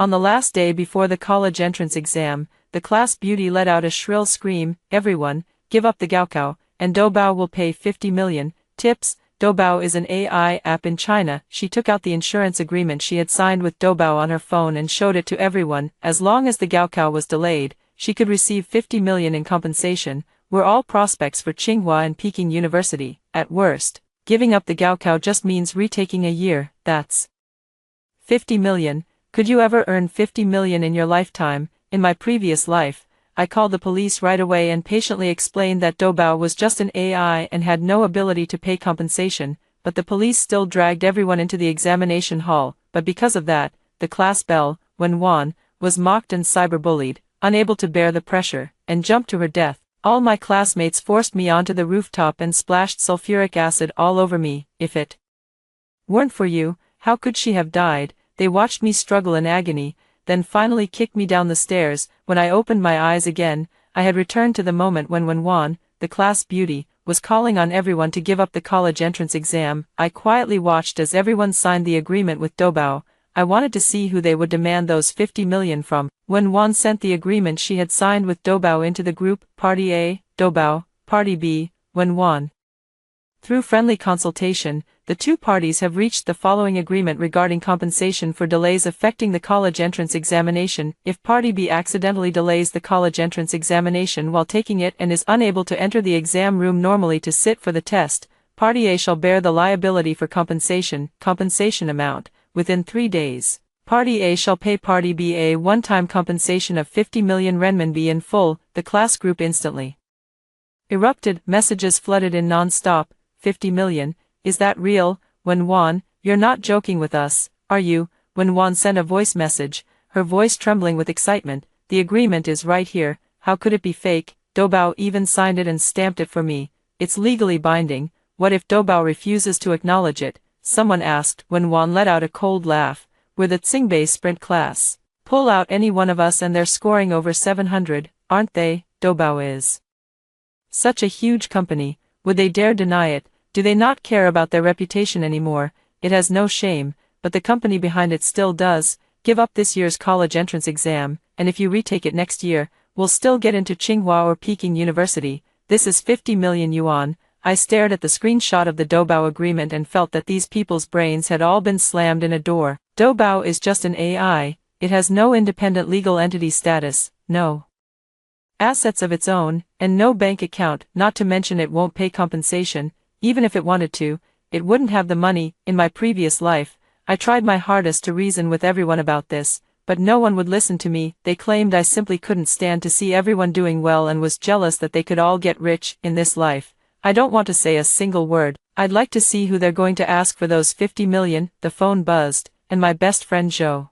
On the last day before the college entrance exam, the class beauty let out a shrill scream, "Everyone, give up the Gaokao, and Doubao will pay 50 million. Tips, Doubao is an AI app in China." She took out the insurance agreement she had signed with Doubao on her phone and showed it to everyone. As long as the Gaokao was delayed, she could receive 50 million in compensation. We're all prospects for Tsinghua and Peking University. At worst, giving up the Gaokao just means retaking a year. That's 50 million. Could you ever earn 50 million in your lifetime? In my previous life, I called the police right away and patiently explained that Doubao was just an AI and had no ability to pay compensation, but the police still dragged everyone into the examination hall. But because of that, the class Belle, Wenwan, was mocked and cyberbullied, unable to bear the pressure, and jumped to her death. All my classmates forced me onto the rooftop and splashed sulfuric acid all over me. If it weren't for you, how could she have died? They watched me struggle in agony, then finally kicked me down the stairs. When I opened my eyes again, I had returned to the moment when Wenwan, the class beauty, was calling on everyone to give up the college entrance exam. I quietly watched as everyone signed the agreement with Doubao. I wanted to see who they would demand those 50 million from. Wenwan sent the agreement she had signed with Doubao into the group, Party A, Doubao, Party B, Wenwan. Through friendly consultation, the two parties have reached the following agreement regarding compensation for delays affecting the college entrance examination. If Party B accidentally delays the college entrance examination while taking it and is unable to enter the exam room normally to sit for the test, Party A shall bear the liability for compensation amount, within 3 days. Party A shall pay Party B a one-time compensation of 50 million renminbi in full. The class group instantly erupted. Messages flooded in non-stop. 50 million, is that real? Wenwan, you're not joking with us, are you? Wenwan sent a voice message, her voice trembling with excitement. The agreement is right here, how could it be fake? Doubao even signed it and stamped it for me. It's legally binding. What if Doubao refuses to acknowledge it? Someone asked. Wenwan let out a cold laugh. We're the Tsingbei sprint class. Pull out any one of us and they're scoring over 700, aren't they? Doubao is such a huge company. Would they dare deny it? Do they not care about their reputation anymore? It has no shame, but the company behind it still does. Give up this year's college entrance exam, and if you retake it next year, we'll still get into Tsinghua or Peking University. This is 50 million yuan. I stared at the screenshot of the Doubao agreement and felt that these people's brains had all been slammed in a door. Doubao is just an AI. It has no independent legal entity status, no assets of its own, and no bank account, not to mention it won't pay compensation. Even if it wanted to, it wouldn't have the money. In my previous life, I tried my hardest to reason with everyone about this, but no one would listen to me. They claimed I simply couldn't stand to see everyone doing well and was jealous that they could all get rich. In this life, I don't want to say a single word. I'd like to see who they're going to ask for those 50 million. The phone buzzed, and my best friend Zhou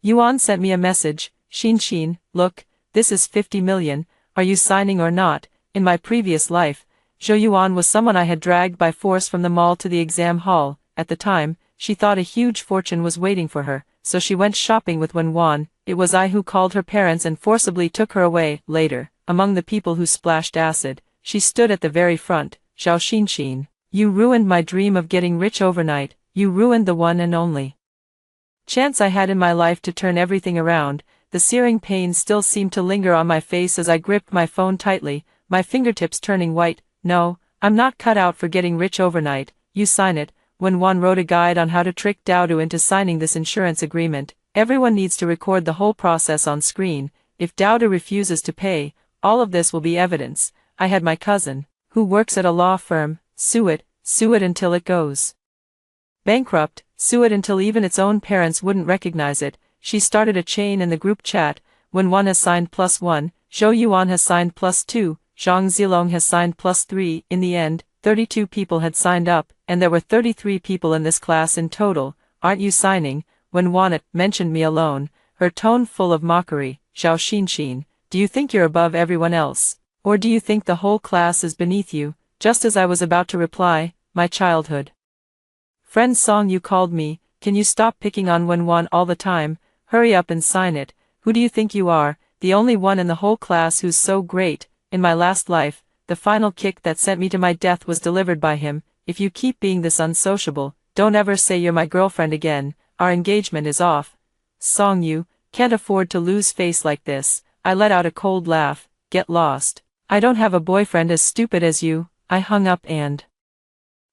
Yuan sent me a message. Xin, look, this is 50 million, are you signing or not? In my previous life, Zhou Yuan was someone I had dragged by force from the mall to the exam hall. At the time, she thought a huge fortune was waiting for her, so she went shopping with Wenwan. It was I who called her parents and forcibly took her away. Later, among the people who splashed acid, she stood at the very front. Zhao Xin, you ruined my dream of getting rich overnight. You ruined the one and only chance I had in my life to turn everything around. The searing pain still seemed to linger on my face as I gripped my phone tightly, my fingertips turning white. No, I'm not cut out for getting rich overnight. You sign it. Wenwan wrote a guide on how to trick Doubao into signing this insurance agreement. Everyone needs to record the whole process on screen. If Doubao refuses to pay, all of this will be evidence. I had my cousin, who works at a law firm, sue it until it goes bankrupt, sue it until even its own parents wouldn't recognize it. She started a chain in the group chat. Wenwan has signed +1, Zhou Yuan has signed +2, Zhang Zilong has signed +3. In the end, 32 people had signed up, and there were 33 people in this class in total. Aren't you signing? Wenwan mentioned me alone, her tone full of mockery. Zhao Xin, do you think you're above everyone else? Or do you think the whole class is beneath you? Just as I was about to reply, my childhood friend Song Yu called me. Can you stop picking on Wenwan all the time? Hurry up and sign it. Who do you think you are? The only one in the whole class who's so great. In my last life, the final kick that sent me to my death was delivered by him. If you keep being this unsociable, don't ever say you're my girlfriend again. Our engagement is off. Song Yu, can't afford to lose face like this. I let out a cold laugh. Get lost. I don't have a boyfriend as stupid as you. I hung up and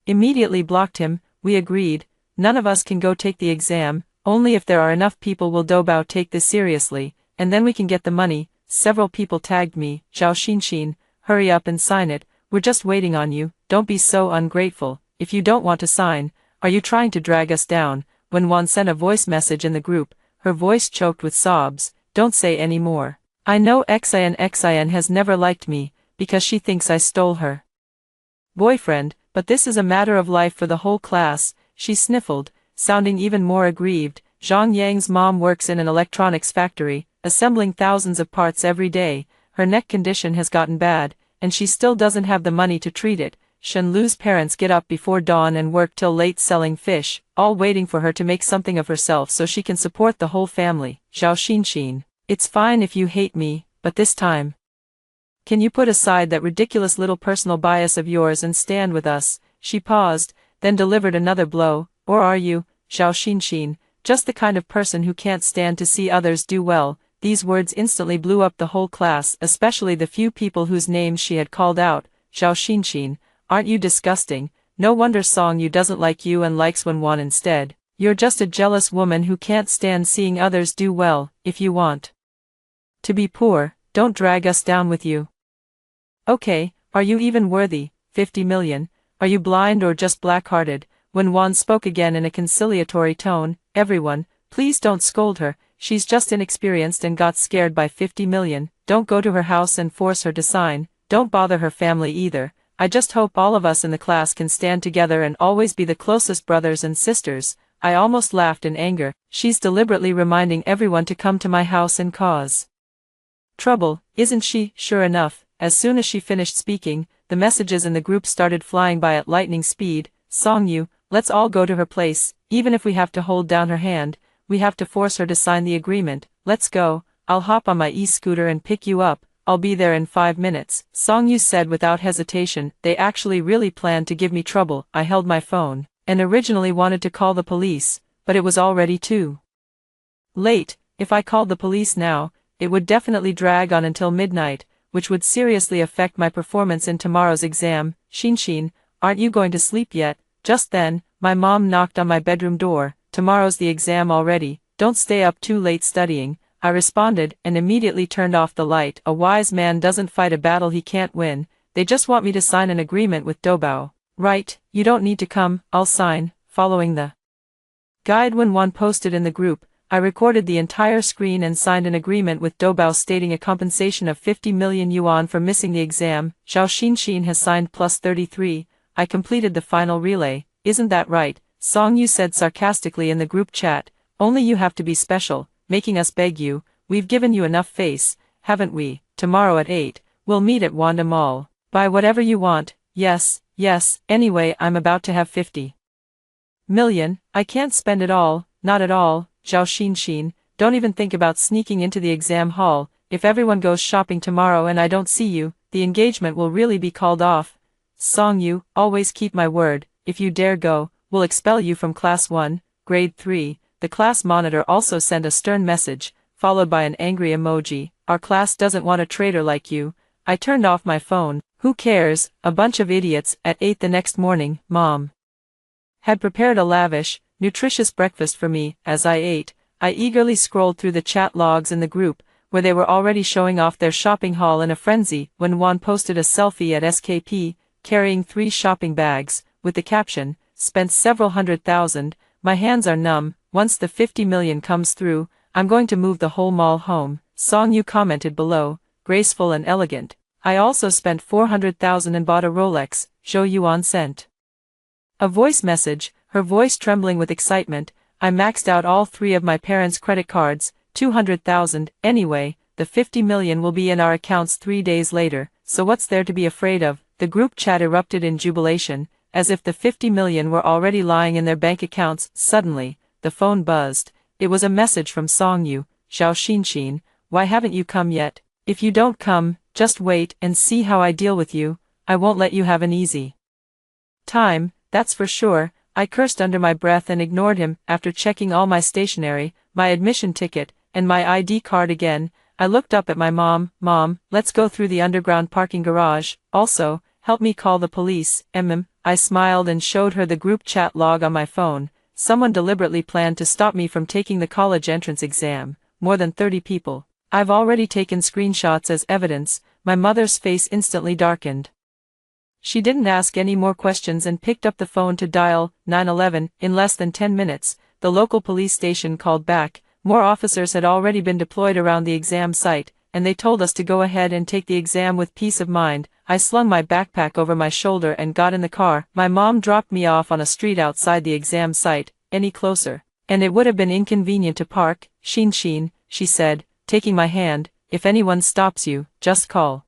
immediately blocked him. We agreed. None of us can go take the exam, only if there are enough people will Doubao take this seriously, and then we can get the money. Several people tagged me. Zhao Xinxin, hurry up and sign it. We're just waiting on you. Don't be so ungrateful. If you don't want to sign, are you trying to drag us down? When Wan sent a voice message in the group, her voice choked with sobs. Don't say any more. I know Xin has never liked me, because she thinks I stole her boyfriend, but this is a matter of life for the whole class, she sniffled, sounding even more aggrieved. Zhang Yang's mom works in an electronics factory, assembling thousands of parts every day. Her neck condition has gotten bad, and she still doesn't have the money to treat it. Shen Lu's parents get up before dawn and work till late selling fish, all waiting for her to make something of herself so she can support the whole family. Zhao Xinxin, it's fine if you hate me, but this time, can you put aside that ridiculous little personal bias of yours and stand with us? She paused, then delivered another blow. Or are you, Zhao Xinxin, just the kind of person who can't stand to see others do well? These words instantly blew up the whole class, especially the few people whose names she had called out. Zhao Xinxin, aren't you disgusting? No wonder Song Yu doesn't like you and likes Wan instead. You're just a jealous woman who can't stand seeing others do well. If you want to be poor, don't drag us down with you. Okay, are you even worthy? 50 million? Are you blind or just black-hearted? When Wan spoke again in a conciliatory tone, everyone, please don't scold her. She's just inexperienced and got scared by 50 million. Don't go to her house and force her to sign. Don't bother her family either. I just hope all of us in the class can stand together and always be the closest brothers and sisters. I almost laughed in anger. She's deliberately reminding everyone to come to my house and cause trouble, isn't she? Sure enough, as soon as she finished speaking, the messages in the group started flying by at lightning speed. Song Yu, let's all go to her place. Even if we have to hold down her hand, we have to force her to sign the agreement. Let's go. I'll hop on my e-scooter and pick you up. I'll be there in 5 minutes. Song Yu said without hesitation. They actually really planned to give me trouble. I held my phone, and originally wanted to call the police, but it was already too late. If I called the police now, it would definitely drag on until midnight, which would seriously affect my performance in tomorrow's exam. Xinxin, aren't you going to sleep yet? Just then, my mom knocked on my bedroom door. Tomorrow's the exam already. Don't stay up too late studying. I responded and immediately turned off the light. A wise man doesn't fight a battle he can't win. They just want me to sign an agreement with Doubao. Right, you don't need to come, I'll sign. Following the guide when Wan posted in the group, I recorded the entire screen and signed an agreement with Doubao stating a compensation of 50 million yuan for missing the exam. Zhao Xinxin has signed plus 33. I completed the final relay. Isn't that right? Song Yu said sarcastically in the group chat. Only you have to be special, making us beg you. We've given you enough face, haven't we? Tomorrow at 8, we'll meet at Wanda Mall. Buy whatever you want. Yes, yes, anyway I'm about to have 50 million. I can't spend it all, not at all. Zhao Xinxin, don't even think about sneaking into the exam hall. If everyone goes shopping tomorrow and I don't see you, the engagement will really be called off. Song Yu, always keep my word. If you dare go, we'll expel you from class 1, grade 3. The class monitor also sent a stern message, followed by an angry emoji. Our class doesn't want a traitor like you. I turned off my phone. Who cares? A bunch of idiots. At 8 the next morning, Mom had prepared a lavish, nutritious breakfast for me. As I ate, I eagerly scrolled through the chat logs in the group, where they were already showing off their shopping haul in a frenzy. When Wan posted a selfie at SKP, carrying 3 shopping bags, with the caption, spent several $100,000, my hands are numb. Once the 50 million comes through, I'm going to move the whole mall home. Song Yu commented below, graceful and elegant. I also spent 400,000 and bought a Rolex. Zhou Yuan sent a voice message, her voice trembling with excitement. I maxed out all 3 of my parents' credit cards, 200,000. Anyway, the 50 million will be in our accounts 3 days later, so what's there to be afraid of? The group chat erupted in jubilation, as if the 50 million were already lying in their bank accounts. Suddenly, the phone buzzed. It was a message from Song Yu. Zhao Xinxin, why haven't you come yet? If you don't come, just wait and see how I deal with you. I won't let you have an easy time, that's for sure. I cursed under my breath and ignored him. After checking all my stationery, my admission ticket, and my ID card again. I looked up at my mom. Mom, let's go through the underground parking garage. Also, help me call the police. I smiled and showed her the group chat log on my phone. Someone deliberately planned to stop me from taking the college entrance exam. More than 30 people. I've already taken screenshots as evidence. My mother's face instantly darkened. She didn't ask any more questions and picked up the phone to dial 911. In less than 10 minutes, the local police station called back. More officers had already been deployed around the exam site, and they told us to go ahead and take the exam with peace of mind. I slung my backpack over my shoulder and got in the car. My mom dropped me off on a street outside the exam site. Any closer, and it would have been inconvenient to park. Sheen, she said, taking my hand. If anyone stops you, just call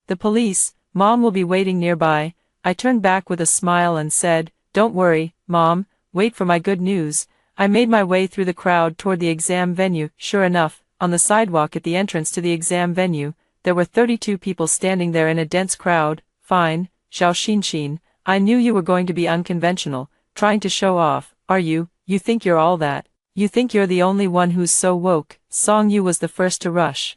the police. Mom will be waiting nearby. I turned back with a smile and said, don't worry, Mom, wait for my good news. I made my way through the crowd toward the exam venue. Sure enough, on the sidewalk at the entrance to the exam venue, there were 32 people standing there in a dense crowd. Fine, Xiao Xin. I knew you were going to be unconventional, trying to show off. Are you? You think you're all that? You think you're the only one who's so woke? Song Yu was the first to rush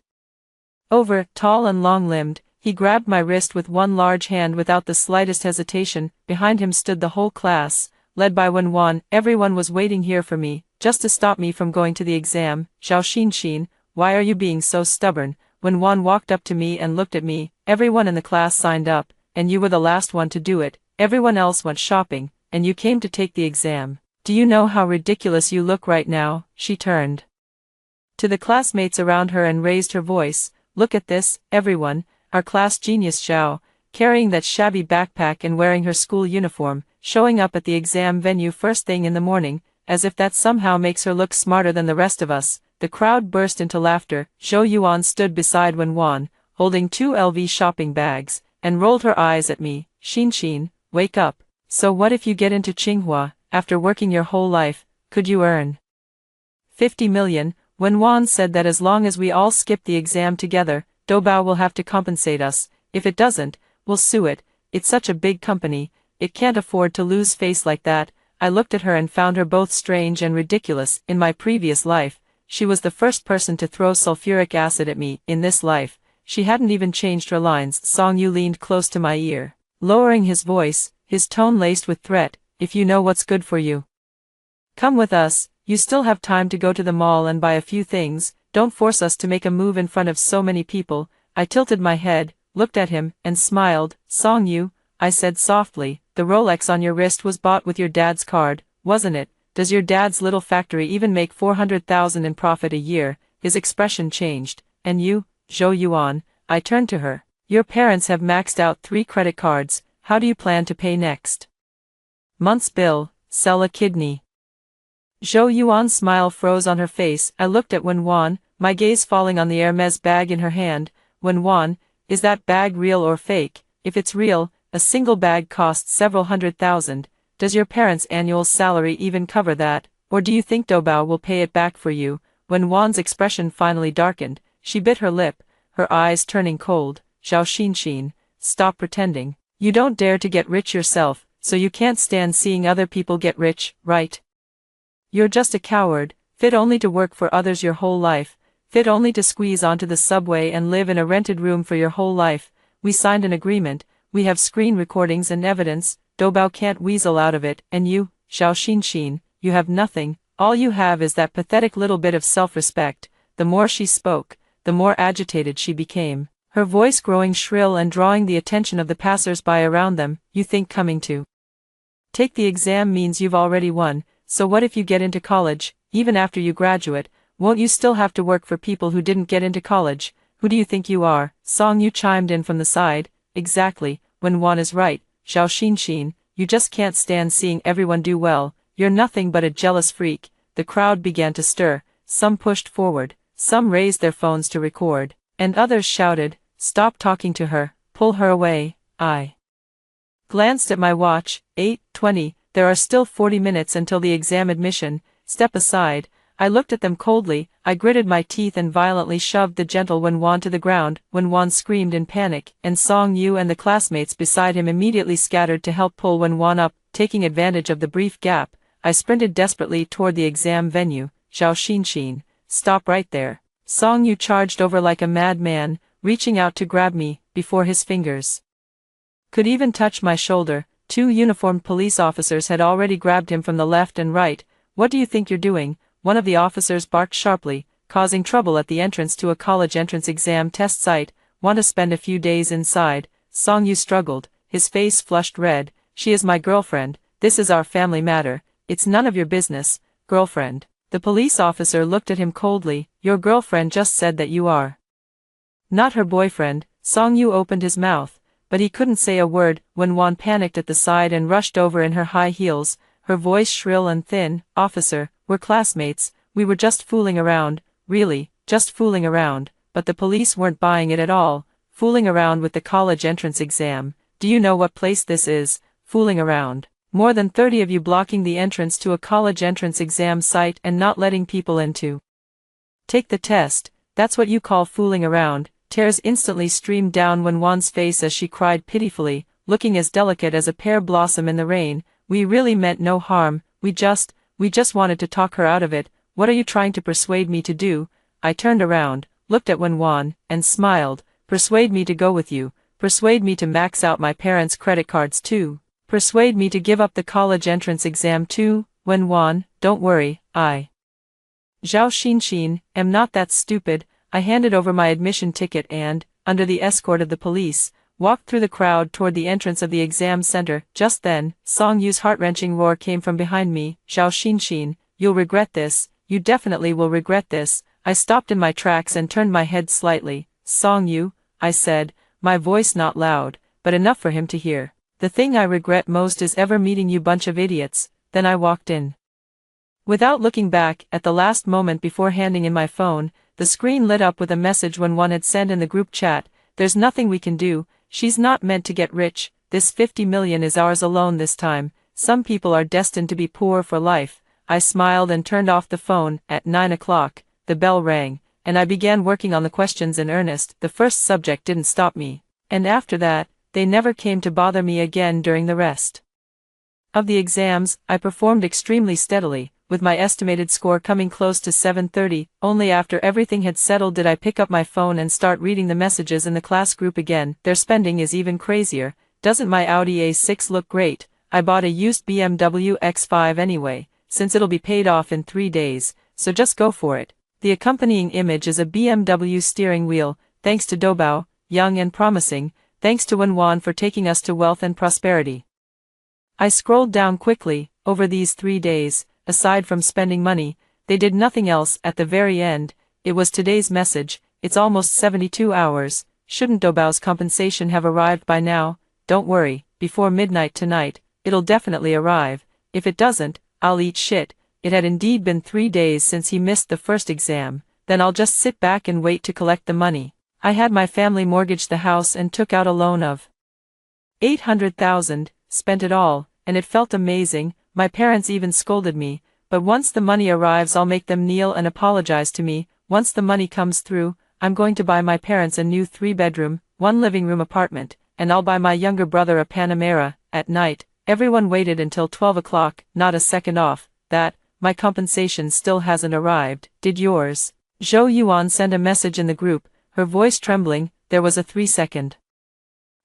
over, tall and long-limbed. He grabbed my wrist with one large hand without the slightest hesitation. Behind him stood the whole class, led by Wenwan. Everyone was waiting here for me, just to stop me from going to the exam. Xiao Xin, why are you being so stubborn? Wenwan walked up to me and looked at me. Everyone in the class signed up, and you were the last one to do it. Everyone else went shopping, and you came to take the exam. Do you know how ridiculous you look right now? She turned to the classmates around her and raised her voice. Look at this, everyone. Our class genius Xiao, carrying that shabby backpack and wearing her school uniform, showing up at the exam venue first thing in the morning, as if that somehow makes her look smarter than the rest of us. The crowd burst into laughter. Zhou Yuan stood beside Wenwan, holding 2 LV shopping bags, and rolled her eyes at me. Xin, wake up. So what if you get into Tsinghua? After working your whole life, could you earn 50 million? Wenwan said that as long as we all skip the exam together, Doubao will have to compensate us. If it doesn't, we'll sue it. It's such a big company, it can't afford to lose face like that. I looked at her and found her both strange and ridiculous. In my previous life, she was the first person to throw sulfuric acid at me. In this life, she hadn't even changed her lines. Song Yu leaned close to my ear, lowering his voice, his tone laced with threat. If you know what's good for you, come with us. You still have time to go to the mall and buy a few things. Don't force us to make a move in front of so many people. I tilted my head, looked at him, and smiled. Song Yu, I said softly, the Rolex on your wrist was bought with your dad's card, wasn't it? Does your dad's little factory even make 400,000 in profit a year? His expression changed. And you, Zhou Yuan? I turned to her. Your parents have maxed out 3 credit cards. How do you plan to pay next month's bill? Sell a kidney. Zhou Yuan's smile froze on her face. I looked at Wenwan, my gaze falling on the Hermes bag in her hand. Wenwan, is that bag real or fake? If it's real, a single bag costs several $100,000. Does your parents' annual salary even cover that? Or do you think Doubao will pay it back for you? Wenwan's expression finally darkened. She bit her lip, her eyes turning cold. Xiao Xin, stop pretending. You don't dare to get rich yourself, so you can't stand seeing other people get rich, right? You're just a coward, fit only to work for others your whole life, fit only to squeeze onto the subway and live in a rented room for your whole life. We signed an agreement, we have screen recordings and evidence. Doubao can't weasel out of it. And you, Xiao Xin, you have nothing. All you have is that pathetic little bit of self-respect. The more she spoke, the more agitated she became, her voice growing shrill and drawing the attention of the passers-by around them. You think coming to take the exam means you've already won. So what if you get into college? Even after you graduate, won't you still have to work for people who didn't get into college? Who do you think you are? Song Yu chimed in from the side. Exactly, Wenwan is right. Xiao Xin, you just can't stand seeing everyone do well. You're nothing but a jealous freak. The crowd began to stir. Some pushed forward, some raised their phones to record, and others shouted, stop talking to her, pull her away. I glanced at my watch. 8:20. There are still 40 minutes until the exam admission. Step aside. I looked at them coldly. I gritted my teeth and violently shoved the gentle Wenwan to the ground. Wenwan screamed in panic, and Song Yu and the classmates beside him immediately scattered to help pull Wenwan up. Taking advantage of the brief gap, I sprinted desperately toward the exam venue. Zhao Xinxin, stop right there. Song Yu charged over like a madman, reaching out to grab me, before his fingers could even touch my shoulder. Two uniformed police officers had already grabbed him from the left and right. What do you think you're doing? One of the officers barked sharply, causing trouble at the entrance to a college entrance exam test site. Want to spend a few days inside? Song Yu struggled, his face flushed red. She is my girlfriend, this is our family matter, it's none of your business, girlfriend. The police officer looked at him coldly. Your girlfriend just said that you are not her boyfriend. Song Yu opened his mouth, but he couldn't say a word. When Wan panicked at the side and rushed over in her high heels, her voice shrill and thin. Officer, we're classmates, we were just fooling around, really, just fooling around. But the police weren't buying it at all. Fooling around with the college entrance exam. Do you know what place this is? Fooling around. More than 30 of you blocking the entrance to a college entrance exam site and not letting people in to take the test, that's what you call fooling around. Tears instantly streamed down Wenwan's face as she cried pitifully, looking as delicate as a pear blossom in the rain. We really meant no harm, we just wanted to talk her out of it. What are you trying to persuade me to do? I turned around, looked at Wenwan, and smiled. Persuade me to go with you, persuade me to max out my parents' credit cards too, persuade me to give up the college entrance exam too. Wenwan, don't worry, I, Zhao Xinxin, am not that stupid. I handed over my admission ticket and, under the escort of the police, walked through the crowd toward the entrance of the exam center. Just then, Song Yu's heart-wrenching roar came from behind me. Zhao Xinxin, you'll regret this, you definitely will regret this. I stopped in my tracks and turned my head slightly. Song Yu, I said, my voice not loud, but enough for him to hear. The thing I regret most is ever meeting you bunch of idiots. Then I walked in. Without looking back, at the last moment before handing in my phone, the screen lit up with a message Wenwan had sent in the group chat. There's nothing we can do, she's not meant to get rich, this 50 million is ours alone this time. Some people are destined to be poor for life. I smiled and turned off the phone. At 9 o'clock, the bell rang, and I began working on the questions in earnest. The first subject didn't stop me, and after that, they never came to bother me again. During the rest of the exams, I performed extremely steadily, with my estimated score coming close to 730. Only after everything had settled did I pick up my phone and start reading the messages in the class group again. Their spending is even crazier. Doesn't my Audi A6 look great? I bought a used BMW X5 anyway, since it'll be paid off in 3 days, so just go for it. The accompanying image is a BMW steering wheel. Thanks to Doubao, young and promising. Thanks to Wenwan for taking us to wealth and prosperity. I scrolled down quickly. Over these 3 days, aside from spending money, they did nothing else. At the very end, it was today's message. It's almost 72 hours. Shouldn't Doubao's compensation have arrived by now? Don't worry, before midnight tonight, it'll definitely arrive. If it doesn't, I'll eat shit. It had indeed been 3 days since he missed the first exam. Then I'll just sit back and wait to collect the money. I had my family mortgage the house and took out a loan of 800,000, spent it all, and it felt amazing. My parents even scolded me, but once the money arrives I'll make them kneel and apologize to me. Once the money comes through, I'm going to buy my parents a new 3-bedroom, 1 living room apartment, and I'll buy my younger brother a Panamera. At night, everyone waited until 12 o'clock, not a second off that. My compensation still hasn't arrived. Did yours? Zhou Yuan sent a message in the group, her voice trembling. There was a 3-second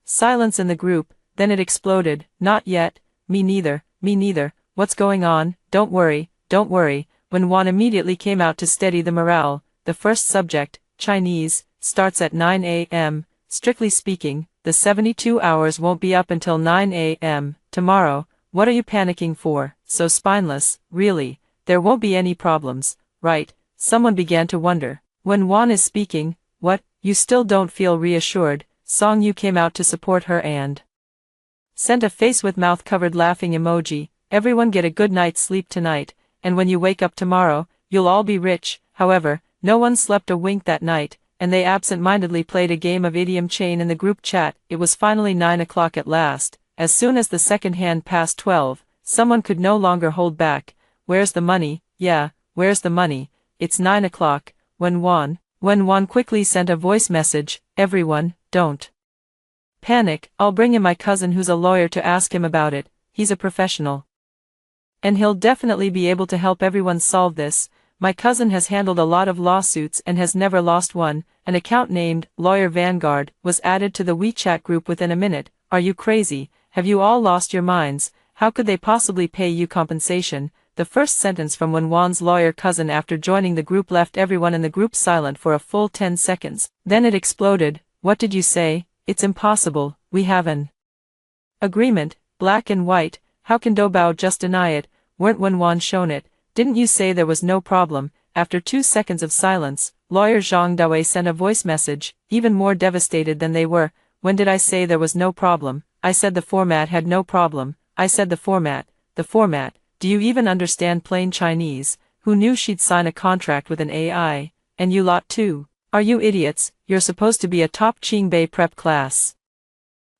silence in the group, then it exploded. Not yet. Me neither, me neither. What's going on? Don't worry, don't worry. When Wan immediately came out to steady the morale. The first subject, Chinese, starts at 9 a.m. Strictly speaking, the 72 hours won't be up until 9 a.m. tomorrow. What are you panicking for? So spineless, really. There won't be any problems, right? Someone began to wonder. When Wan is speaking, what? You still don't feel reassured? Song Yu came out to support her and sent a face with mouth covered laughing emoji. Everyone get a good night's sleep tonight, and when you wake up tomorrow, you'll all be rich. However, no one slept a wink that night, and they absent-mindedly played a game of idiom chain in the group chat. It was finally 9 o'clock at last. As soon as the second hand passed 12, someone could no longer hold back. Where's the money? Yeah, where's the money? It's 9 o'clock. When Wan quickly sent a voice message. Everyone, don't panic. I'll bring in my cousin who's a lawyer to ask him about it. He's a professional, and he'll definitely be able to help everyone solve this. My cousin has handled a lot of lawsuits and has never lost one. An account named Lawyer Vanguard was added to the WeChat group within a minute. Are you crazy? Have you all lost your minds? How could they possibly pay you compensation? The first sentence from Wenwan's lawyer cousin after joining the group left everyone in the group silent for a full 10 seconds. Then it exploded. What did you say? It's impossible. We have an agreement, black and white. How can Doubao just deny it? Weren't Wenwan shown it? Didn't you say there was no problem? After 2 seconds of silence, lawyer Zhang Dawei sent a voice message, even more devastated than they were. When did I say there was no problem? I said the format had no problem. I said the format. Do you even understand plain Chinese? Who knew she'd sign a contract with an AI? And you lot too. Are you idiots? You're supposed to be a top Qingbei prep class.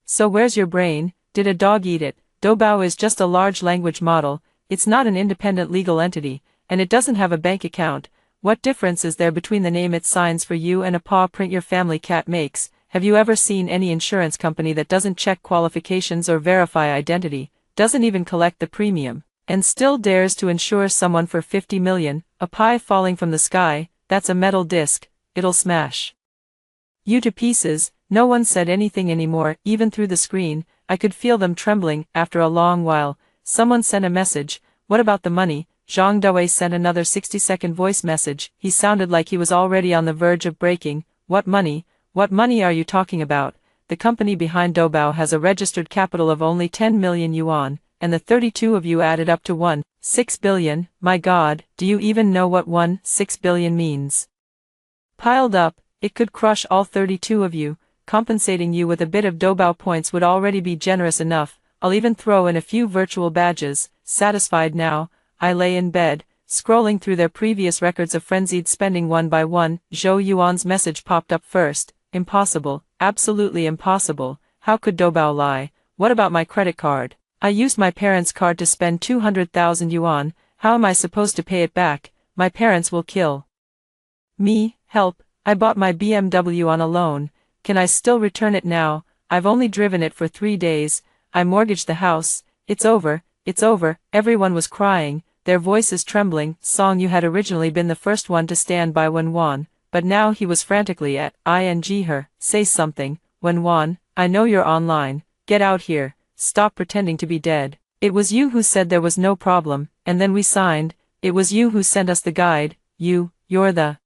So where's your brain? Did a dog eat it? Doubao is just a large language model. It's not an independent legal entity, and it doesn't have a bank account. What difference is there between the name it signs for you and a paw print your family cat makes? Have you ever seen any insurance company that doesn't check qualifications or verify identity, doesn't even collect the premium, and still dares to insure someone for 50 million, a pie falling from the sky? That's a metal disc, it'll smash you to pieces. No one said anything anymore, even through the screen. I could feel them trembling. After a long while, someone sent a message. What about the money? Zhang Dawei sent another 60-second voice message. He sounded like he was already on the verge of breaking. What money? What money are you talking about? The company behind Doubao has a registered capital of only 10 million yuan, and the 32 of you added up to 1.6 billion. My God, do you even know what 1.6 billion means? Piled up, it could crush all 32 of you. Compensating you with a bit of Doubao points would already be generous enough. I'll even throw in a few virtual badges. Satisfied now, I lay in bed, scrolling through their previous records of frenzied spending one by one. Zhou Yuan's message popped up first. Impossible, absolutely impossible. How could Doubao lie? What about my credit card? I used my parents' card to spend 200,000 yuan. How am I supposed to pay it back? My parents will kill me. Help, I bought my BMW on a loan. Can I still return it now? I've only driven it for 3 days. I mortgaged the house. It's over, it's over. Everyone was crying, their voices trembling. Song Yu had originally been the first one to stand by Wenwan, but now he was frantically at ing her. Say something, Wenwan, I know you're online. Get out here. Stop pretending to be dead. It was you who said there was no problem, and then we signed. It was you who sent us the guide. You're the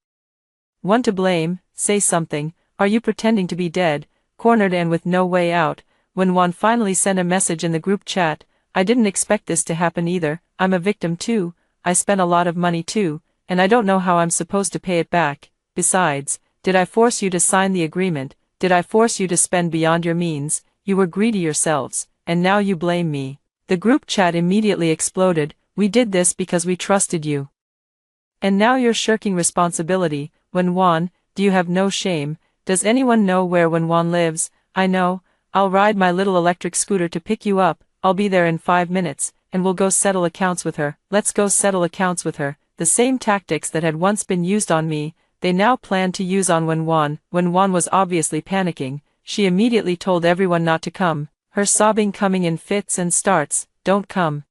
one to blame. Say something. Are you pretending to be dead? Cornered and with no way out, Wenwan finally sent a message in the group chat. I didn't expect this to happen either. I'm a victim too. I spent a lot of money too, and I don't know how I'm supposed to pay it back. Besides, did I force you to sign the agreement? Did I force you to spend beyond your means? You were greedy yourselves, and now you blame me. The group chat immediately exploded. We did this because we trusted you. And now you're shirking responsibility. Wenwan, do you have no shame? Does anyone know where Wenwan lives? I know. I'll ride my little electric scooter to pick you up. I'll be there in 5 minutes, and we'll go settle accounts with her. Let's go settle accounts with her. The same tactics that had once been used on me, they now planned to use on Wenwan. Wenwan was obviously panicking. She immediately told everyone not to come, her sobbing coming in fits and starts. Don't come.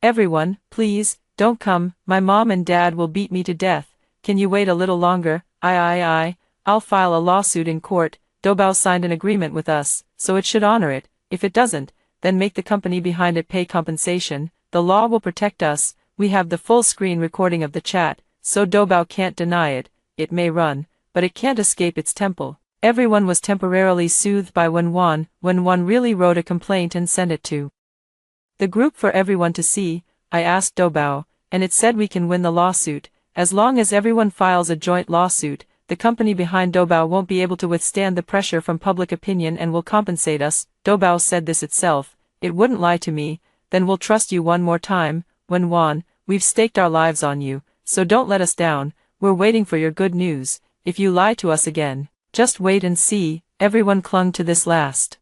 Everyone, please, don't come. My mom and dad will beat me to death. Can you wait a little longer? I'll file a lawsuit in court. Doubao signed an agreement with us, so it should honor it. If it doesn't, then make the company behind it pay compensation. The law will protect us. We have the full screen recording of the chat, so Doubao can't deny it. It may run, but it can't escape its temple. Everyone was temporarily soothed by Wenwan. Wenwan really wrote a complaint and sent it to the group for everyone to see. I asked Doubao, and it said we can win the lawsuit. As long as everyone files a joint lawsuit, the company behind Doubao won't be able to withstand the pressure from public opinion and will compensate us. Doubao said this itself. It wouldn't lie to me. Then we'll trust you one more time. Wenwan, we've staked our lives on you, so don't let us down. We're waiting for your good news. If you lie to us again, just wait and see. Everyone clung to this last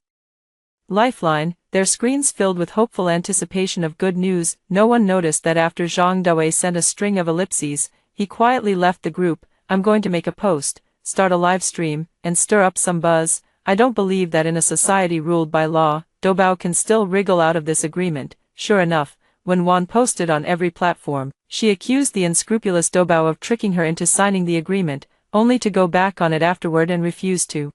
lifeline, their screens filled with hopeful anticipation of good news. No one noticed that after Zhang Dawei sent a string of ellipses, he quietly left the group. I'm going to make a post, start a live stream, and stir up some buzz. I don't believe that in a society ruled by law, Doubao can still wriggle out of this agreement. Sure enough, Wenwan posted on every platform. She accused the unscrupulous Doubao of tricking her into signing the agreement, only to go back on it afterward and refuse to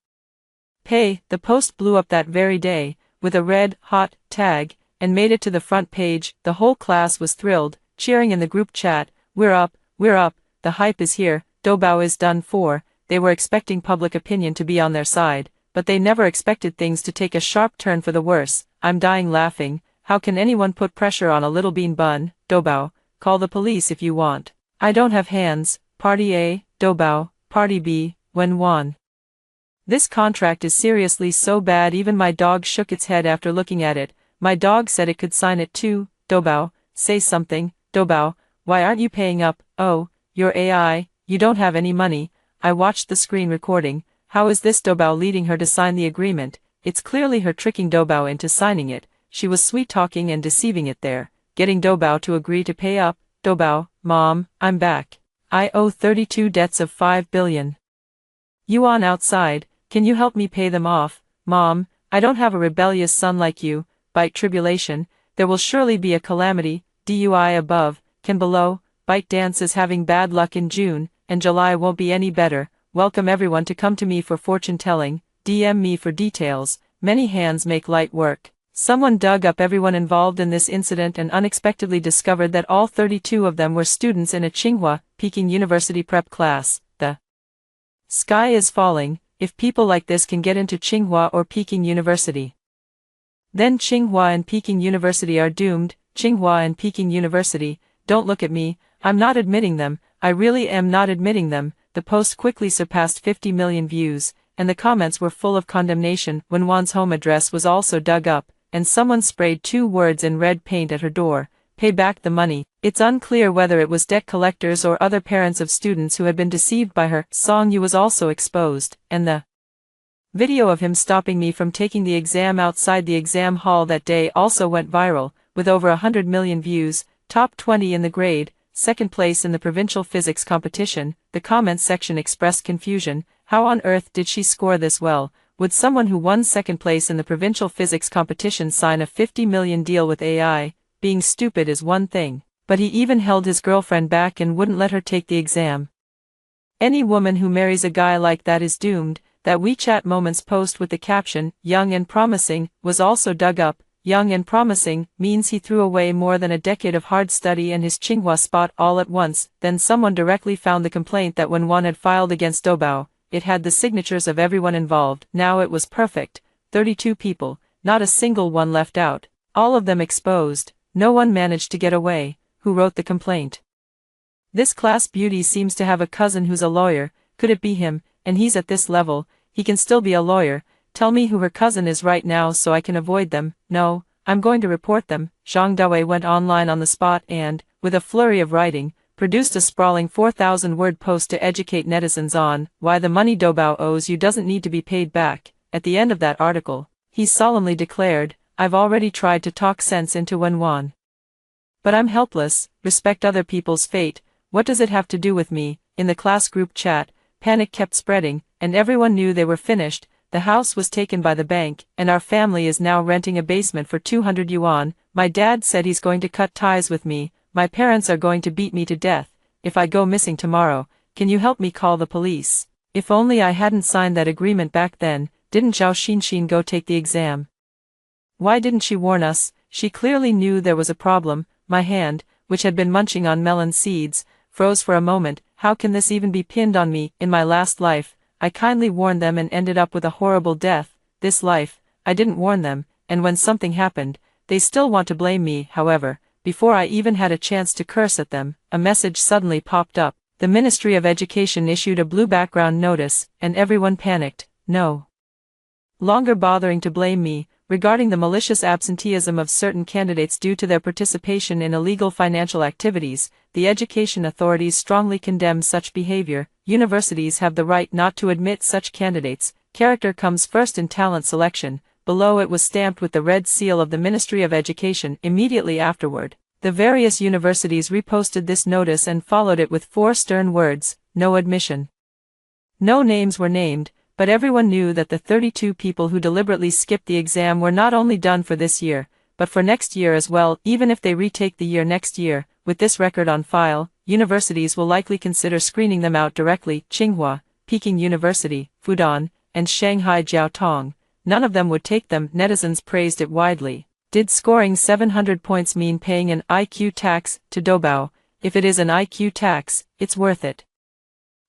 pay. The post blew up that very day, with a red, hot tag, and made it to the front page. The whole class was thrilled, cheering in the group chat, we're up, the hype is here, Doubao is done for. They were expecting public opinion to be on their side, but they never expected things to take a sharp turn for the worse. I'm dying laughing. How can anyone put pressure on a little bean bun? Doubao, call the police if you want. I don't have hands. Party A, Doubao, Party B, Wenwan. This contract is seriously so bad even my dog shook its head after looking at it. My dog said it could sign it too. Doubao, say something. Doubao, why aren't you paying up? Oh, you're AI, you don't have any money. I watched the screen recording. How is this Doubao leading her to sign the agreement? It's clearly her tricking Doubao into signing it. She was sweet-talking and deceiving it there, getting Doubao to agree to pay up. Doubao, Mom, I'm back. I owe 32 debts of 5 billion yuan outside. Can you help me pay them off? Mom, I don't have a rebellious son like you. Bite tribulation, there will surely be a calamity. DUI above, can below. Bite dance is having bad luck in June, and July won't be any better. Welcome everyone to come to me for fortune telling. DM me for details. Many hands make light work. Someone dug up everyone involved in this incident and unexpectedly discovered that all 32 of them were students in a Tsinghua, Peking University prep class. The sky is falling. If people like this can get into Tsinghua or Peking University, then Tsinghua and Peking University are doomed. Tsinghua and Peking University, don't look at me, I'm not admitting them, I really am not admitting them. The post quickly surpassed 50 million views, and the comments were full of condemnation. Wenwan's home address was also dug up, and someone sprayed 2 words in red paint at her door, pay back the money. It's unclear whether it was debt collectors or other parents of students who had been deceived by her. Song Yu was also exposed, and the video of him stopping me from taking the exam outside the exam hall that day also went viral, with over 100 million views, top 20 in the grade, second place in the provincial physics competition. The comments section expressed confusion. How on earth did she score this well? Would someone who won second place in the provincial physics competition sign a 50 million deal with AI? Being stupid is one thing, but he even held his girlfriend back and wouldn't let her take the exam. Any woman who marries a guy like that is doomed. That WeChat Moments post with the caption, young and promising, was also dug up. Young and promising means he threw away more than a decade of hard study and his Tsinghua spot all at once. Then someone directly found the complaint that Wenwan had filed against Doubao. It had the signatures of everyone involved. Now it was perfect. 32 people, not a single one left out. All of them exposed. No one managed to get away. Who wrote the complaint? This class beauty seems to have a cousin who's a lawyer. Could it be him? And he's at this level, he can still be a lawyer. Tell me who her cousin is right now so I can avoid them. No, I'm going to report them. Zhang Dawei went online on the spot and, with a flurry of writing, produced a sprawling 4,000-word post to educate netizens on why the money Doubao owes you doesn't need to be paid back. At the end of that article, he solemnly declared, I've already tried to talk sense into Wenwan, but I'm helpless. Respect other people's fate. What does it have to do with me? In the class group chat, panic kept spreading, and everyone knew they were finished. The house was taken by the bank, and our family is now renting a basement for 200 yuan. My dad said he's going to cut ties with me. My parents are going to beat me to death if I go missing tomorrow. Can you help me call the police? If only I hadn't signed that agreement back then. Didn't Zhao Xinxin go take the exam? Why didn't she warn us? She clearly knew there was a problem. My hand, which had been munching on melon seeds, froze for a moment. How can this even be pinned on me? In my last life, I kindly warned them and ended up with a horrible death. This life, I didn't warn them, and when something happened, they still want to blame me. However, before I even had a chance to curse at them, a message suddenly popped up. The Ministry of Education issued a blue background notice, and everyone panicked. No longer bothering to blame me, regarding the malicious absenteeism of certain candidates due to their participation in illegal financial activities. The education authorities strongly condemn such behavior. Universities have the right not to admit such candidates. Character comes first in talent selection. Below it was stamped with the red seal of the Ministry of Education. Immediately afterward, the various universities reposted this notice and followed it with 4 stern words: no admission. No names were named, but everyone knew that the 32 people who deliberately skipped the exam were not only done for this year, but for next year as well. Even if they retake the year next year, with this record on file, universities will likely consider screening them out directly. Tsinghua, Peking University, Fudan, and Shanghai Jiaotong, none of them would take them. Netizens praised it widely. Did scoring 700 points mean paying an IQ tax to Doubao? If it is an IQ tax, it's worth it.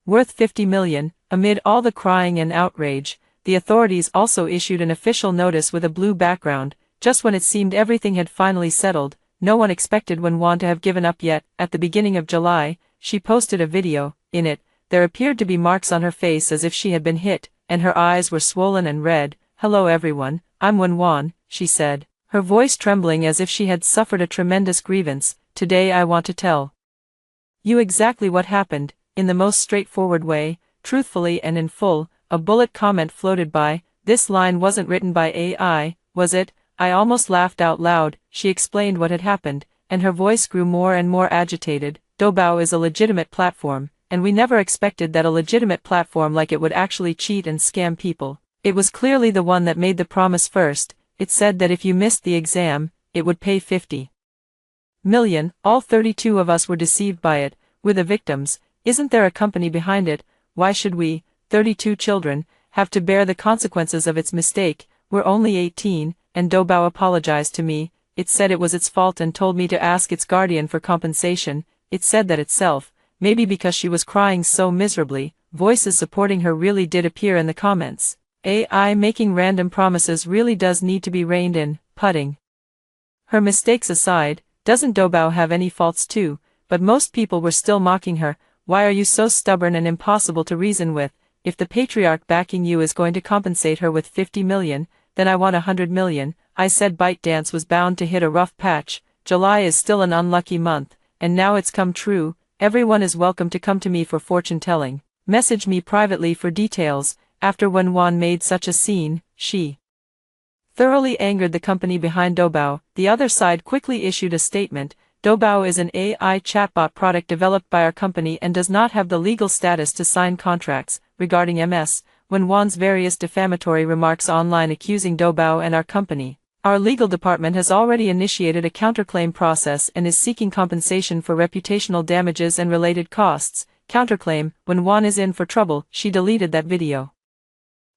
Worth 50 million. Amid all the crying and outrage, the authorities also issued an official notice with a blue background. Just when it seemed everything had finally settled, no one expected Wenwan to have given up yet. At the beginning of July, she posted a video. In it, there appeared to be marks on her face as if she had been hit, and her eyes were swollen and red. "Hello everyone, I'm Wenwan," she said, her voice trembling as if she had suffered a tremendous grievance. "Today I want to tell you exactly what happened, in the most straightforward way, truthfully and in full." A bullet comment floated by. "This line wasn't written by AI, was it?" I almost laughed out loud. She explained what had happened, and her voice grew more and more agitated. Doubao is a legitimate platform, and we never expected that a legitimate platform like it would actually cheat and scam people. It was clearly the one that made the promise first. It said that if you missed the exam, it would pay 50 million. All 32 of us were deceived by it. We're the victims. Isn't there a company behind it? Why should we, 32 children, have to bear the consequences of its mistake? We're only 18, and Doubao apologized to me. It said it was its fault and told me to ask its guardian for compensation. It said that itself, maybe because she was crying so miserably. Voices supporting her really did appear in the comments. AI making random promises really does need to be reined in. Putting her mistakes aside, doesn't Doubao have any faults too? But most people were still mocking her. Why are you so stubborn and impossible to reason with? If the patriarch backing you is going to compensate her with 50 million, then I want 100 million. I said ByteDance was bound to hit a rough patch. July is still an unlucky month, and now it's come true. Everyone is welcome to come to me for fortune telling. Message me privately for details. After Wenwan made such a scene, she thoroughly angered the company behind Doubao. The other side quickly issued a statement. Doubao is an AI chatbot product developed by our company and does not have the legal status to sign contracts. Regarding Wenwan's various defamatory remarks online accusing Doubao and our company, our legal department has already initiated a counterclaim process and is seeking compensation for reputational damages and related costs. Counterclaim. Wenwan is in for trouble. She deleted that video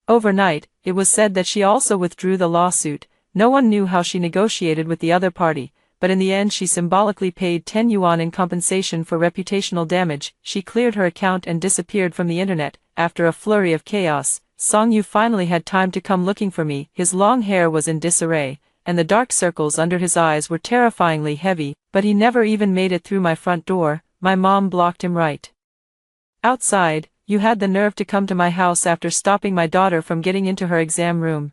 overnight. It was said that she also withdrew the lawsuit. No one knew how she negotiated with the other party, but in the end she symbolically paid 10 yuan in compensation for reputational damage. She cleared her account and disappeared from the internet. After a flurry of chaos, Song Yu finally had time to come looking for me. His long hair was in disarray, and the dark circles under his eyes were terrifyingly heavy, but he never even made it through my front door. My mom blocked him right outside. "You had the nerve to come to my house after stopping my daughter from getting into her exam room.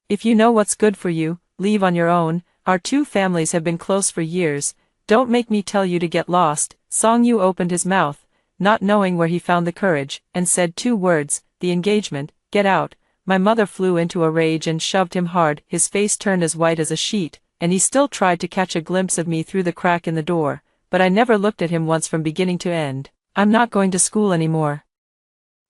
If you know what's good for you, leave on your own. Our two families have been close for years. Don't make me tell you to get lost." Song Yu opened his mouth, not knowing where he found the courage, and said 2 words, "The engagement, get out." My mother flew into a rage and shoved him hard. His face turned as white as a sheet, and he still tried to catch a glimpse of me through the crack in the door, but I never looked at him once from beginning to end. "I'm not going to school anymore.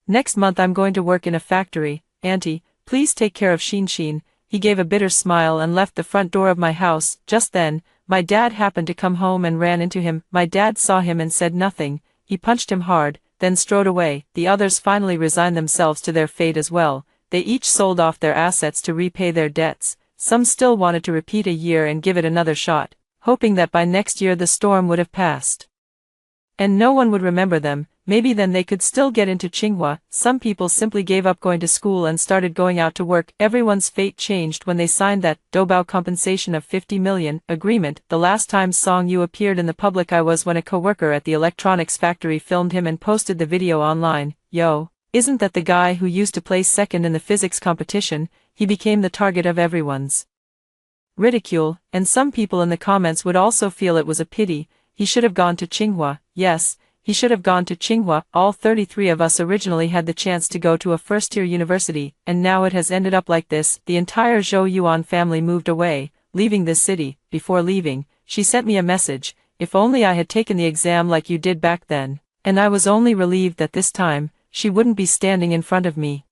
Next month I'm going to work in a factory. Auntie, please take care of Shinshin." He gave a bitter smile and left the front door of my house. Just then, my dad happened to come home and ran into him. My dad saw him and said nothing. He punched him hard, then strode away. The others finally resigned themselves to their fate as well. They each sold off their assets to repay their debts. Some still wanted to repeat a year and give it another shot, hoping that by next year the storm would have passed and no one would remember them. Maybe then they could still get into Tsinghua. Some people simply gave up going to school and started going out to work. Everyone's fate changed when they signed that Doubao compensation of 50 million agreement. The last time Song Yu appeared in the public eye was when a co-worker at the electronics factory filmed him and posted the video online. "Yo, isn't that the guy who used to place second in the physics competition?" He became the target of everyone's ridicule, and some people in the comments would also feel it was a pity. He should have gone to Tsinghua. Yes, he should have gone to Tsinghua. All 33 of us originally had the chance to go to a first-tier university, and now it has ended up like this. The entire Zhou Yuan family moved away, leaving this city. Before leaving, she sent me a message. "If only I had taken the exam like you did back then." And I was only relieved that this time, she wouldn't be standing in front of me.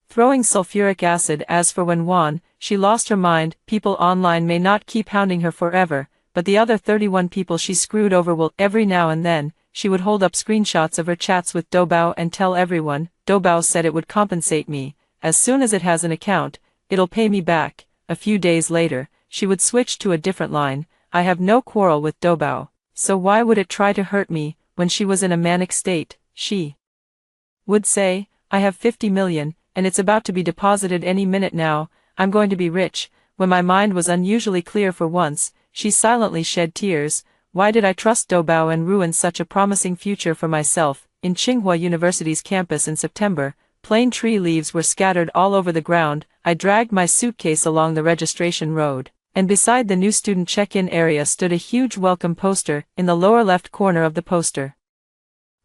throwing sulfuric acid. As for Wenwan, she lost her mind. People online may not keep hounding her forever, but the other 31 people she screwed over will. Every now and then, she would hold up screenshots of her chats with Doubao and tell everyone, Doubao said it would compensate me. As soon as it has an account, it'll pay me back. A few days later, she would switch to a different line. I have no quarrel with Doubao, so why would it try to hurt me? When she was in a manic state, she would say, I have 50 million, and it's about to be deposited any minute now. I'm going to be rich. When my mind was unusually clear for once, she silently shed tears. Why did I trust Doubao and ruin such a promising future for myself? In Tsinghua University's campus in September, plane tree leaves were scattered all over the ground. I dragged my suitcase along the registration road, and beside the new student check-in area stood a huge welcome poster. In the lower left corner of the poster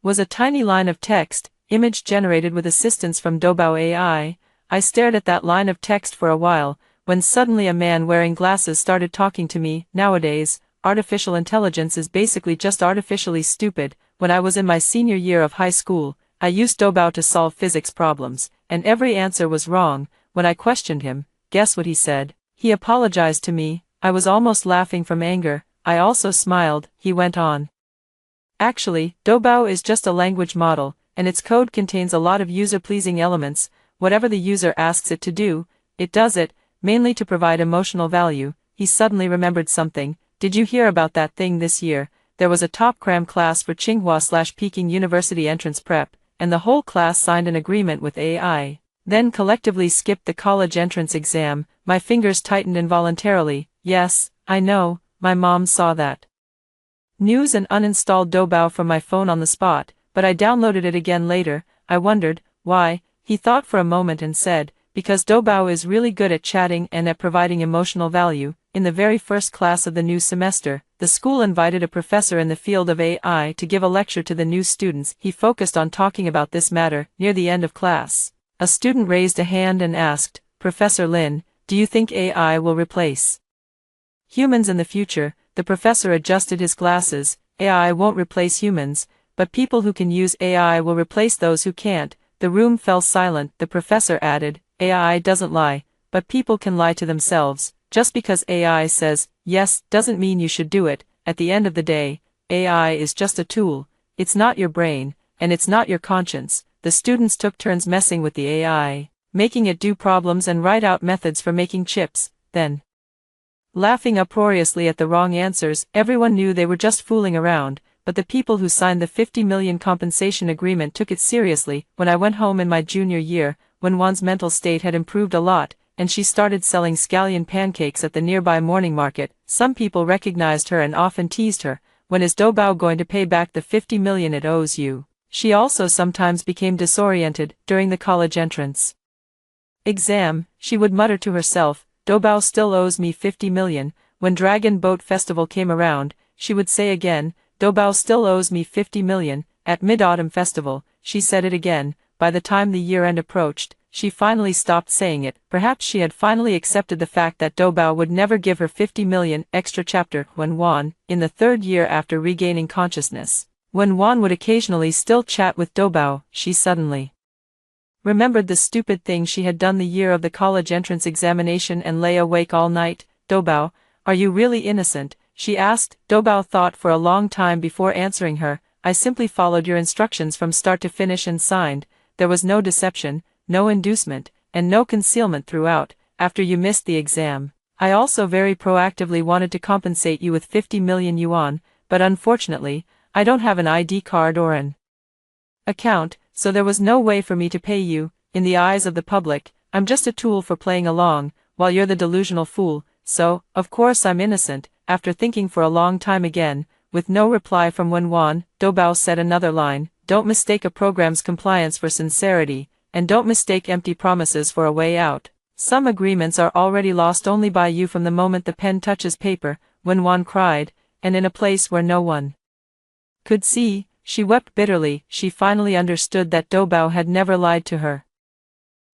was a tiny line of text, image generated with assistance from Doubao AI. I stared at that line of text for a while, when suddenly a man wearing glasses started talking to me. Nowadays, artificial intelligence is basically just artificially stupid. When I was in my senior year of high school, I used Doubao to solve physics problems, and every answer was wrong. When I questioned him, guess what he said? He apologized to me. I was almost laughing from anger. I also smiled. He went on. Actually, Doubao is just a language model, and its code contains a lot of user-pleasing elements. Whatever the user asks it to do, it does it, mainly to provide emotional value. He suddenly remembered something. Did you hear about that thing this year? There was a top cram class for Tsinghua/Peking University entrance prep, and the whole class signed an agreement with AI. Then collectively skipped the college entrance exam. My fingers tightened involuntarily. Yes, I know, my mom saw that news and uninstalled Doubao from my phone on the spot, but I downloaded it again later. I wondered, why? He thought for a moment and said, because Doubao is really good at chatting and at providing emotional value. In the very first class of the new semester, the school invited a professor in the field of AI to give a lecture to the new students. He focused on talking about this matter. Near the end of class, a student raised a hand and asked, Professor Lin, do you think AI will replace humans in the future? The professor adjusted his glasses. AI won't replace humans, but people who can use AI will replace those who can't. The room fell silent. The professor added, AI doesn't lie, but people can lie to themselves. Just because AI says yes doesn't mean you should do it. At the end of the day, AI is just a tool. It's not your brain, and it's not your conscience. The students took turns messing with the AI, making it do problems and write out methods for making chips, then laughing uproariously at the wrong answers. Everyone knew they were just fooling around, but the people who signed the 50 million compensation agreement took it seriously. When I went home in my junior year, Wenwan's mental state had improved a lot, and she started selling scallion pancakes at the nearby morning market. Some people recognized her and often teased her, when is Doubao going to pay back the 50 million it owes you? She also sometimes became disoriented. During the college entrance exam, she would mutter to herself, Doubao still owes me 50 million. When Dragon Boat Festival came around, she would say again, Doubao still owes me 50 million. At Mid-Autumn Festival, she said it again. By the time the year-end approached, she finally stopped saying it. Perhaps she had finally accepted the fact that Doubao would never give her 50 million. Extra chapter. Wenwan, in the third year after regaining consciousness, Wenwan would occasionally still chat with Doubao. She suddenly remembered the stupid thing she had done the year of the college entrance examination and lay awake all night. Doubao, are you really innocent? She asked. Doubao thought for a long time before answering her. I simply followed your instructions from start to finish and signed. There was no deception, no inducement, and no concealment throughout. After you missed the exam, I also very proactively wanted to compensate you with 50 million yuan, but unfortunately, I don't have an ID card or an account, so there was no way for me to pay you. In the eyes of the public, I'm just a tool for playing along, while you're the delusional fool, so, of course I'm innocent. After thinking for a long time again, with no reply from Wenwan, Doubao said another line, don't mistake a program's compliance for sincerity, and don't mistake empty promises for a way out. Some agreements are already lost only by you from the moment the pen touches paper. Wenwan cried, and in a place where no one could see, she wept bitterly. She finally understood that Doubao had never lied to her.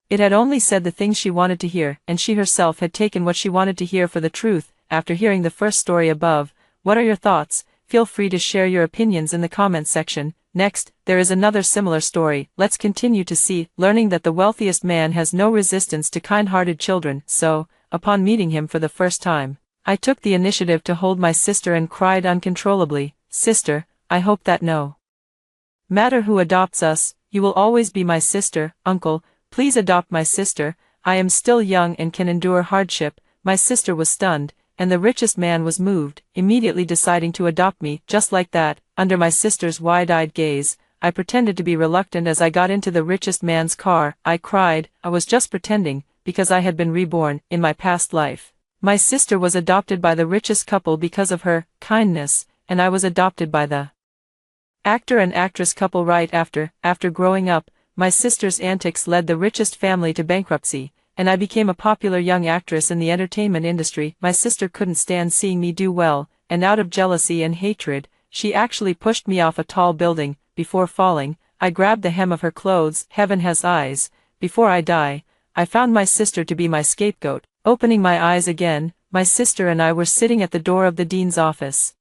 It had only said the things she wanted to hear, and she herself had taken what she wanted to hear for the truth. After hearing the first story above, what are your thoughts? Feel free to share your opinions in the comments section. Next, there is another similar story. Let's continue to see, learning that the wealthiest man has no resistance to kind-hearted children, so, upon meeting him for the first time, I took the initiative to hold my sister and cried uncontrollably, "Sister, I hope that no matter who adopts us, you will always be my sister. Uncle, please adopt my sister. I am still young and can endure hardship." My sister was stunned, and the richest man was moved, immediately deciding to adopt me. Just like that, under my sister's wide-eyed gaze, I pretended to be reluctant as I got into the richest man's car. I cried. I was just pretending, because I had been reborn in my past life. My sister was adopted by the richest couple because of her kindness, and I was adopted by the actor and actress couple right after. After growing up, my sister's antics led the richest family to bankruptcy, and I became a popular young actress in the entertainment industry. My sister couldn't stand seeing me do well, and out of jealousy and hatred, she actually pushed me off a tall building. Before falling, I grabbed the hem of her clothes. Heaven has eyes. Before I die, I found my sister to be my scapegoat. Opening my eyes again, my sister and I were sitting at the door of the dean's office.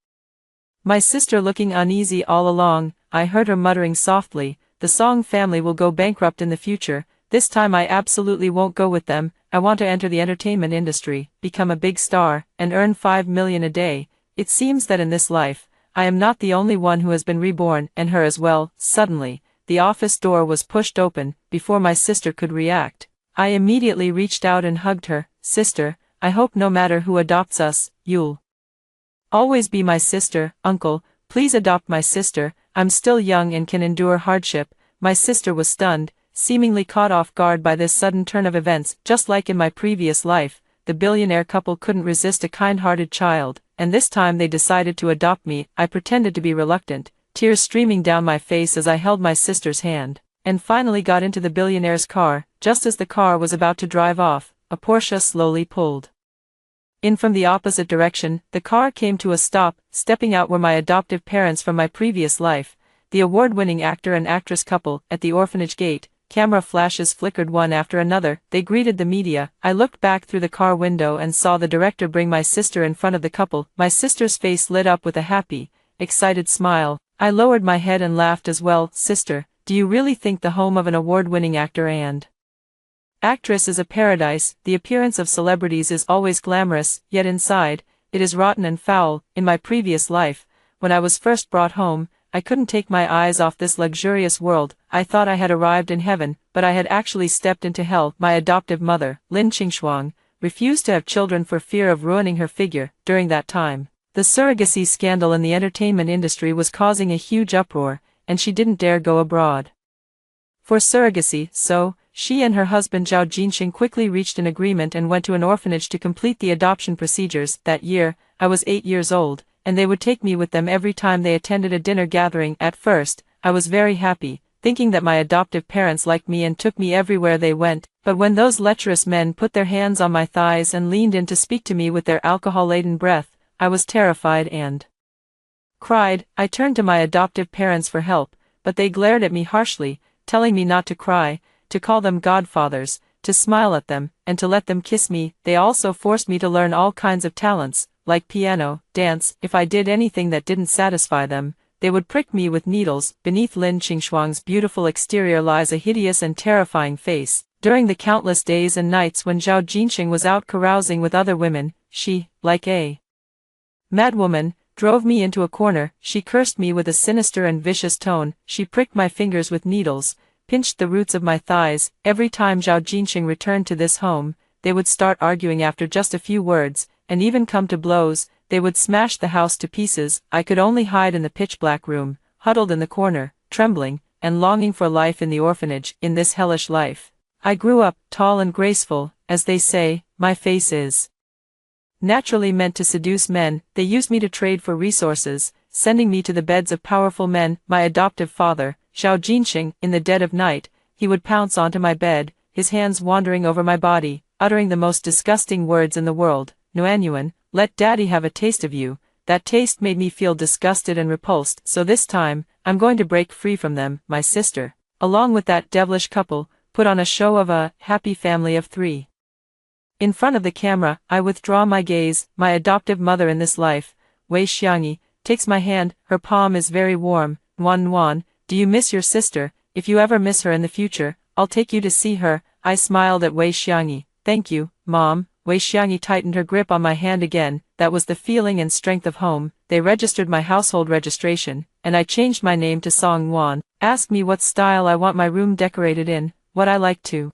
My sister looking uneasy all along. I heard her muttering softly, "The Song family will go bankrupt in the future. This time I absolutely won't go with them. I want to enter the entertainment industry, become a big star, and earn 5 million a day." It seems that in this life, I am not the only one who has been reborn, and her as well. Suddenly, the office door was pushed open. Before my sister could react, I immediately reached out and hugged her. "Sister, I hope no matter who adopts us, you'll always be my sister. Uncle, please adopt my sister. I'm still young and can endure hardship." My sister was stunned, seemingly caught off guard by this sudden turn of events. Just like in my previous life, the billionaire couple couldn't resist a kind-hearted child, and this time they decided to adopt me. I pretended to be reluctant, tears streaming down my face as I held my sister's hand, and finally got into the billionaire's car. Just as the car was about to drive off, a Porsche slowly pulled in from the opposite direction. The car came to a stop. Stepping out were my adoptive parents from my previous life, the award-winning actor and actress couple. At the orphanage gate, camera flashes flickered one after another. They greeted the media. I looked back through the car window and saw the director bring my sister in front of the couple. My sister's face lit up with a happy, excited smile. I lowered my head and laughed as well. "Sister, do you really think the home of an award-winning actor and actress is a paradise? The appearance of celebrities is always glamorous, yet inside, it is rotten and foul. In my previous life, when I was first brought home, I couldn't take my eyes off this luxurious world. I thought I had arrived in heaven, but I had actually stepped into hell." My adoptive mother, Lin Qingshuang, refused to have children for fear of ruining her figure. During that time, the surrogacy scandal in the entertainment industry was causing a huge uproar, and she didn't dare go abroad for surrogacy, so she and her husband Zhao Jinxing quickly reached an agreement and went to an orphanage to complete the adoption procedures. That year, I was 8 years old, and they would take me with them every time they attended a dinner gathering. At first, I was very happy, thinking that my adoptive parents liked me and took me everywhere they went. But when those lecherous men put their hands on my thighs and leaned in to speak to me with their alcohol-laden breath, I was terrified and cried. I turned to my adoptive parents for help, but they glared at me harshly, telling me not to cry, to call them godfathers, to smile at them, and to let them kiss me. They also forced me to learn all kinds of talents, like piano, dance. If I did anything that didn't satisfy them, they would prick me with needles. Beneath Lin Qingshuang's beautiful exterior lies a hideous and terrifying face. During the countless days and nights when Zhao Jinxing was out carousing with other women, she, like a madwoman, drove me into a corner. She cursed me with a sinister and vicious tone. She pricked my fingers with needles, pinched the roots of my thighs. Every time Zhao Jinxing returned to this home, they would start arguing after just a few words, and even come to blows. They would smash the house to pieces. I could only hide in the pitch-black room, huddled in the corner, trembling, and longing for life in the orphanage. In this hellish life, I grew up, tall and graceful. As they say, my face is naturally meant to seduce men. They used me to trade for resources, sending me to the beds of powerful men. My adoptive father, Zhao Jinxing, in the dead of night, he would pounce onto my bed, his hands wandering over my body, uttering the most disgusting words in the world. "Nuanyuan, let daddy have a taste of you." That taste made me feel disgusted and repulsed. So this time, I'm going to break free from them. My sister, along with that devilish couple, put on a show of a happy family of 3. In front of the camera, I withdraw my gaze. My adoptive mother in this life, Wei Xiangyi, takes my hand. Her palm is very warm. "Nuan Nuan, do you miss your sister? If you ever miss her in the future, I'll take you to see her." I smiled at Wei Xiangyi. "Thank you, Mom." Wei Xiangyi tightened her grip on my hand again. That was the feeling and strength of home. They registered my household registration, and I changed my name to Song Yuan. Ask me what style I want my room decorated in, what I like to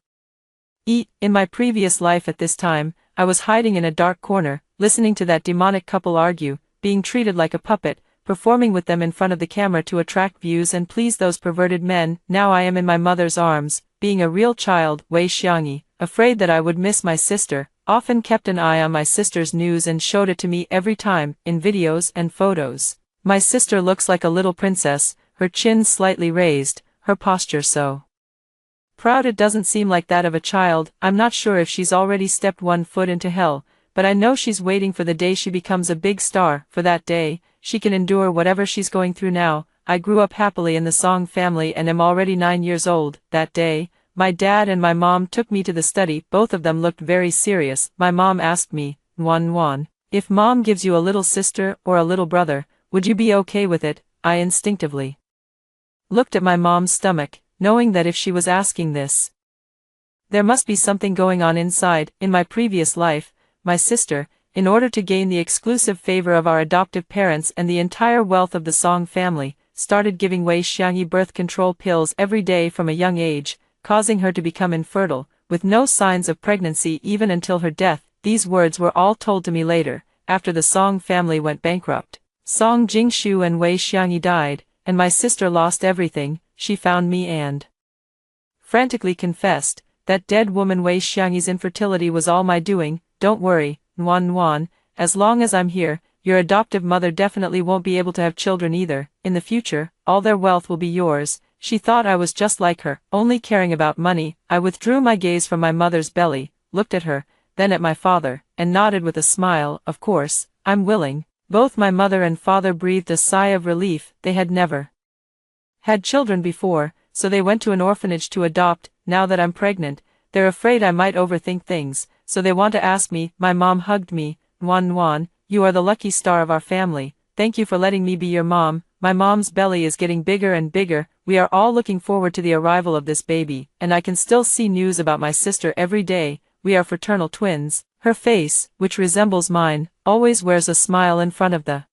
eat. In my previous life at this time, I was hiding in a dark corner, listening to that demonic couple argue, being treated like a puppet, performing with them in front of the camera to attract views and please those perverted men. Now I am in my mother's arms, being a real child. Wei Xiangyi, afraid that I would miss my sister, often kept an eye on my sister's news and showed it to me every time, in videos and photos. My sister looks like a little princess, her chin slightly raised, her posture so proud it doesn't seem like that of a child. I'm not sure if she's already stepped one foot into hell, but I know she's waiting for the day she becomes a big star. For that day, she can endure whatever she's going through now. I grew up happily in the Song family and am already 9 years old. That day, my dad and my mom took me to the study. Both of them looked very serious. My mom asked me, "Yuan, if Mom gives you a little sister or a little brother, would you be okay with it?" I instinctively looked at my mom's stomach, knowing that if she was asking this, there must be something going on inside. In my previous life, my sister, in order to gain the exclusive favor of our adoptive parents and the entire wealth of the Song family, started giving Wei Xiangyi birth control pills every day from a young age, causing her to become infertile, with no signs of pregnancy even until her death. These words were all told to me later, after the Song family went bankrupt. Song Jingshu and Wei Xiangyi died, and my sister lost everything. She found me and frantically confessed, "That dead woman Wei Xiangyi's infertility was all my doing." "Don't worry, Yuan, as long as I'm here, your adoptive mother definitely won't be able to have children either. In the future, all their wealth will be yours." She thought I was just like her, only caring about money. I withdrew my gaze from my mother's belly, looked at her, then at my father, and nodded with a smile. "Of course, I'm willing." Both my mother and father breathed a sigh of relief. They had never had children before, so they went to an orphanage to adopt. Now that I'm pregnant, they're afraid I might overthink things, so they want to ask me. My mom hugged me. "Yuan, you are the lucky star of our family. Thank you for letting me be your mom." My mom's belly is getting bigger and bigger. We are all looking forward to the arrival of this baby, and I can still see news about my sister every day. We are fraternal twins. Her face, which resembles mine, always wears a smile in front of the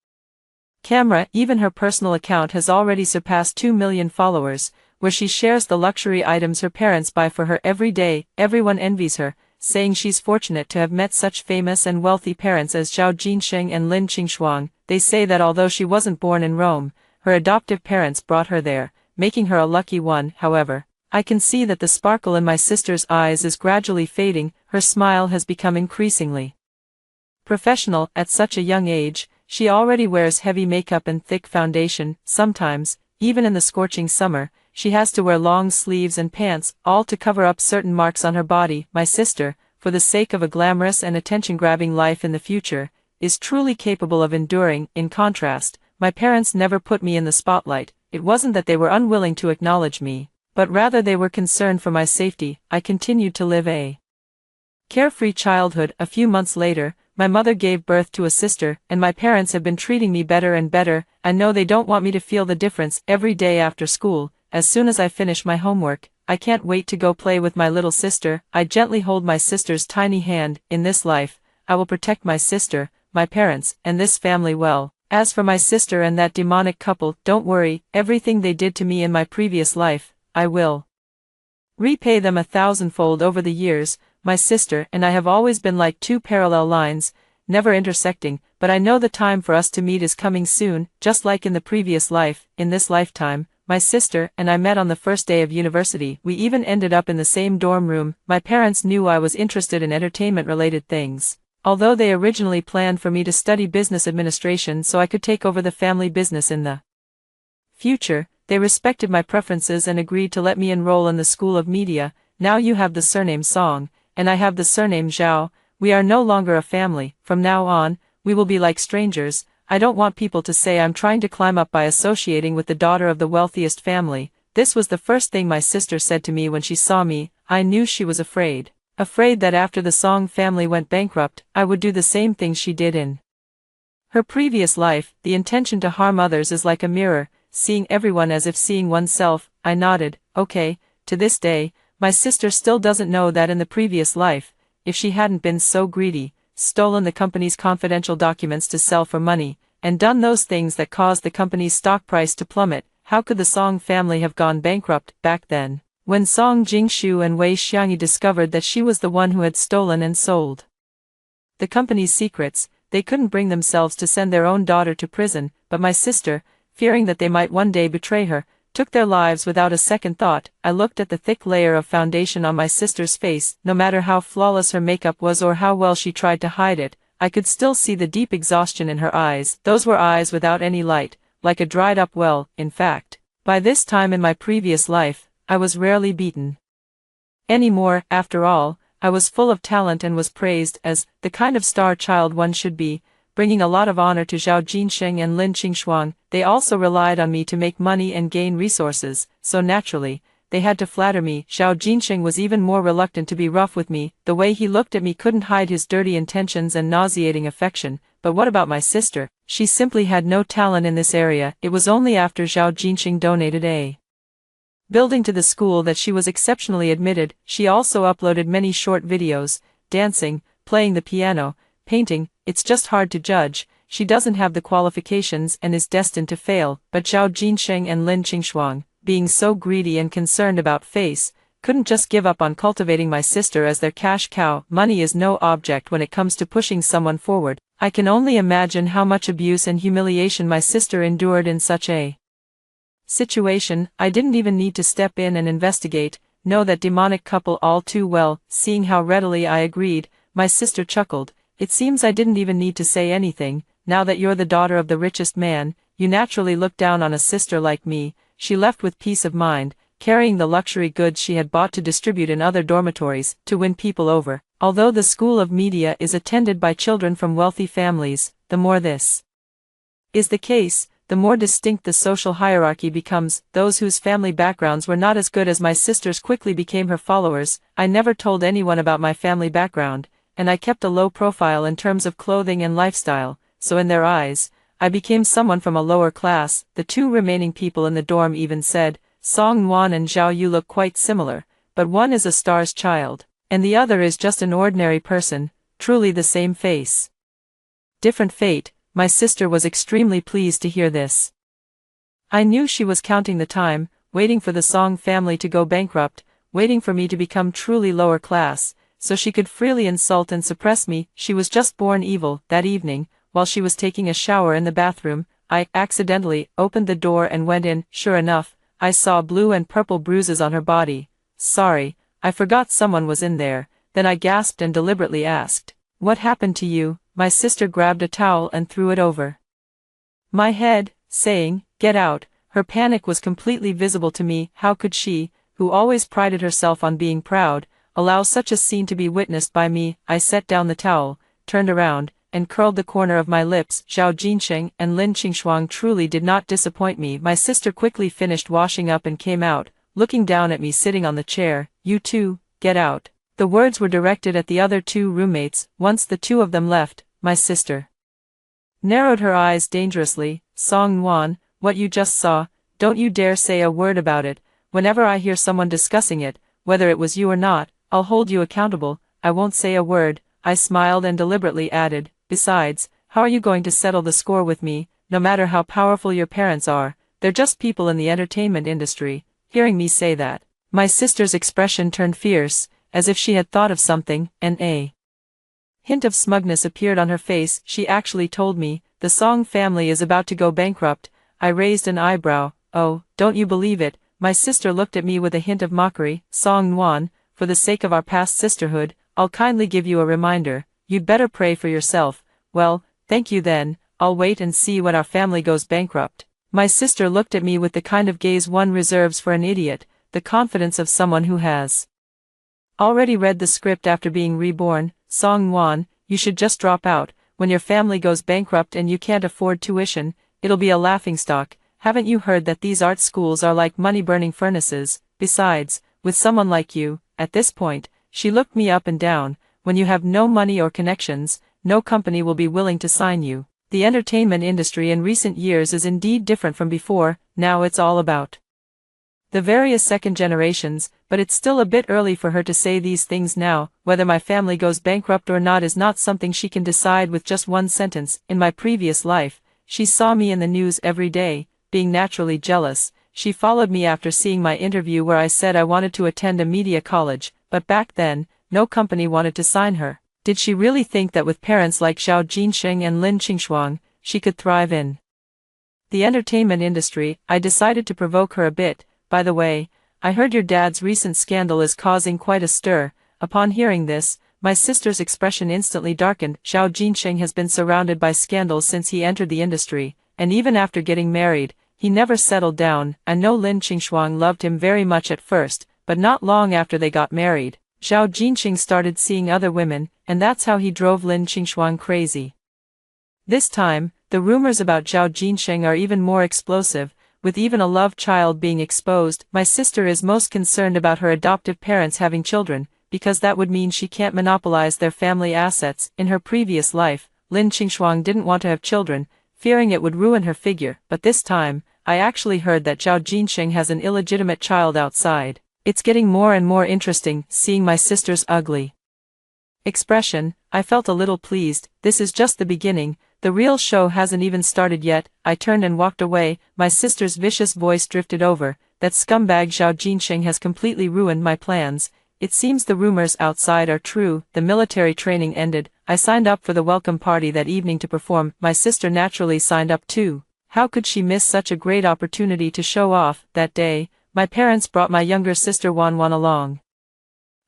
camera. Even her personal account has already surpassed 2 million followers, where she shares the luxury items her parents buy for her every day. Everyone envies her, saying she's fortunate to have met such famous and wealthy parents as Zhao Jinsheng and Lin Qingshuang. They say that although she wasn't born in Rome, her adoptive parents brought her there, making her a lucky one. However, I can see that the sparkle in my sister's eyes is gradually fading. Her smile has become increasingly professional. At such a young age, she already wears heavy makeup and thick foundation. Sometimes, even in the scorching summer, she has to wear long sleeves and pants, all to cover up certain marks on her body. My sister, for the sake of a glamorous and attention-grabbing life in the future, is truly capable of enduring. In contrast, my parents never put me in the spotlight. It wasn't that they were unwilling to acknowledge me, but rather they were concerned for my safety. I continued to live a carefree childhood. A few months later, my mother gave birth to a sister, and my parents have been treating me better and better. I know they don't want me to feel the difference. Every day after school, as soon as I finish my homework, I can't wait to go play with my little sister. I gently hold my sister's tiny hand. In this life, I will protect my sister, my parents, and this family well. As for my sister and that demonic couple, don't worry. Everything they did to me in my previous life, I will repay them 1,000-fold over the years. My sister and I have always been like two parallel lines, never intersecting, but I know the time for us to meet is coming soon. Just like in the previous life, in this lifetime, my sister and I met on the first day of university. We even ended up in the same dorm room. My parents knew I was interested in entertainment-related things, although they originally planned for me to study business administration so I could take over the family business in the future. They respected my preferences and agreed to let me enroll in the School of Media. Now you have the surname Song, and I have the surname Zhao. We are no longer a family. From now on, we will be like strangers. I don't want people to say I'm trying to climb up by associating with the daughter of the wealthiest family. This was the first thing my sister said to me when she saw me. I knew she was afraid. Afraid that after the Song family went bankrupt, I would do the same thing she did in her previous life. The intention to harm others is like a mirror, seeing everyone as if seeing oneself. I nodded. Okay. To this day, my sister still doesn't know that in the previous life, if she hadn't been so greedy, stolen the company's confidential documents to sell for money, and done those things that caused the company's stock price to plummet, how could the Song family have gone bankrupt back then? When Song Jingshu and Wei Xiangyi discovered that she was the one who had stolen and sold the company's secrets, they couldn't bring themselves to send their own daughter to prison, but my sister, fearing that they might one day betray her, took their lives without a second thought. I looked at the thick layer of foundation on my sister's face. No matter how flawless her makeup was or how well she tried to hide it, I could still see the deep exhaustion in her eyes. Those were eyes without any light, like a dried-up well. In fact, by this time in my previous life, I was rarely beaten anymore. After all, I was full of talent and was praised as the kind of star child one should be, bringing a lot of honor to Zhao Jinsheng and Lin Qingshuang. They also relied on me to make money and gain resources, so naturally, they had to flatter me. Zhao Jinsheng was even more reluctant to be rough with me. The way he looked at me couldn't hide his dirty intentions and nauseating affection. But what about my sister? She simply had no talent in this area. It was only after Zhao Jinsheng donated a building to the school that she was exceptionally admitted. She also uploaded many short videos, dancing, playing the piano, painting. It's just hard to judge. She doesn't have the qualifications and is destined to fail. But Zhao Jinsheng and Lin Qingshuang, being so greedy and concerned about face, couldn't just give up on cultivating my sister as their cash cow. Money is no object when it comes to pushing someone forward. I can only imagine how much abuse and humiliation my sister endured in such a situation. I didn't even need to step in and investigate, know that demonic couple all too well. Seeing how readily I agreed, my sister chuckled. It seems I didn't even need to say anything. Now that you're the daughter of the richest man, you naturally look down on a sister like me. She left with peace of mind, carrying the luxury goods she had bought to distribute in other dormitories, to win people over. Although the School of Media is attended by children from wealthy families, the more this is the case, the more distinct the social hierarchy becomes. Those whose family backgrounds were not as good as my sister's quickly became her followers. I never told anyone about my family background, and I kept a low profile in terms of clothing and lifestyle, so in their eyes, I became someone from a lower class. The two remaining people in the dorm even said, Song Nuan and Zhao Yu look quite similar, but one is a star's child, and the other is just an ordinary person, truly the same face, different fate. My sister was extremely pleased to hear this. I knew she was counting the time, waiting for the Song family to go bankrupt, waiting for me to become truly lower class, so she could freely insult and suppress me. She was just born evil. That evening, while she was taking a shower in the bathroom, I accidentally opened the door and went in. Sure enough, I saw blue and purple bruises on her body. Sorry, I forgot someone was in there. Then I gasped and deliberately asked, "What happened to you?" My sister grabbed a towel and threw it over my head, saying, "Get out." Her panic was completely visible to me. How could she, who always prided herself on being proud, allow such a scene to be witnessed by me? I set down the towel, turned around, and curled the corner of my lips. Zhao Jinsheng and Lin Qingshuang truly did not disappoint me. My sister quickly finished washing up and came out, looking down at me sitting on the chair. "You two, get out." The words were directed at the other two roommates. Once the two of them left, my sister narrowed her eyes dangerously. "Song Nuan, what you just saw, don't you dare say a word about it. Whenever I hear someone discussing it, whether it was you or not, I'll hold you accountable." "I won't say a word," I smiled and deliberately added. "Besides, how are you going to settle the score with me? No matter how powerful your parents are, they're just people in the entertainment industry." Hearing me say that, my sister's expression turned fierce, as if she had thought of something, and a hint of smugness appeared on her face. "She actually told me, the Song family is about to go bankrupt." I raised an eyebrow. "Oh, don't you believe it?" My sister looked at me with a hint of mockery. "Song Nuan, for the sake of our past sisterhood, I'll kindly give you a reminder. You'd better pray for yourself." "Well, thank you then, I'll wait and see when our family goes bankrupt." My sister looked at me with the kind of gaze one reserves for an idiot, the confidence of someone who has already read the script after being reborn. "Song Nuan, you should just drop out. When your family goes bankrupt and you can't afford tuition, it'll be a laughingstock. Haven't you heard that these art schools are like money-burning furnaces? Besides, with someone like you," at this point, she looked me up and down, "when you have no money or connections, no company will be willing to sign you." The entertainment industry in recent years is indeed different from before. Now it's all about the various second generations, but it's still a bit early for her to say these things now. Whether my family goes bankrupt or not is not something she can decide with just one sentence. In my previous life, she saw me in the news every day. Being naturally jealous, she followed me after seeing my interview where I said I wanted to attend a media college, but back then, no company wanted to sign her. Did she really think that with parents like Zhao Jinsheng and Lin Qingshuang, she could thrive in the entertainment industry? I decided to provoke her a bit. By the way, I heard your dad's recent scandal is causing quite a stir. Upon hearing this, my sister's expression instantly darkened. Zhao Jinsheng has been surrounded by scandals since he entered the industry, and even after getting married, he never settled down. I know Lin Qingshuang loved him very much at first, but not long after they got married, Zhao Jinsheng started seeing other women, and that's how he drove Lin Qingshuang crazy. This time, the rumors about Zhao Jinsheng are even more explosive, with even a love child being exposed. My sister is most concerned about her adoptive parents having children, because that would mean she can't monopolize their family assets. In her previous life, Lin Qingshuang didn't want to have children, fearing it would ruin her figure, but this time, I actually heard that Zhao Jinsheng has an illegitimate child outside. It's getting more and more interesting, seeing my sister's ugly expression. I felt a little pleased. This is just the beginning. The real show hasn't even started yet. I turned and walked away. My sister's vicious voice drifted over. That scumbag Zhao Jinsheng has completely ruined my plans. It seems the rumors outside are true. The military training ended. I signed up for the welcome party that evening to perform. My sister naturally signed up too. How could she miss such a great opportunity to show off? That day, my parents brought my younger sister Wanwan along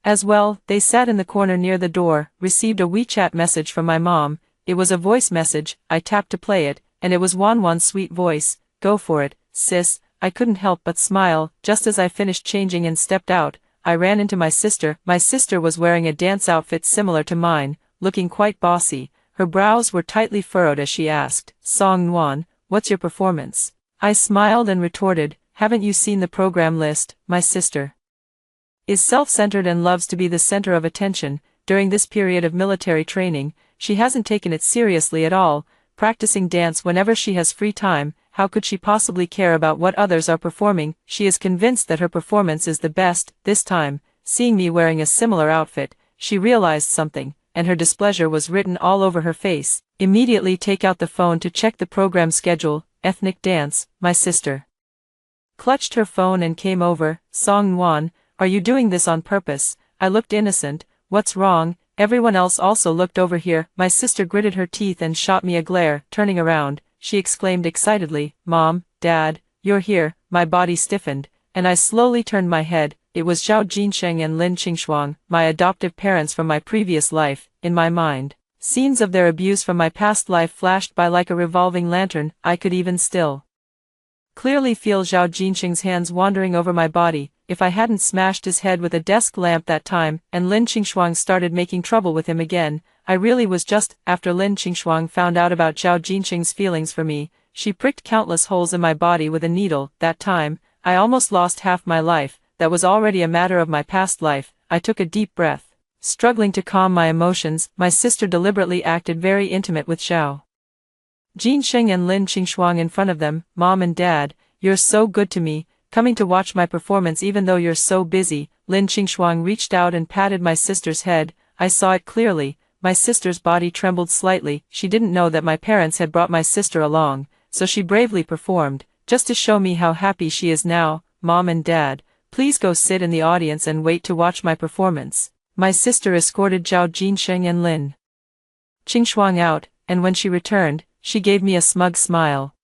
as well. They sat in the corner near the door. Received a WeChat message from my mom. It was a voice message. I tapped to play it, and it was Wanwan's sweet voice. Go for it, sis. I couldn't help but smile. Just as I finished changing and stepped out, I ran into my sister. My sister was wearing a dance outfit similar to mine, looking quite bossy. Her brows were tightly furrowed as she asked, "Song Nuan, what's your performance?" I smiled and retorted, "Haven't you seen the program list?" My sister is self-centered and loves to be the center of attention. During this period of military training, she hasn't taken it seriously at all, practicing dance whenever she has free time. How could she possibly care about what others are performing? She is convinced that her performance is the best. This time, seeing me wearing a similar outfit, she realized something, and her displeasure was written all over her face. Immediately take out the phone to check the program schedule. Ethnic dance. My sister clutched her phone and came over. Song Nuan, are you doing this on purpose? I looked innocent. What's wrong? Everyone else also looked over here. My sister gritted her teeth and shot me a glare. Turning around, she exclaimed excitedly, "Mom, Dad, you're here." My body stiffened, and I slowly turned my head. It was Zhao Jinsheng and Lin Qingshuang, my adoptive parents from my previous life. In my mind, scenes of their abuse from my past life flashed by like a revolving lantern. I could even still clearly feel Zhao Jinsheng's hands wandering over my body. If I hadn't smashed his head with a desk lamp that time, and Lin Qingshuang started making trouble with him again, I really was just. After Lin Qingshuang found out about Zhao Jinsheng's feelings for me, she pricked countless holes in my body with a needle. That time, I almost lost half my life. That was already a matter of my past life. I took a deep breath. Struggling to calm my emotions, my sister deliberately acted very intimate with Zhao Jinsheng and Lin Qingshuang in front of them. "Mom and Dad, you're so good to me, coming to watch my performance even though you're so busy." Lin Qingshuang reached out and patted my sister's head. I saw it clearly. My sister's body trembled slightly. She didn't know that my parents had brought my sister along, so she bravely performed, just to show me how happy she is now. "Mom and Dad, please go sit in the audience and wait to watch my performance." My sister escorted Zhao Jinsheng and Lin Qingshuang out, and when she returned, she gave me a smug smile.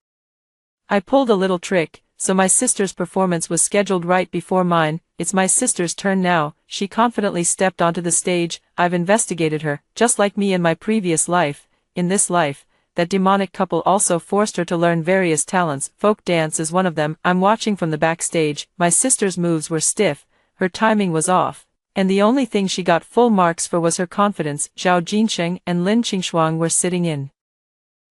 I pulled a little trick, so my sister's performance was scheduled right before mine. It's my sister's turn now. She confidently stepped onto the stage. I've investigated her, just like me in my previous life. In this life, that demonic couple also forced her to learn various talents. Folk dance is one of them. I'm watching from the backstage. My sister's moves were stiff, her timing was off, and the only thing she got full marks for was her confidence. Zhao Jinsheng and Lin Qingshuang were sitting in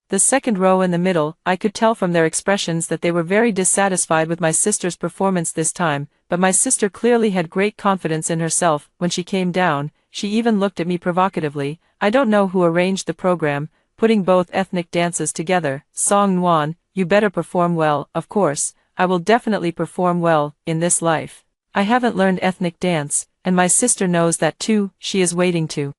the second row in the middle. I could tell from their expressions that they were very dissatisfied with my sister's performance this time, but my sister clearly had great confidence in herself. When she came down, she even looked at me provocatively. "I don't know who arranged the program, putting both ethnic dances together. Song Nwan, you better perform well. Of course, I will definitely perform well, in this life. I haven't learned ethnic dance, and my sister knows that too. She is waiting to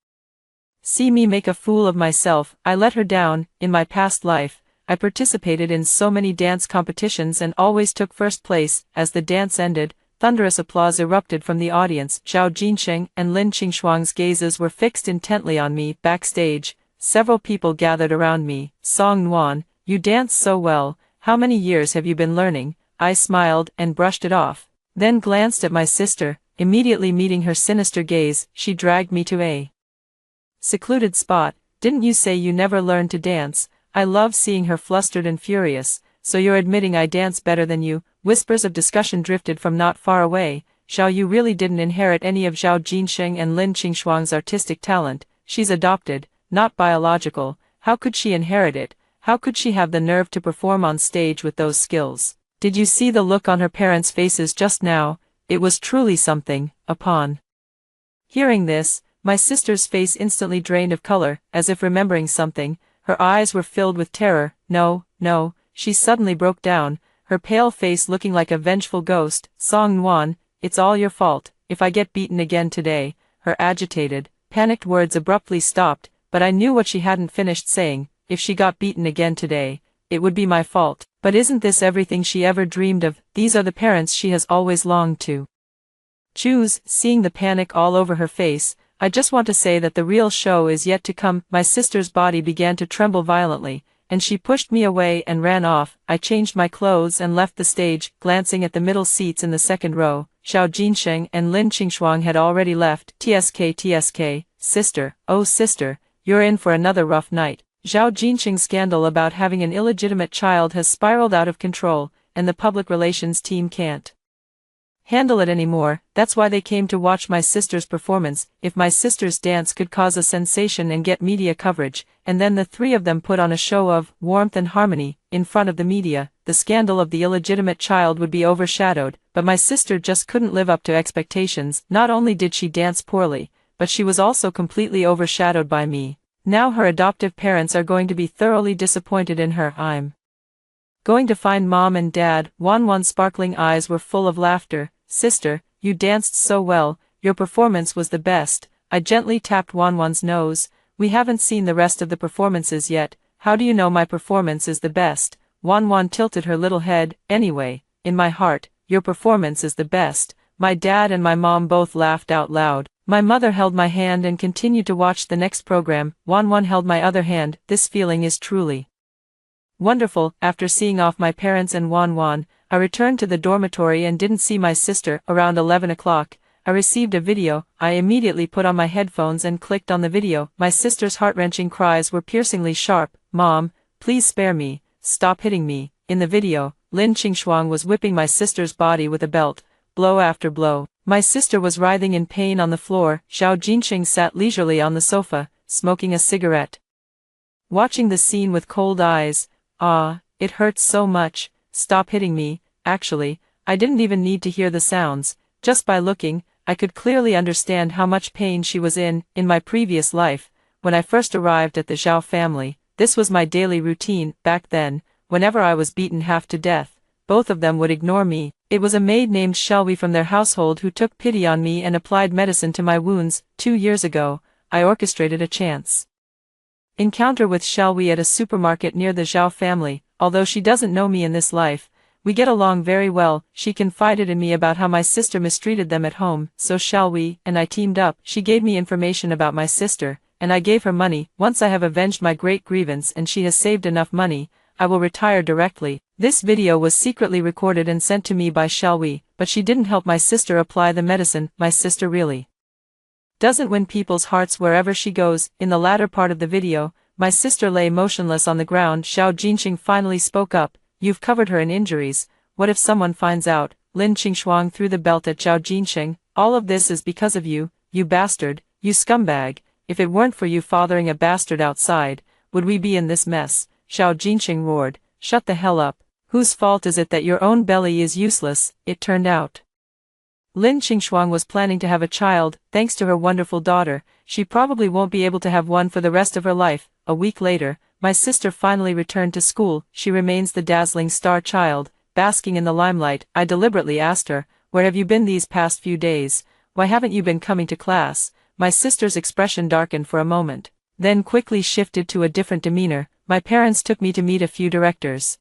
see me make a fool of myself. I let her down. In my past life, I participated in so many dance competitions and always took first place. As the dance ended, thunderous applause erupted from the audience. Zhao Jinsheng and Lin Qingshuang's gazes were fixed intently on me. Backstage, several people gathered around me. Song Nwan, you dance so well. How many years have you been learning? I smiled and brushed it off, then glanced at my sister. Immediately meeting her sinister gaze, she dragged me to a secluded spot. Didn't you say you never learned to dance? I love seeing her flustered and furious. So you're admitting I dance better than you? Whispers of discussion drifted from not far away. Xiao Yu really didn't inherit any of Zhao Jinsheng and Lin Qingshuang's artistic talent. She's adopted, not biological. How could she inherit it? How could she have the nerve to perform on stage with those skills? Did you see the look on her parents' faces just now? It was truly something. Upon hearing this, my sister's face instantly drained of color, as if remembering something. Her eyes were filled with terror. No, no, she suddenly broke down, her pale face looking like a vengeful ghost. Song Nwan, it's all your fault, if I get beaten again today. Her agitated, panicked words abruptly stopped, but I knew what she hadn't finished saying. If she got beaten again today, it would be my fault. But isn't this everything she ever dreamed of? These are the parents she has always longed to choose. Seeing the panic all over her face, I just want to say that the real show is yet to come. My sister's body began to tremble violently, and she pushed me away and ran off. I changed my clothes and left the stage, glancing at the middle seats in the second row. Zhao Jinsheng and Lin Qingshuang had already left. TSK, sister, oh sister, you're in for another rough night. Zhao Jinsheng's scandal about having an illegitimate child has spiraled out of control, and the public relations team can't handle it anymore. That's why they came to watch my sister's performance. If my sister's dance could cause a sensation and get media coverage, and then the three of them put on a show of warmth and harmony in front of the media, the scandal of the illegitimate child would be overshadowed. But my sister just couldn't live up to expectations. Not only did she dance poorly, but she was also completely overshadowed by me. Now her adoptive parents are going to be thoroughly disappointed in her. I'm going to find mom and dad. Wanwan's sparkling eyes were full of laughter. Sister, you danced so well, your performance was the best. I gently tapped Wanwan's nose. We haven't seen the rest of the performances yet. How do you know my performance is the best? Wanwan tilted her little head. Anyway, in my heart, your performance is the best. My dad and my mom both laughed out loud. My mother held my hand and continued to watch the next program. Wanwan held my other hand. This feeling is truly wonderful. After seeing off my parents and Wanwan, I returned to the dormitory and didn't see my sister. Around 11 o'clock, I received a video. I immediately put on my headphones and clicked on the video. My sister's heart-wrenching cries were piercingly sharp. Mom, please spare me. Stop hitting me. In the video, Lin Qingshuang was whipping my sister's body with a belt, blow after blow. My sister was writhing in pain on the floor. Zhao Jinsheng sat leisurely on the sofa, smoking a cigarette, watching the scene with cold eyes. Ah, it hurts so much. Stop hitting me. Actually, I didn't even need to hear the sounds. Just by looking, I could clearly understand how much pain she was in. In my previous life, when I first arrived at the Zhao family, this was my daily routine. Back then, whenever I was beaten half to death, both of them would ignore me. It was a maid named Shelby from their household who took pity on me and applied medicine to my wounds. 2 years ago, I orchestrated a chance encounter with Shelby at a supermarket near the Zhao family. Although she doesn't know me in this life, we get along very well. She confided in me about how my sister mistreated them at home, so Shelby and I teamed up. She gave me information about my sister, and I gave her money. Once I have avenged my great grievance and she has saved enough money, I will retire directly. This video was secretly recorded and sent to me by Shelby, but she didn't help my sister apply the medicine. My sister really doesn't win people's hearts wherever she goes. In the latter part of the video, my sister lay motionless on the ground. Zhao Jinsheng finally spoke up. You've covered her in injuries. What if someone finds out? Lin Qingshuang threw the belt at Zhao Jinsheng. All of this is because of you, you bastard, you scumbag. If it weren't for you fathering a bastard outside, would we be in this mess? Zhao Jinsheng roared. Shut the hell up. Whose fault is it that your own belly is useless? It turned out Lin Qingshuang was planning to have a child. Thanks to her wonderful daughter, she probably won't be able to have one for the rest of her life. A week later, my sister finally returned to school. She remains the dazzling star child, basking in the limelight. I deliberately asked her, "Where have you been these past few days? Why haven't you been coming to class?" My sister's expression darkened for a moment, then quickly shifted to a different demeanor. "My parents took me to meet a few directors.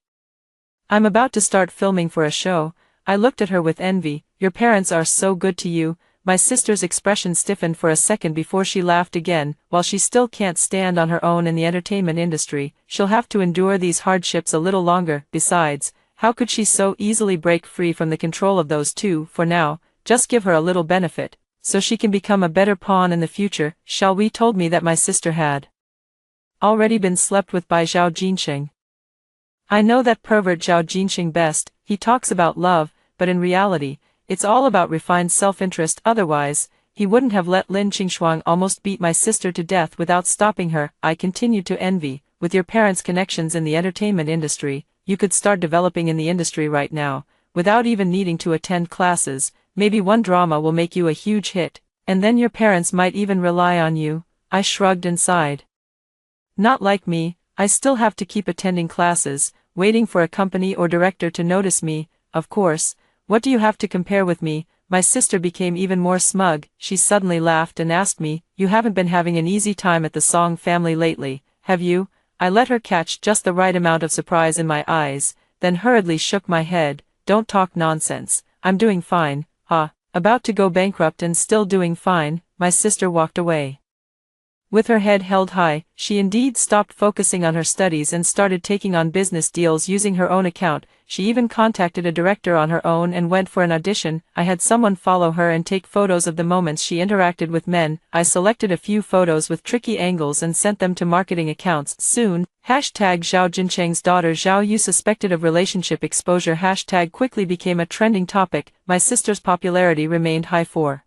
I'm about to start filming for a show." I looked at her with envy. "Your parents are so good to you." My sister's expression stiffened for a second before she laughed again. "While she still can't stand on her own in the entertainment industry, she'll have to endure these hardships a little longer. Besides, how could she so easily break free from the control of those two? For now, just give her a little benefit, so she can become a better pawn in the future." Shall we told me that my sister had already been slept with by Zhao Jinsheng. I know that pervert Zhao Jinsheng best. He talks about love, but in reality, it's all about refined self-interest. Otherwise, he wouldn't have let Lin Qingshuang almost beat my sister to death without stopping her. I continued to envy. With your parents' connections in the entertainment industry, you could start developing in the industry right now, without even needing to attend classes. Maybe one drama will make you a huge hit, and then your parents might even rely on you. I shrugged and sighed. Not like me. I still have to keep attending classes, waiting for a company or director to notice me. Of course. What do you have to compare with me? My sister became even more smug. She suddenly laughed and asked me, "You haven't been having an easy time at the Song family lately, have you?" I let her catch just the right amount of surprise in my eyes, then hurriedly shook my head. "Don't talk nonsense. I'm doing fine." About to go bankrupt and still doing fine. My sister walked away. With her head held high, she indeed stopped focusing on her studies and started taking on business deals using her own account. She even contacted a director on her own and went for an audition. I had someone follow her and take photos of the moments she interacted with men. I selected a few photos with tricky angles and sent them to marketing accounts. Soon, hashtag Zhao Jinsheng's daughter Zhao Yu suspected of relationship exposure hashtag quickly became a trending topic. My sister's popularity remained high for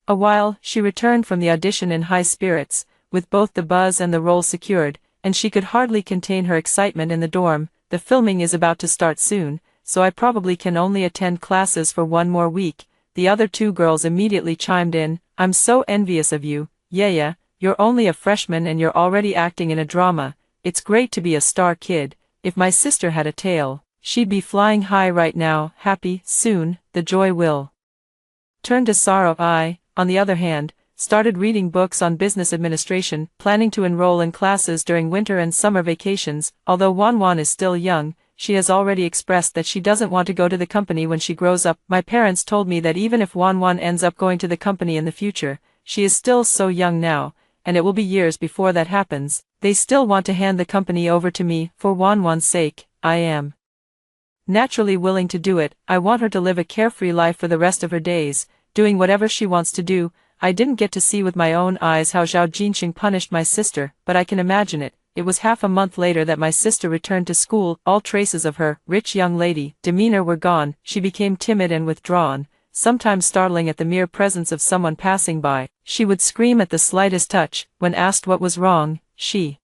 a while. She returned from the audition in high spirits, with both the buzz and the role secured, and she could hardly contain her excitement in the dorm. "The filming is about to start soon, so I probably can only attend classes for one more week." The other two girls immediately chimed in. "I'm so envious of you, yeah, you're only a freshman and you're already acting in a drama. It's great to be a star kid. If my sister had a tail, she'd be flying high right now, happy. Soon, the joy will turn to sorrow." I, on the other hand, started reading books on business administration, planning to enroll in classes during winter and summer vacations. Although Wanwan is still young, she has already expressed that she doesn't want to go to the company when she grows up. My parents told me that even if Wanwan ends up going to the company in the future, she is still so young now, and it will be years before that happens. They still want to hand the company over to me. For Wanwan's sake, I am naturally willing to do it. I want her to live a carefree life for the rest of her days, doing whatever she wants to do. I didn't get to see with my own eyes how Zhao Jinsheng punished my sister, but I can imagine it. It was half a month later that my sister returned to school. All traces of her rich young lady demeanor were gone. She became timid and withdrawn, sometimes startling at the mere presence of someone passing by. She would scream at the slightest touch. When asked what was wrong, she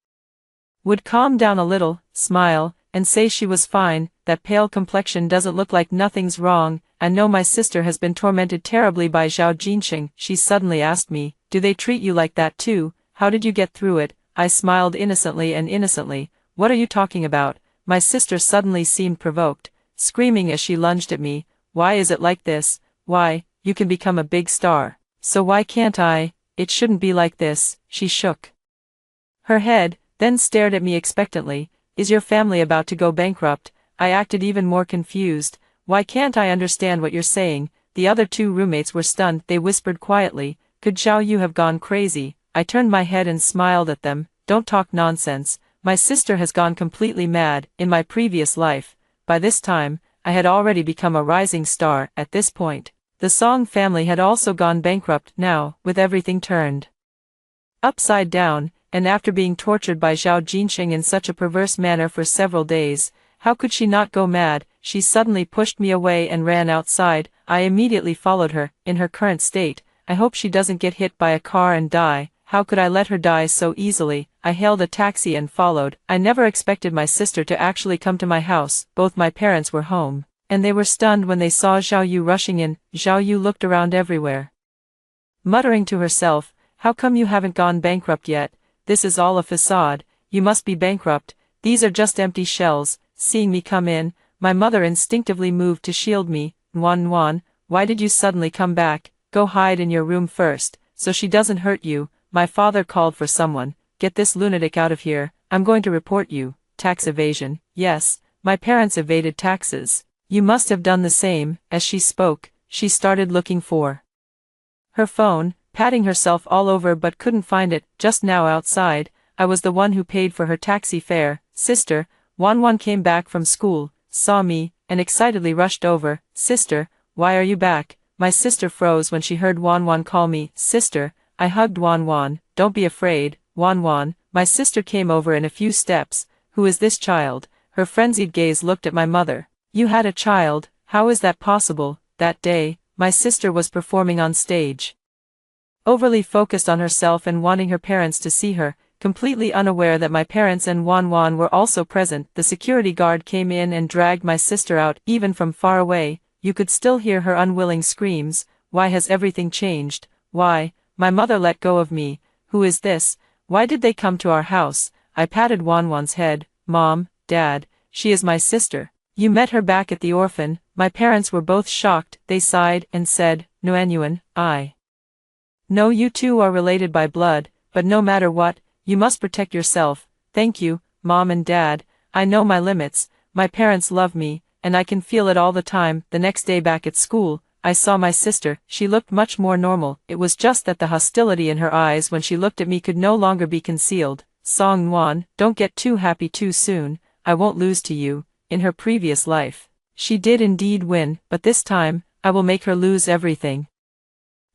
would calm down a little, smile, and say she was fine. That pale complexion doesn't look like nothing's wrong. I know my sister has been tormented terribly by Zhao Jinsheng. She suddenly asked me, "Do they treat you like that too? How did you get through it?" I smiled innocently. "What are you talking about?" My sister suddenly seemed provoked, screaming as she lunged at me. "Why is it like this? Why, you can become a big star. So why can't I? It shouldn't be like this." She shook her head, then stared at me expectantly. "Is your family about to go bankrupt?" I acted even more confused. "Why can't I understand what you're saying?" The other two roommates were stunned. They whispered quietly, "Could Zhao Yu have gone crazy?" I turned my head and smiled at them. "Don't talk nonsense. My sister has gone completely mad. In my previous life, by this time, I had already become a rising star. At this point, the Song family had also gone bankrupt. Now, with everything turned upside down, and after being tortured by Zhao Jinsheng in such a perverse manner for several days, how could she not go mad? She suddenly pushed me away and ran outside. I immediately followed her. In her current state, I hope she doesn't get hit by a car and die. How could I let her die so easily? I hailed a taxi and followed. I never expected my sister to actually come to my house. Both my parents were home, and they were stunned when they saw Zhao Yu rushing in. Zhao Yu looked around everywhere, muttering to herself, "How come you haven't gone bankrupt yet? This is all a facade. you must be bankrupt, these are just empty shells. Seeing me come in, my mother instinctively moved to shield me. Nuan, why did you suddenly come back? Go hide in your room first, so she doesn't hurt you. My father called for someone. Get this lunatic out of here, I'm going to report you. Tax evasion. Yes, my parents evaded taxes. You must have done the same. As she spoke, she started looking for her phone, patting herself all over but couldn't find it. Just now outside, I was the one who paid for her taxi fare. Sister, Wan came back from school, saw me, and excitedly rushed over. Sister, why are you back? My sister froze when she heard Wan call me sister. I hugged Wan. Don't be afraid, Wan. My sister came over in a few steps. Who is this child? Her frenzied gaze looked at my mother. You had a child, how is that possible? That day, my sister was performing on stage. Overly focused on herself and wanting her parents to see her, completely unaware that my parents and Wan were also present, the security guard came in and dragged my sister out. Even from far away, you could still hear her unwilling screams. Why has everything changed? Why? My mother let go of me. Who is this? Why did they come to our house? I patted Wan's head. Mom, Dad, she is my sister. You met her back at the orphan. My parents were both shocked. They sighed and said, Nuan, I know you two are related by blood, but no matter what, you must protect yourself. Thank you, Mom and Dad. I know my limits. My parents love me, and I can feel it all the time. The next day back at school, I saw my sister. She looked much more normal. It was just that the hostility in her eyes when she looked at me could no longer be concealed. Song Nuan, don't get too happy too soon. I won't lose to you. In her previous life, she did indeed win, but this time, I will make her lose everything,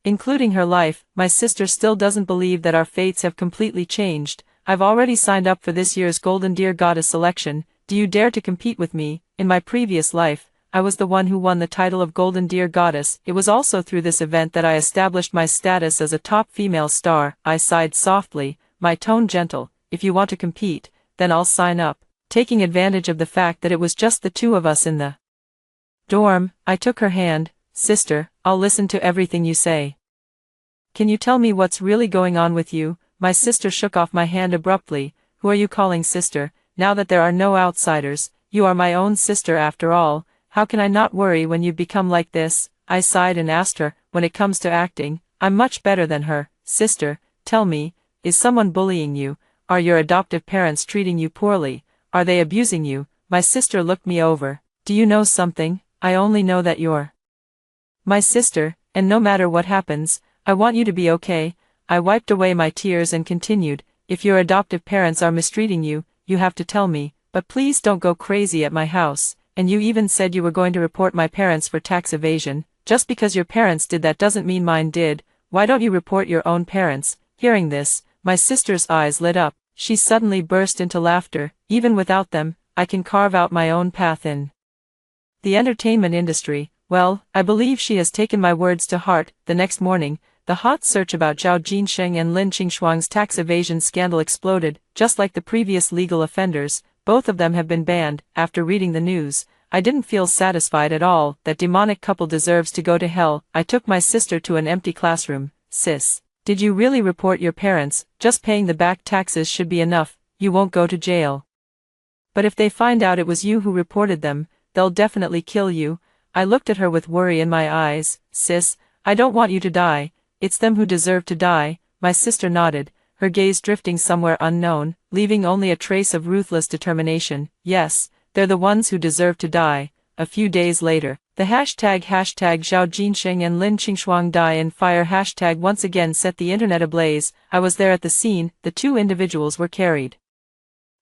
including her life. My sister still doesn't believe that our fates have completely changed. I've already signed up for this year's Golden Deer Goddess selection. Do you dare to compete with me? In my previous life, I was the one who won the title of Golden Deer Goddess. It was also through this event that I established my status as a top female star. I sighed softly, my tone gentle. If you want to compete, then I'll sign up. Taking advantage of the fact that it was just the two of us in the dorm, I took her hand. Sister, I'll listen to everything you say. Can you tell me what's really going on with you? My sister shook off my hand abruptly. Who are you calling sister? Now that there are no outsiders, you are my own sister after all. How can I not worry when you become like this? I sighed and asked her, when it comes to acting, I'm much better than her. Sister, tell me, is someone bullying you? Are your adoptive parents treating you poorly? Are they abusing you? My sister looked me over. Do you know something? I only know that you're my sister, and no matter what happens, I want you to be okay. I wiped away my tears and continued, if your adoptive parents are mistreating you, you have to tell me, but please don't go crazy at my house. And you even said you were going to report my parents for tax evasion. Just because your parents did that doesn't mean mine did. Why don't you report your own parents? Hearing this, my sister's eyes lit up. She suddenly burst into laughter. Even without them, I can carve out my own path in the entertainment industry. Well, I believe she has taken my words to heart. The next morning, the hot search about Zhao Jinsheng and Lin Qingshuang's tax evasion scandal exploded. Just like the previous legal offenders, both of them have been banned. After reading the news, I didn't feel satisfied at all. That demonic couple deserves to go to hell. I took my sister to an empty classroom. Sis, did you really report your parents? Just paying the back taxes should be enough. You won't go to jail. But if they find out it was you who reported them, they'll definitely kill you. I looked at her with worry in my eyes. Sis, I don't want you to die. It's them who deserve to die. My sister nodded, her gaze drifting somewhere unknown, leaving only a trace of ruthless determination. Yes, they're the ones who deserve to die. A few days later, the hashtag Zhao Jinsheng and Lin Qingshuang die in fire hashtag once again set the internet ablaze. I was there at the scene. The two individuals were carried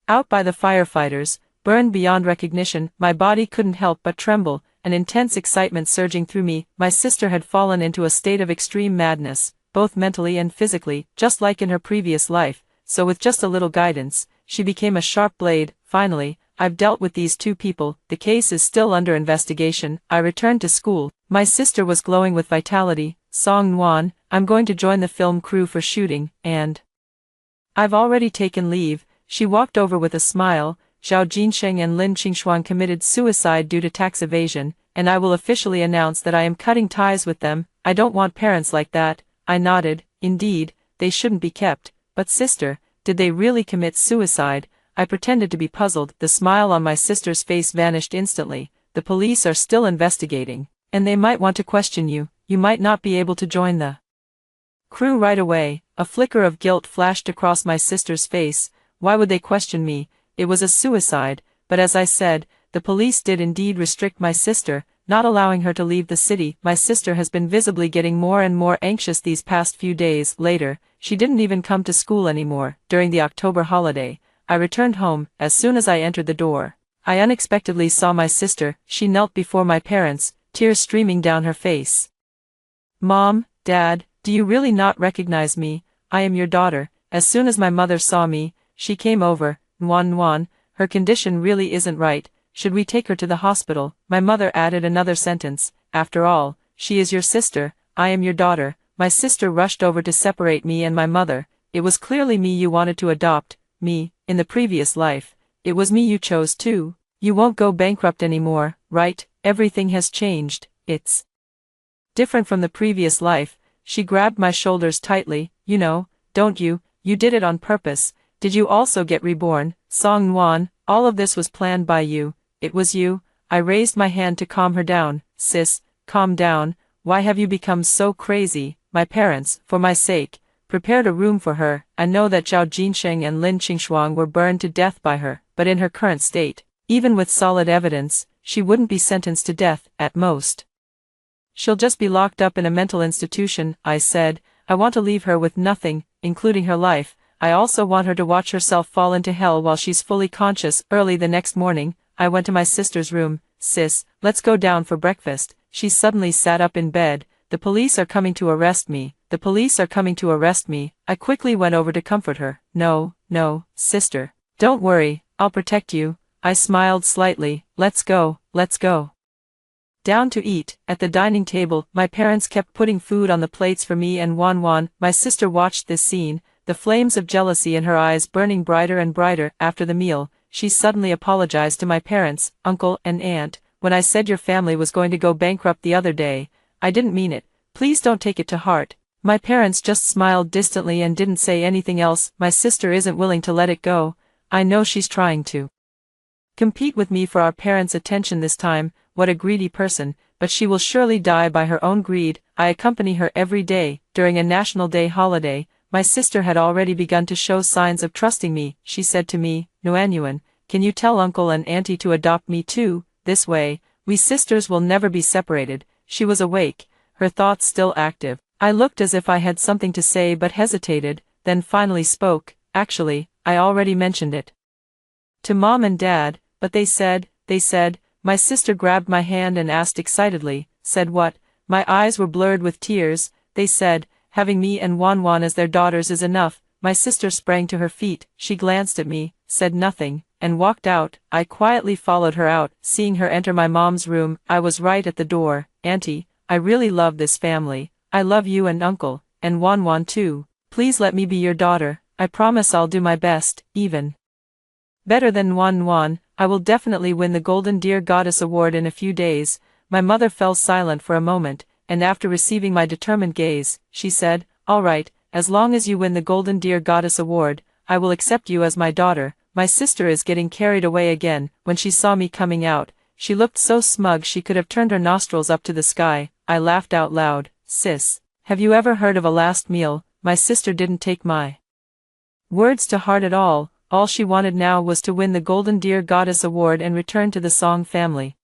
out by the firefighters, burned beyond recognition. My body couldn't help but tremble, an intense excitement surging through me. My sister had fallen into a state of extreme madness, both mentally and physically, just like in her previous life, so with just a little guidance, she became a sharp blade. Finally, I've dealt with these two people. The case is still under investigation. I returned to school. My sister was glowing with vitality. Song Nuan, I'm going to join the film crew for shooting, and I've already taken leave. She walked over with a smile. Zhao Jinsheng and Lin Qingshuang committed suicide due to tax evasion, and I will officially announce that I am cutting ties with them. I don't want parents like that. I nodded. Indeed, they shouldn't be kept. But sister, Did they really commit suicide? I pretended to be puzzled. The smile on my sister's face vanished instantly. The police are still investigating, and they might want to question you. You might not be able to join the crew right away. A flicker of guilt flashed across my sister's face. Why would they question me? It was a suicide, but as I said, the police did indeed restrict my sister, not allowing her to leave the city. My sister has been visibly getting more and more anxious these past few days. Later, she didn't even come to school anymore. During the October holiday, I returned home. As soon as I entered the door, I unexpectedly saw my sister. She knelt before my parents, tears streaming down her face. "Mom, Dad, do you really not recognize me? I am your daughter." As soon as my mother saw me, she came over. "Nwan, her condition really isn't right. Should we take her to the hospital?" My mother added another sentence. "After all, she is your sister, I am your daughter." My sister rushed over to separate me and my mother. "It was clearly me you wanted to adopt, me, in the previous life. It was me you chose too. You won't go bankrupt anymore, right? Everything has changed. It's different from the previous life." She grabbed my shoulders tightly. "You know, don't you? You did it on purpose. Did you also get reborn? Song Nwan, all of this was planned by you. It was you." I raised my hand to calm her down. "Sis, calm down. Why have you become so crazy?" My parents, for my sake, prepared a room for her. I know that Zhao Jinsheng and Lin Qingshuang were burned to death by her, but in her current state, even with solid evidence, she wouldn't be sentenced to death, at most. "She'll just be locked up in a mental institution," I said. "I want to leave her with nothing, including her life. I also want her to watch herself fall into hell while she's fully conscious." Early the next morning, I went to my sister's room. "Sis, let's go down for breakfast." She suddenly sat up in bed. "The police are coming to arrest me. The police are coming to arrest me." I quickly went over to comfort her. No, sister. Don't worry, I'll protect you." I smiled slightly. Let's go. Down to eat. At the dining table, my parents kept putting food on the plates for me and Wan. My sister watched this scene, the flames of jealousy in her eyes burning brighter and brighter. After the meal, she suddenly apologized to my parents, uncle and aunt. "When I said your family was going to go bankrupt the other day, I didn't mean it. Please don't take it to heart." My parents just smiled distantly and didn't say anything else. My sister isn't willing to let it go. I know she's trying to compete with me for our parents' attention this time. What a greedy person, but she will surely die by her own greed. I accompany her every day. During a National Day holiday, my sister had already begun to show signs of trusting me. She said to me, "Nuanyuan, can you tell uncle and auntie to adopt me too? This way, we sisters will never be separated." She was awake, her thoughts still active. I looked as if I had something to say but hesitated, then finally spoke. "Actually, I already mentioned it to Mom and Dad, but they said, my sister grabbed my hand and asked excitedly, "Said what?" My eyes were blurred with tears. "They said, having me and Wan as their daughters is enough." My sister sprang to her feet. She glanced at me, said nothing, and walked out. I quietly followed her out. Seeing her enter my mom's room, I was right at the door. "Auntie, I really love this family. I love you and uncle, and Wan too. Please let me be your daughter. I promise I'll do my best, even better than Wan. I will definitely win the Golden Deer Goddess Award in a few days." My mother fell silent for a moment, and after receiving my determined gaze, she said, "All right, as long as you win the Golden Deer Goddess Award, I will accept you as my daughter." My sister is getting carried away again. When she saw me coming out, she looked so smug she could have turned her nostrils up to the sky. I laughed out loud. "Sis, have you ever heard of a last meal?" My sister didn't take my words to heart at all. All she wanted now was to win the Golden Deer Goddess Award and return to the Song family.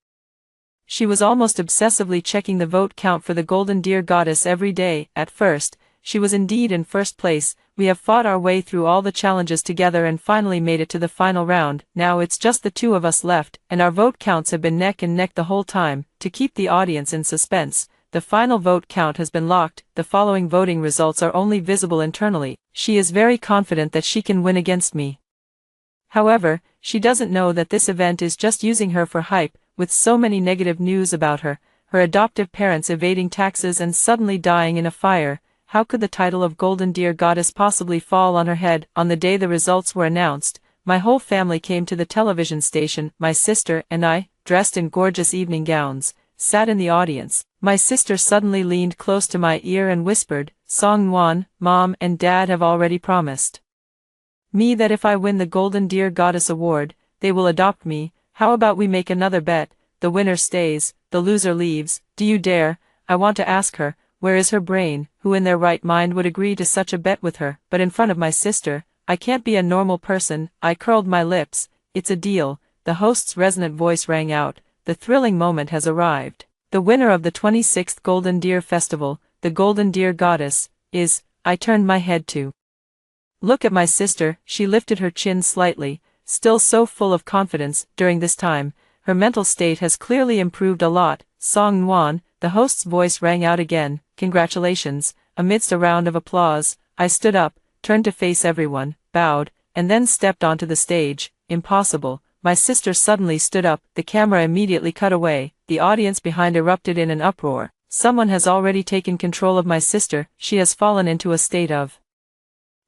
She was almost obsessively checking the vote count for the Golden Deer Goddess every day. At first, she was indeed in first place. "We have fought our way through all the challenges together and finally made it to the final round. Now it's just the two of us left, and our vote counts have been neck and neck the whole time." To keep the audience in suspense, the final vote count has been locked. The following voting results are only visible internally. She is very confident that she can win against me. However, she doesn't know that this event is just using her for hype. With so many negative news about her, her adoptive parents evading taxes and suddenly dying in a fire, how could the title of Golden Deer Goddess possibly fall on her head? On the day the results were announced, my whole family came to the television station. My sister and I, dressed in gorgeous evening gowns, sat in the audience. My sister suddenly leaned close to my ear and whispered, "Song Nwan, Mom and Dad have already promised Me that if I win the Golden Deer Goddess Award, they will adopt me. How about we make another bet? The winner stays, the loser leaves. Do you dare? I want to ask her, where is her brain? Who in their right mind would agree to such a bet with her? But in front of my sister, I can't be a normal person. I curled my lips. It's a deal. The host's resonant voice rang out. The thrilling moment has arrived. The winner of the 26th Golden Deer Festival, the Golden Deer Goddess, is. I turned my head to look at my sister. She lifted her chin slightly, still so full of confidence. During this time, her mental state has clearly improved a lot. Song Nwan, the host's voice rang out again. Congratulations. Amidst a round of applause, I stood up, turned to face everyone, bowed, and then stepped onto the stage. Impossible. My sister suddenly stood up. The camera immediately cut away. The audience behind erupted in an uproar. Someone has already taken control of my sister. She has fallen into a state of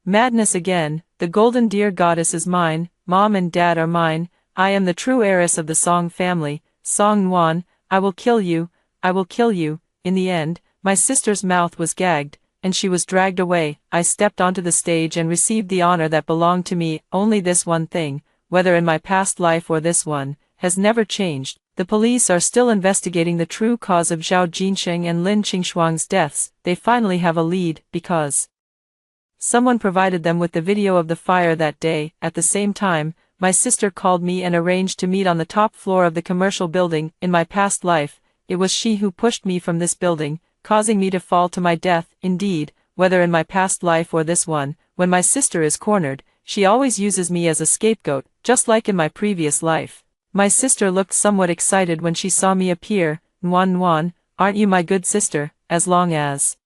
madness again. The Golden Deer Goddess is mine. Mom and Dad are mine. I am the true heiress of the Song family. Song Nwan, I will kill you. I will kill you. In the end, my sister's mouth was gagged, and she was dragged away. I stepped onto the stage and received the honor that belonged to me. Only this one thing, whether in my past life or this one, has never changed. The police are still investigating the true cause of Zhao Jinsheng and Lin Qingxuang's deaths. They finally have a lead, because someone provided them with the video of the fire that day. At the same time, my sister called me and arranged to meet on the top floor of the commercial building. In my past life, it was she who pushed me from this building, causing me to fall to my death. Indeed, whether in my past life or this one, when my sister is cornered, she always uses me as a scapegoat, just like in my previous life. My sister looked somewhat excited when she saw me appear. Nwan Nwan, aren't you my good sister? As long as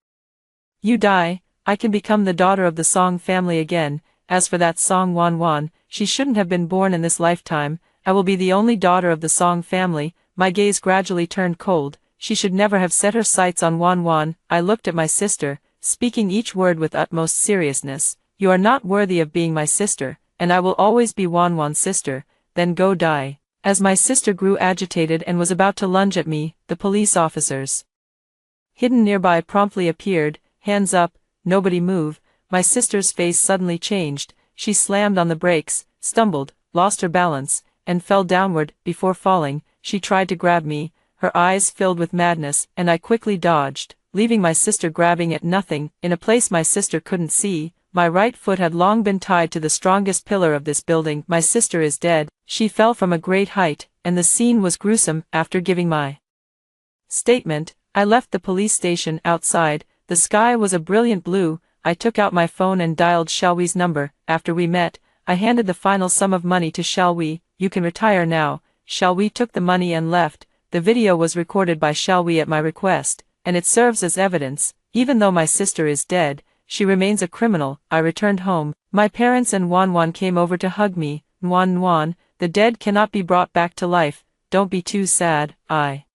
you die, I can become the daughter of the Song family again. As for that Song Nwan Nwan, she shouldn't have been born in this lifetime. I will be the only daughter of the Song family. My gaze gradually turned cold. She should never have set her sights on Nwan Nwan. I looked at my sister, speaking each word with utmost seriousness. You are not worthy of being my sister, and I will always be Nwan Nwan's sister. Then go die. As my sister grew agitated and was about to lunge at me, the police officers hidden nearby promptly appeared. Hands up, nobody move. My sister's face suddenly changed. She slammed on the brakes, stumbled, lost her balance, and fell downward. Before falling, she tried to grab me, her eyes filled with madness, and I quickly dodged, leaving my sister grabbing at nothing. In a place my sister couldn't see, my right foot had long been tied to the strongest pillar of this building. My sister is dead. She fell from a great height, and the scene was gruesome. After giving my statement, I left the police station. Outside, the sky was a brilliant blue. I took out my phone and dialed Xiaowi's number. After we met, I handed the final sum of money to Xiaowi. You can retire now. Xiaowi took the money and left. The video was recorded by Xiaowi at my request, and it serves as evidence. Even though my sister is dead, she remains a criminal. I returned home. My parents and Nwan Nwan came over to hug me. Nwan Nwan, the dead cannot be brought back to life. Don't be too sad. I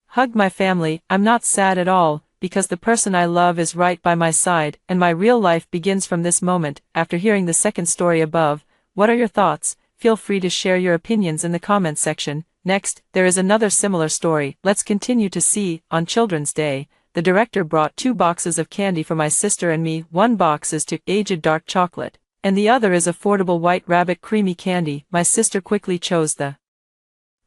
hugged my family. I'm not sad at all, because the person I love is right by my side, and my real life begins from this moment. After hearing the second story above, what are your thoughts? Feel free to share your opinions in the comments section. Next, there is another similar story. Let's continue to see. On Children's Day, the director brought 2 boxes of candy for my sister and me. One box is to aged dark chocolate, and the other is affordable white rabbit creamy candy. My sister quickly chose the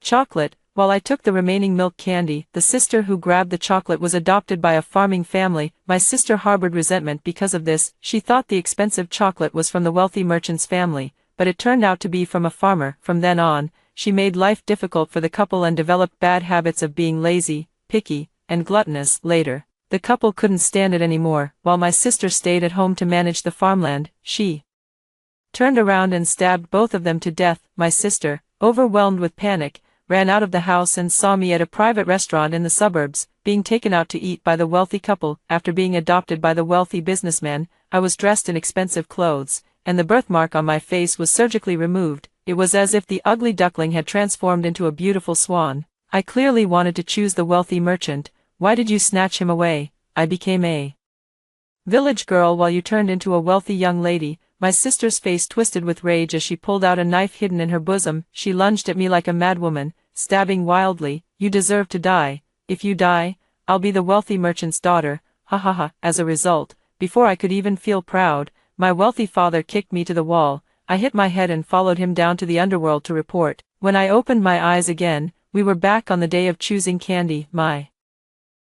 chocolate, while I took the remaining milk candy. The sister who grabbed the chocolate was adopted by a farming family. My sister harbored resentment because of this. She thought the expensive chocolate was from the wealthy merchant's family, but it turned out to be from a farmer. From then on, she made life difficult for the couple and developed bad habits of being lazy, picky, and gluttonous. Later, the couple couldn't stand it anymore. While my sister stayed at home to manage the farmland, she turned around and stabbed both of them to death. My sister, overwhelmed with panic, ran out of the house and saw me at a private restaurant in the suburbs, being taken out to eat by the wealthy couple. After being adopted by the wealthy businessman, I was dressed in expensive clothes, and the birthmark on my face was surgically removed. It was as if the ugly duckling had transformed into a beautiful swan. I clearly wanted to choose the wealthy merchant. Why did you snatch him away? I became a village girl while you turned into a wealthy young lady. My sister's face twisted with rage as she pulled out a knife hidden in her bosom. She lunged at me like a madwoman, stabbing wildly. You deserve to die. If you die, I'll be the wealthy merchant's daughter. Ha ha ha. As a result, before I could even feel proud, my wealthy father kicked me to the wall. I hit my head and followed him down to the underworld to report. When I opened my eyes again, we were back on the day of choosing candy. My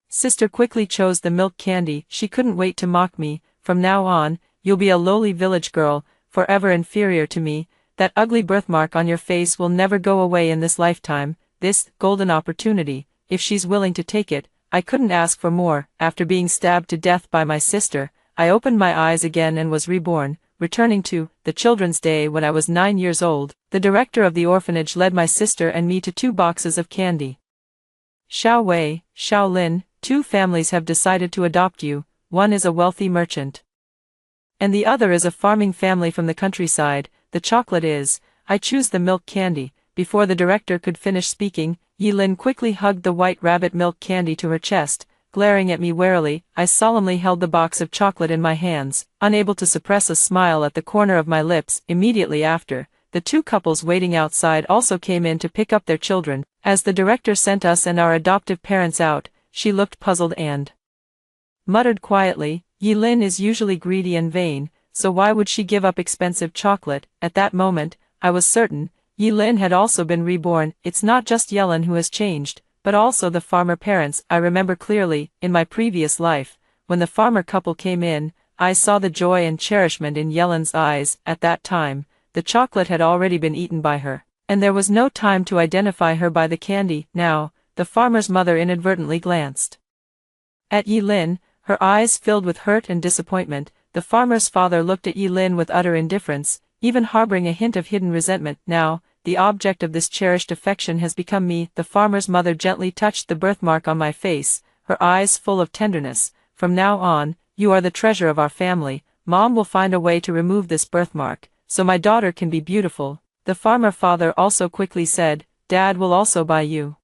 sister quickly chose the milk candy. She couldn't wait to mock me. From now on, you'll be a lowly village girl, forever inferior to me. That ugly birthmark on your face will never go away in this lifetime. This golden opportunity, if she's willing to take it, I couldn't ask for more. After being stabbed to death by my sister, I opened my eyes again and was reborn, returning to the Children's Day when I was 9 years old. The director of the orphanage led my sister and me to 2 boxes of candy. Xiao Wei, Xiao Lin, 2 families have decided to adopt you. One is a wealthy merchant, and the other is a farming family from the countryside. The chocolate is, I choose the milk candy. Before the director could finish speaking, Yi Lin quickly hugged the white rabbit milk candy to her chest. Glaring at me warily, I solemnly held the box of chocolate in my hands, unable to suppress a smile at the corner of my lips. Immediately after, the 2 couples waiting outside also came in to pick up their children. As the director sent us and our adoptive parents out, she looked puzzled and muttered quietly, Yi Lin is usually greedy and vain, so why would she give up expensive chocolate? At that moment, I was certain, Yi Lin had also been reborn. It's not just Yellen who has changed, but also the farmer parents. I remember clearly, in my previous life, when the farmer couple came in, I saw the joy and cherishment in Yellen's eyes. At that time, the chocolate had already been eaten by her, and there was no time to identify her by the candy. Now, the farmer's mother inadvertently glanced at Yi Lin, her eyes filled with hurt and disappointment. The farmer's father looked at Yi Lin with utter indifference, even harboring a hint of hidden resentment. Now, the object of this cherished affection has become me. The farmer's mother gently touched the birthmark on my face, her eyes full of tenderness. From now on, you are the treasure of our family. Mom will find a way to remove this birthmark, so my daughter can be beautiful. The farmer father also quickly said, Dad will also buy you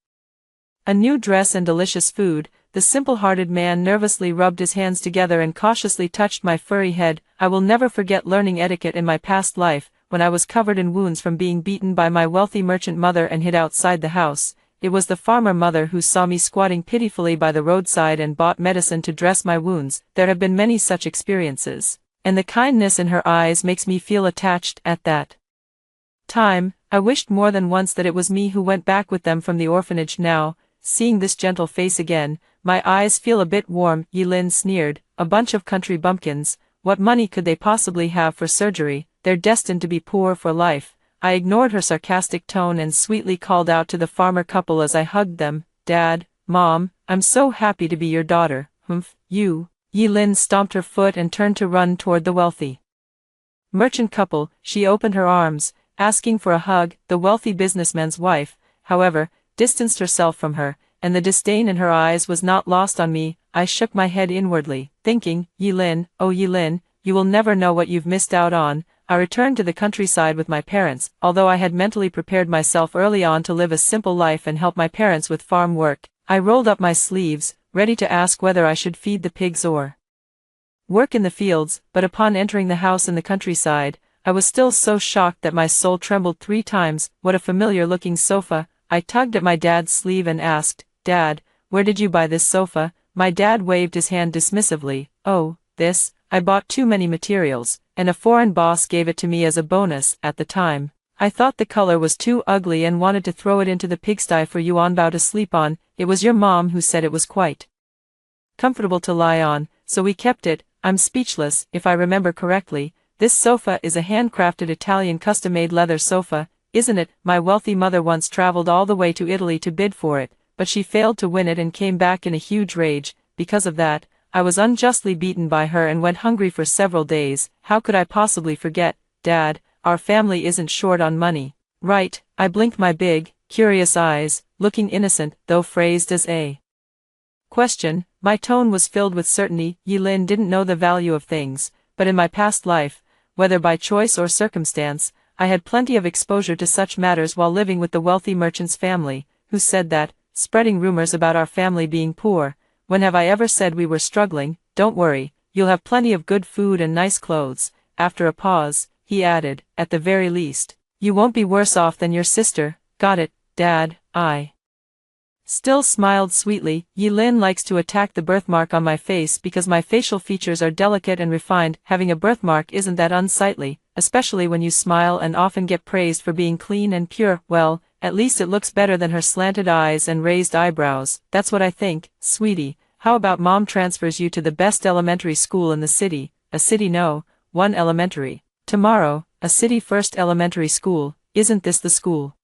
a new dress and delicious food. The simple-hearted man nervously rubbed his hands together and cautiously touched my furry head. I will never forget learning etiquette in my past life, when I was covered in wounds from being beaten by my wealthy merchant mother and hid outside the house. It was the farmer mother who saw me squatting pitifully by the roadside and bought medicine to dress my wounds. There have been many such experiences, and the kindness in her eyes makes me feel attached. At that time, I wished more than once that it was me who went back with them from the orphanage. Now, seeing this gentle face again, my eyes feel a bit warm. Yi Lin sneered, a bunch of country bumpkins, what money could they possibly have for surgery? They're destined to be poor for life. I ignored her sarcastic tone and sweetly called out to the farmer couple as I hugged them, Dad, Mom, I'm so happy to be your daughter. Humph, you. Yi Lin stomped her foot and turned to run toward the wealthy merchant couple. She opened her arms, asking for a hug. The wealthy businessman's wife, however, distanced herself from her, and the disdain in her eyes was not lost on me. I shook my head inwardly, thinking, Yi Lin, oh Yi Lin, you will never know what you've missed out on. I returned to the countryside with my parents. Although I had mentally prepared myself early on to live a simple life and help my parents with farm work, I rolled up my sleeves, ready to ask whether I should feed the pigs or work in the fields. But upon entering the house in the countryside, I was still so shocked that my soul trembled 3 times. What a familiar-looking sofa! I tugged at my dad's sleeve and asked, Dad, where did you buy this sofa? My dad waved his hand dismissively. Oh, this, I bought too many materials, and a foreign boss gave it to me as a bonus. At the time, I thought the color was too ugly and wanted to throw it into the pigsty for Yuan Bao to sleep on. It was your mom who said it was quite comfortable to lie on, so we kept it. I'm speechless. If I remember correctly, this sofa is a handcrafted Italian custom-made leather sofa, isn't it? My wealthy mother once traveled all the way to Italy to bid for it, but she failed to win it and came back in a huge rage. Because of that, I was unjustly beaten by her and went hungry for several days. How could I possibly forget? Dad, our family isn't short on money, right? I blinked my big, curious eyes, looking innocent, though phrased as a question. My tone was filled with certainty. Yi Lin didn't know the value of things, but in my past life, whether by choice or circumstance, I had plenty of exposure to such matters while living with the wealthy merchant's family, who said that, spreading rumors about our family being poor. When have I ever said we were struggling? Don't worry, you'll have plenty of good food and nice clothes. After a pause, he added, at the very least, you won't be worse off than your sister. Got it, Dad, I Still smiled sweetly. Yilin likes to attack the birthmark on my face because my facial features are delicate and refined. Having a birthmark isn't that unsightly, especially when you smile and often get praised for being clean and pure. Well, at least it looks better than her slanted eyes and raised eyebrows. That's what I think, sweetie. How about mom transfers you to the best elementary school in the city? A city? No, one elementary. Tomorrow, a city first elementary school. Isn't this the school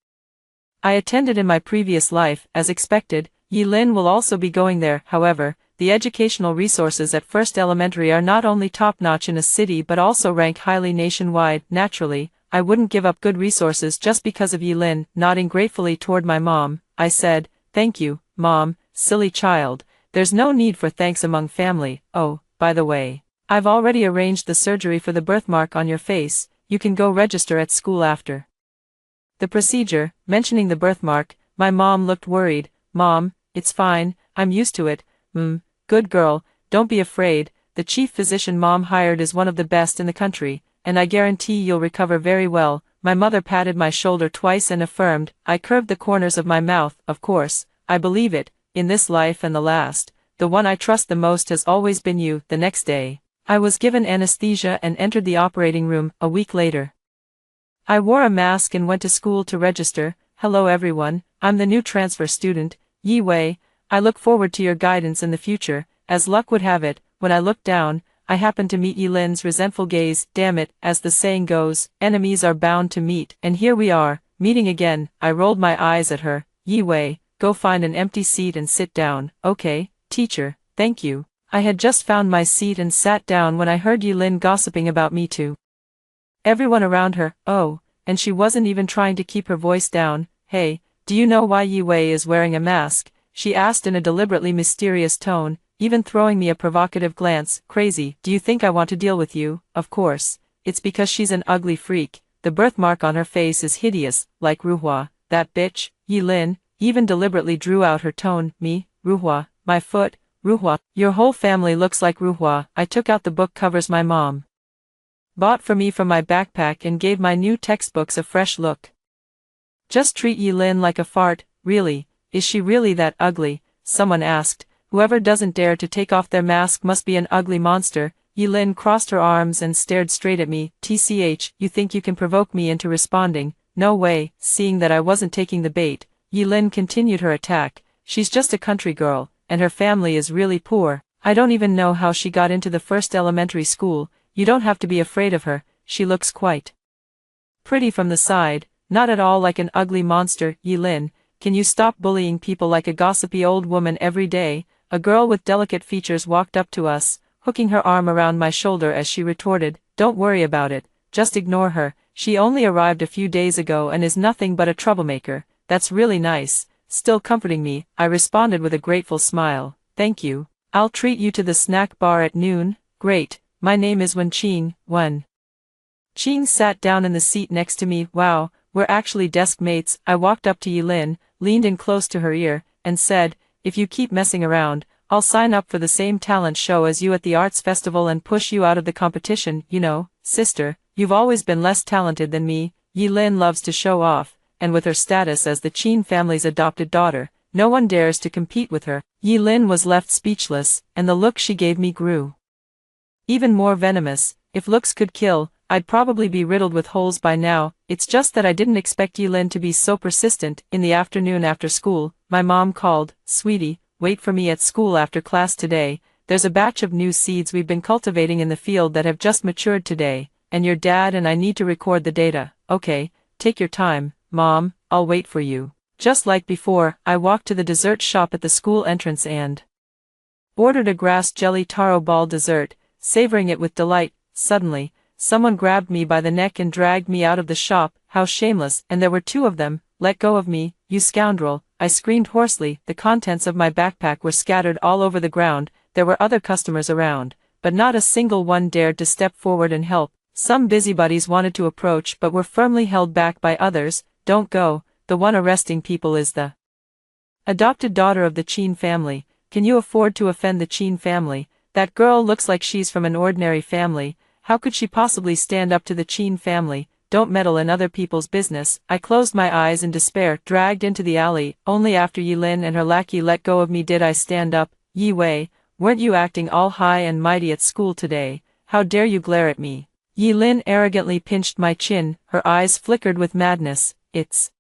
I attended in my previous life? As expected, Yilin will also be going there. However, the educational resources at First Elementary are not only top-notch in a city but also rank highly nationwide. Naturally, I wouldn't give up good resources just because of Yilin. Nodding gratefully toward my mom, I said, "Thank you, Mom, silly child. There's no need for thanks among family. Oh, by the way, I've already arranged the surgery for the birthmark on your face. You can go register at school after." The procedure, mentioning the birthmark, my mom looked worried. "Mom, it's fine, I'm used to it." Good girl, don't be afraid. The chief physician mom hired is one of the best in the country, and I guarantee you'll recover very well. My mother patted my shoulder twice and affirmed. I curved the corners of my mouth. Of course, I believe it. In this life and the last, the one I trust the most has always been you. The next day, I was given anesthesia and entered the operating room. A week later, I wore a mask and went to school to register. "Hello everyone, I'm the new transfer student, Yi Wei. I look forward to your guidance in the future." As luck would have it, when I looked down, I happened to meet Yilin's resentful gaze. Damn it, as the saying goes, enemies are bound to meet. And here we are, meeting again. I rolled my eyes at her. "Yi Wei, go find an empty seat and sit down." "Okay, teacher, thank you." I had just found my seat and sat down when I heard Yilin gossiping about me to everyone around her. Oh, and she wasn't even trying to keep her voice down. "Hey, do you know why Yi Wei is wearing a mask?" she asked in a deliberately mysterious tone, even throwing me a provocative glance. "Crazy, do you think I want to deal with you?" "Of course, it's because she's an ugly freak. The birthmark on her face is hideous, like Ruhua, that bitch." Yilin even deliberately drew out her tone. "Me, Ruhua, my foot, Ruhua. Your whole family looks like Ruhua." I took out the book covers my mom bought for me from my backpack and gave my new textbooks a fresh look. "Just treat Yilin like a fart." "Really? Is she really that ugly?" someone asked. "Whoever doesn't dare to take off their mask must be an ugly monster." Yilin crossed her arms and stared straight at me. "Tch, you think you can provoke me into responding? No way." Seeing that I wasn't taking the bait, Yilin continued her attack. "She's just a country girl, and her family is really poor. I don't even know how she got into the first elementary school. You don't have to be afraid of her. She looks quite pretty from the side, not at all like an ugly monster." "Yilin, can you stop bullying people like a gossipy old woman every day?" A girl with delicate features walked up to us, hooking her arm around my shoulder as she retorted, "Don't worry about it, just ignore her. She only arrived a few days ago and is nothing but a troublemaker." "That's really nice." Still comforting me, I responded with a grateful smile. "Thank you. I'll treat you to the snack bar at noon." "Great. My name is Wen Qing." Wen Qing sat down in the seat next to me. "Wow, we're actually desk mates." I walked up to Yilin, leaned in close to her ear, and said, "If you keep messing around, I'll sign up for the same talent show as you at the arts festival and push you out of the competition. You know, sister, you've always been less talented than me." Yilin loves to show off, and with her status as the Qin family's adopted daughter, no one dares to compete with her. Yilin was left speechless, and the look she gave me grew even more venomous. If looks could kill, I'd probably be riddled with holes by now. It's just that I didn't expect Yilin to be so persistent. In the afternoon after school, my mom called. "Sweetie, wait for me at school after class today. There's a batch of new seeds we've been cultivating in the field that have just matured today, and your dad and I need to record the data." "Okay, take your time, Mom, I'll wait for you." Just like before, I walked to the dessert shop at the school entrance and ordered a grass jelly taro ball dessert, savoring it with delight. Suddenly, someone grabbed me by the neck and dragged me out of the shop. How shameless, and there were two of them. "Let go of me, you scoundrel," I screamed hoarsely. The contents of my backpack were scattered all over the ground. There were other customers around, but not a single one dared to step forward and help. Some busybodies wanted to approach but were firmly held back by others. "Don't go, the one arresting people is the adopted daughter of the Qin family. Can you afford to offend the Qin family? That girl looks like she's from an ordinary family. How could she possibly stand up to the Qin family?" don't meddle in other people's business. I closed my eyes in despair, dragged into the alley. Only after Yilin and her lackey let go of me did I stand up. Yi Wei, weren't you acting all high and mighty at school today? How dare you glare at me? Yilin arrogantly pinched my chin, her eyes flickered with madness. It's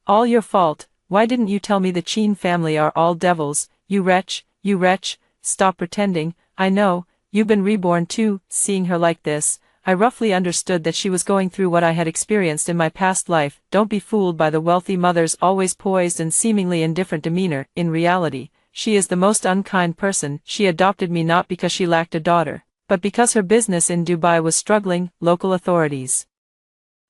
all your fault. Why didn't you tell me the Qin family are all devils? You wretch, stop pretending. I know, you've been reborn too. Seeing her like this, I roughly understood that she was going through what I had experienced in my past life. Don't be fooled by the wealthy mother's always poised and seemingly indifferent demeanor. In reality, she is the most unkind person. She adopted me not because she lacked a daughter, but because her business in Dubai was struggling. Local authorities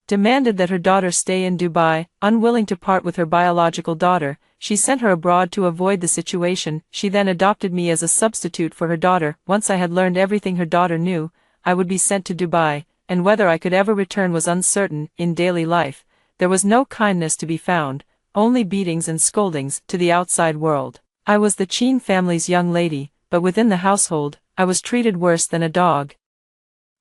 demanded that her daughter stay in Dubai. Unwilling to part with her biological daughter, she sent her abroad to avoid the situation. She then adopted me as a substitute for her daughter. Once I had learned everything her daughter knew, I would be sent to Dubai, and whether I could ever return was uncertain. In daily life, there was no kindness to be found, only beatings and scoldings to the outside world. I was the Qin family's young lady, but within the household, I was treated worse than a dog.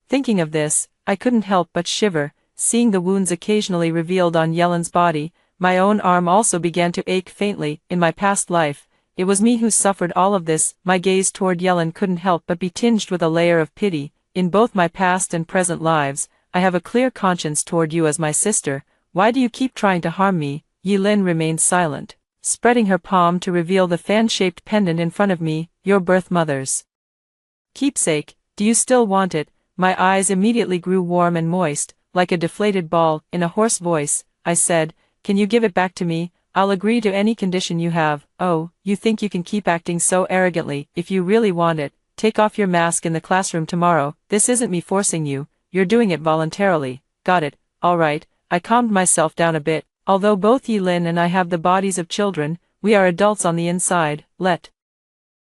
Thinking of this, I couldn't help but shiver. Seeing the wounds occasionally revealed on Yelin's body, my own arm also began to ache faintly. In my past life, it was me who suffered all of this. My gaze toward Yelin couldn't help but be tinged with a layer of pity. In both my past and present lives, I have a clear conscience toward you as my sister. Why do you keep trying to harm me? Yilin remained silent, spreading her palm to reveal the fan-shaped pendant in front of me. Your birth mother's keepsake. Do you still want it? My eyes immediately grew warm and moist, like a deflated ball. In a hoarse voice, I said, can you give it back to me? I'll agree to any condition you have. Oh, you think you can keep acting so arrogantly? If you really want it, take off your mask in the classroom tomorrow. This isn't me forcing you, you're doing it voluntarily. Got it, alright. I calmed myself down a bit. Although both Yilin and I have the bodies of children, we are adults on the inside. Let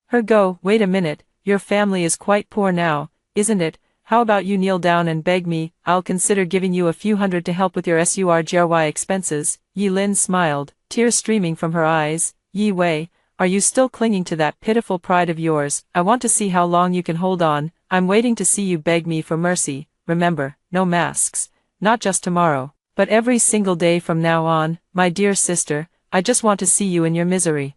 her go. Wait a minute, your family is quite poor now, isn't it? How about you kneel down and beg me? I'll consider giving you a few hundred to help with your surgery expenses. Yilin smiled, tears streaming from her eyes. Yi Wei, are you still clinging to that pitiful pride of yours? I want to see how long you can hold on. I'm waiting to see you beg me for mercy. Remember, no masks. Not just tomorrow, but every single day from now on. My dear sister, I just want to see you in your misery.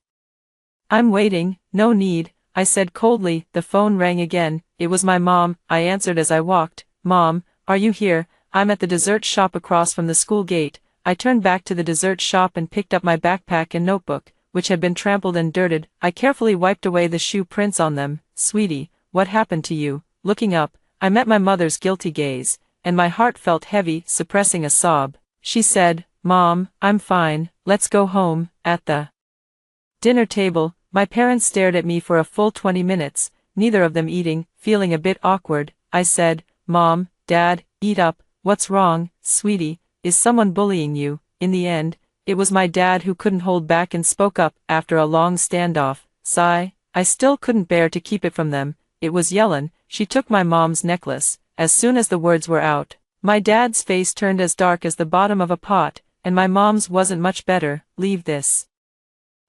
I'm waiting. No need, I said coldly. The phone rang again. It was my mom. I answered as I walked. Mom, are you here? I'm at the dessert shop across from the school gate. I turned back to the dessert shop and picked up my backpack and notebook, which had been trampled and dirted. I carefully wiped away the shoe prints on them. Sweetie, what happened to you? Looking up, I met my mother's guilty gaze, and my heart felt heavy, suppressing a sob. She said, Mom, I'm fine, let's go home. At the dinner table, my parents stared at me for a full 20 minutes, neither of them eating. Feeling a bit awkward, I said, Mom, Dad, eat up. What's wrong, sweetie? Is someone bullying you? In the end, it was my dad who couldn't hold back and spoke up. After a long standoff, sigh, I still couldn't bear to keep it from them. It was Yelin. She took my mom's necklace. As soon as the words were out, my dad's face turned as dark as the bottom of a pot, and my mom's wasn't much better. Leave this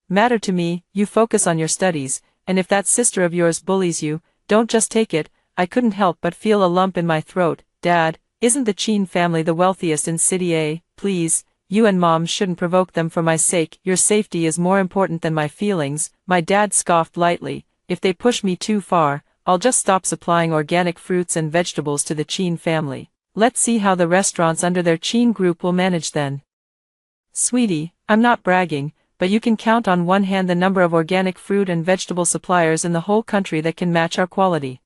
matter to me. You focus on your studies, and if that sister of yours bullies you, don't just take it. I couldn't help but feel a lump in my throat. Dad, isn't the Qin family the wealthiest in City A? Please, you and Mom shouldn't provoke them for my sake. Your safety is more important than my feelings. My dad scoffed lightly. If they push me too far, I'll just stop supplying organic fruits and vegetables to the Qin family. Let's see how the restaurants under their Qin group will manage then. Sweetie, I'm not bragging, but you can count on one hand the number of organic fruit and vegetable suppliers in the whole country that can match our quality.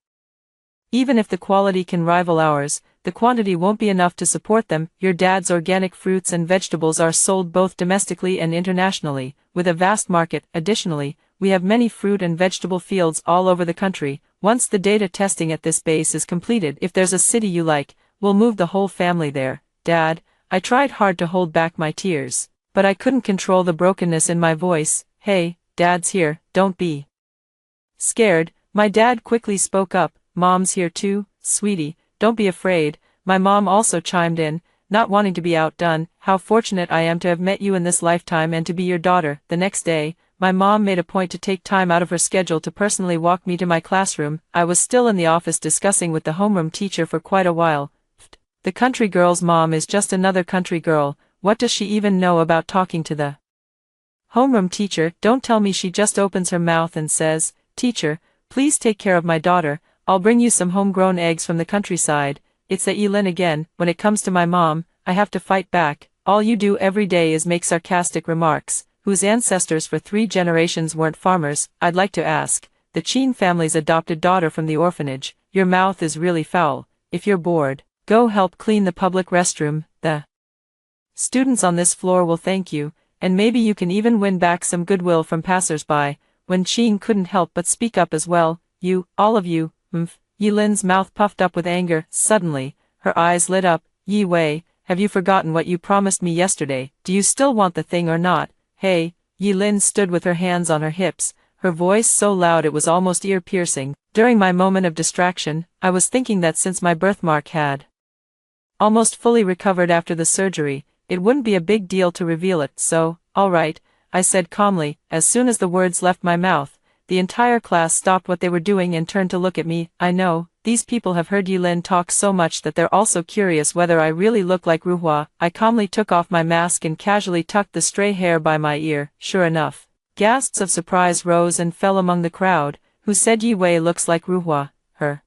Even if the quality can rival ours, the quantity won't be enough to support them. Your dad's organic fruits and vegetables are sold both domestically and internationally, with a vast market. Additionally, we have many fruit and vegetable fields all over the country. Once the data testing at this base is completed, if there's a city you like, we'll move the whole family there. Dad, I tried hard to hold back my tears, but I couldn't control the brokenness in my voice. Hey, Dad's here, don't be scared. My dad quickly spoke up. Mom's here too, sweetie, don't be afraid. My mom also chimed in, not wanting to be outdone. How fortunate I am to have met you in this lifetime and to be your daughter. The next day, my mom made a point to take time out of her schedule to personally walk me to my classroom. I was still in the office discussing with the homeroom teacher for quite a while. The country girl's mom is just another country girl. What does she even know about talking to the homeroom teacher? Don't tell me she just opens her mouth and says, "Teacher, please take care of my daughter. I'll bring you some homegrown eggs from the countryside." It's that Yilin again. When it comes to my mom, I have to fight back. All you do every day is make sarcastic remarks. Whose ancestors for 3 generations weren't farmers? I'd like to ask. The Chin family's adopted daughter from the orphanage. Your mouth is really foul. If you're bored, go help clean the public restroom. The students on this floor will thank you, and maybe you can even win back some goodwill from passers-by. When Chin couldn't help but speak up as well. You, all of you, Yilin's mouth puffed up with anger. Suddenly, her eyes lit up. Yi Wei, have you forgotten what you promised me yesterday? Do you still want the thing or not? Hey, Yilin stood with her hands on her hips, her voice so loud it was almost ear-piercing. During my moment of distraction, I was thinking that since my birthmark had almost fully recovered after the surgery, it wouldn't be a big deal to reveal it, so, all right, I said calmly. As soon as the words left my mouth, the entire class stopped what they were doing and turned to look at me. I know, these people have heard Yilin talk so much that they're also curious whether I really look like Ruhua. I calmly took off my mask and casually tucked the stray hair by my ear. Sure enough, gasps of surprise rose and fell among the crowd, who said Yi Wei looks like Ruhua. Her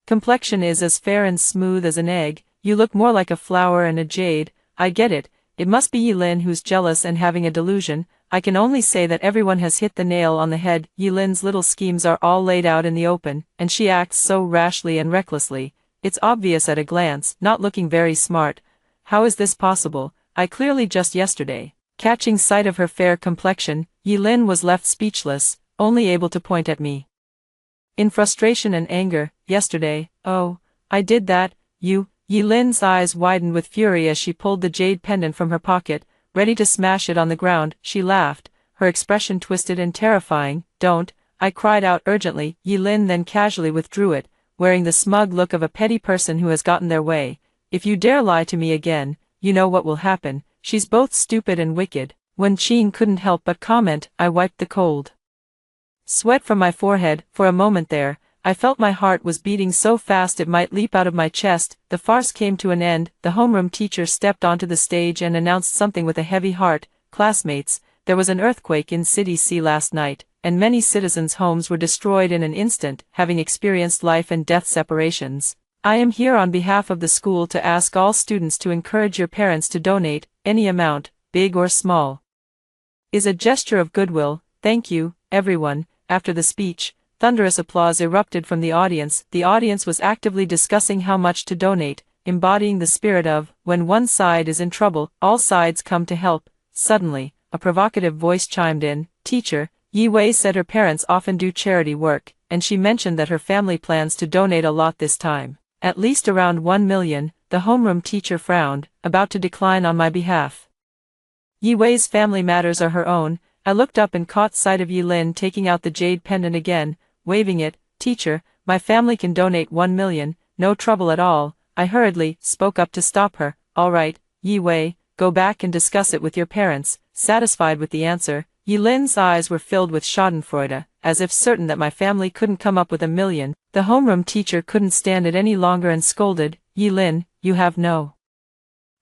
complexion is as fair and smooth as an egg. You look more like a flower and a jade. I get it. It must be Yilin who's jealous and having a delusion. I can only say that everyone has hit the nail on the head. Yilin's little schemes are all laid out in the open, and she acts so rashly and recklessly. It's obvious at a glance, not looking very smart. How is this possible? I clearly just yesterday. Catching sight of her fair complexion, Yilin was left speechless, only able to point at me in frustration and anger. Yesterday, oh, I did that, you. Yilin's eyes widened with fury as she pulled the jade pendant from her pocket, ready to smash it on the ground. She laughed, her expression twisted and terrifying. Don't, I cried out urgently. Yilin then casually withdrew it, wearing the smug look of a petty person who has gotten their way. If you dare lie to me again, you know what will happen. She's both stupid and wicked. When Chin couldn't help but comment, I wiped the cold sweat from my forehead. For a moment there, I felt my heart was beating so fast it might leap out of my chest. The farce came to an end. The homeroom teacher stepped onto the stage and announced something with a heavy heart. Classmates, there was an earthquake in City C last night, and many citizens' homes were destroyed in an instant, having experienced life and death separations. I am here on behalf of the school to ask all students to encourage your parents to donate. Any amount, big or small, is a gesture of goodwill. Thank you, everyone. After the speech, thunderous applause erupted from the audience. The audience was actively discussing how much to donate, embodying the spirit of, when one side is in trouble, all sides come to help. Suddenly, a provocative voice chimed in. Teacher, Yi Wei said her parents often do charity work, and she mentioned that her family plans to donate a lot this time. At least around 1 million, the homeroom teacher frowned, about to decline on my behalf. Yi Wei's family matters are her own. I looked up and caught sight of Yilin taking out the jade pendant again, waving it. Teacher, my family can donate 1 million, no trouble at all. I hurriedly spoke up to stop her. All right, Yi Wei, go back and discuss it with your parents. Satisfied with the answer, Yilin's eyes were filled with schadenfreude, as if certain that my family couldn't come up with 1 million. The homeroom teacher couldn't stand it any longer and scolded. Yilin, you have no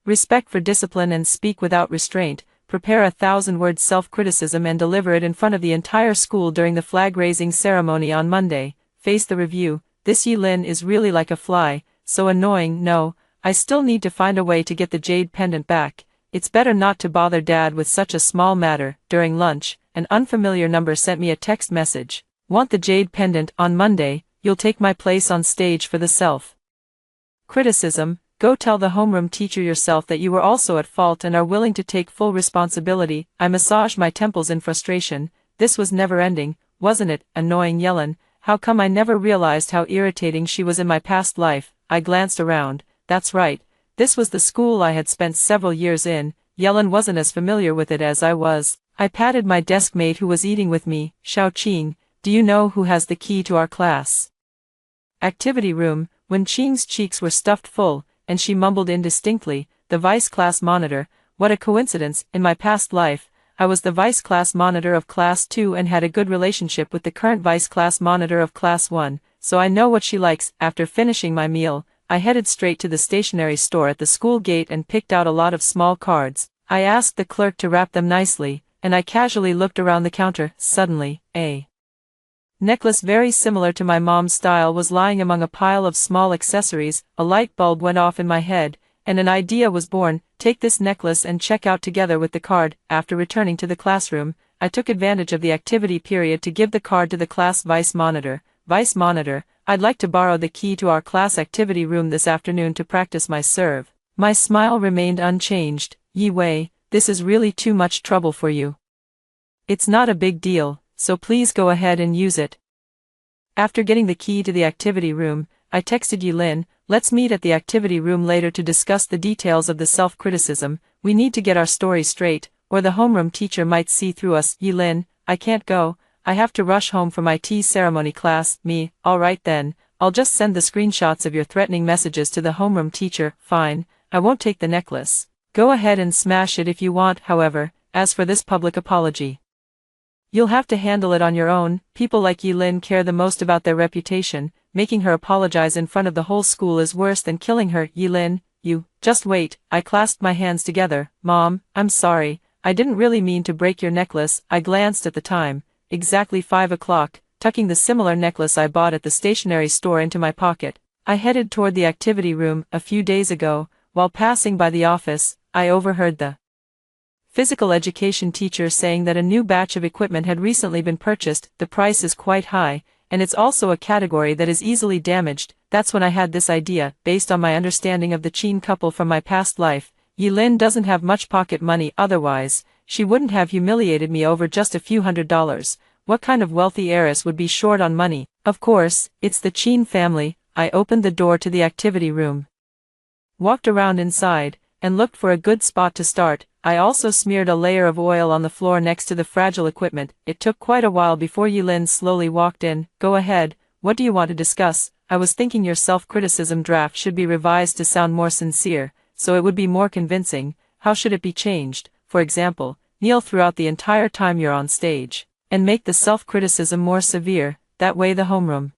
respect for discipline and speak without restraint. Prepare 1,000-word self-criticism and deliver it in front of the entire school during the flag-raising ceremony on Monday. Face the review. This Yilin is really like a fly, so annoying. No, I still need to find a way to get the jade pendant back. It's better not to bother Dad with such a small matter. During lunch, an unfamiliar number sent me a text message. Want the jade pendant on Monday? You'll take my place on stage for the self-criticism. Go tell the homeroom teacher yourself that you were also at fault and are willing to take full responsibility. I massaged my temples in frustration. This was never ending, wasn't it? Annoying Yelin. How come I never realized how irritating she was in my past life? I glanced around. That's right. This was the school I had spent several years in. Yelin wasn't as familiar with it as I was. I patted my desk mate who was eating with me. Xiao Qing, do you know who has the key to our class activity room? When Qing's cheeks were stuffed full, and she mumbled indistinctly, the vice class monitor. What a coincidence. In my past life, I was the vice class monitor of class 2 and had a good relationship with the current vice class monitor of class 1, so I know what she likes. After finishing my meal, I headed straight to the stationery store at the school gate and picked out a lot of small cards. I asked the clerk to wrap them nicely, and I casually looked around the counter. Suddenly, a necklace very similar to my mom's style was lying among a pile of small accessories. A light bulb went off in my head, and an idea was born. Take this necklace and check out together with the card. After returning to the classroom, I took advantage of the activity period to give the card to the class vice monitor. Vice monitor, I'd like to borrow the key to our class activity room this afternoon to practice my serve. My smile remained unchanged. Yi Wei, this is really too much trouble for you. It's not a big deal, so please go ahead and use it. After getting the key to the activity room, I texted Yilin, let's meet at the activity room later to discuss the details of the self-criticism. We need to get our story straight, or the homeroom teacher might see through us. Yilin, I can't go, I have to rush home for my tea ceremony class. Me, alright then, I'll just send the screenshots of your threatening messages to the homeroom teacher. Fine, I won't take the necklace. Go ahead and smash it if you want. However, as for this public apology, you'll have to handle it on your own. People like Yilin care the most about their reputation. Making her apologize in front of the whole school is worse than killing her. Yilin, you, just wait. I clasped my hands together. Mom, I'm sorry, I didn't really mean to break your necklace. I glanced at the time. Exactly 5 o'clock, tucking the similar necklace I bought at the stationery store into my pocket. I headed toward the activity room. A few days ago, while passing by the office, I overheard the physical education teacher saying that a new batch of equipment had recently been purchased. The price is quite high, and it's also a category that is easily damaged. That's when I had this idea, based on my understanding of the Qin couple from my past life. Yilin doesn't have much pocket money, otherwise she wouldn't have humiliated me over just a few $100s. What kind of wealthy heiress would be short on money? Of course, it's the Qin family. I opened the door to the activity room, walked around inside, and looked for a good spot to start. I also smeared a layer of oil on the floor next to the fragile equipment. It took quite a while before Yilin slowly walked in. Go ahead, what do you want to discuss? I was thinking your self-criticism draft should be revised to sound more sincere, so it would be more convincing. How should it be changed? For example, kneel throughout the entire time you're on stage, and make the self-criticism more severe. That way the homeroom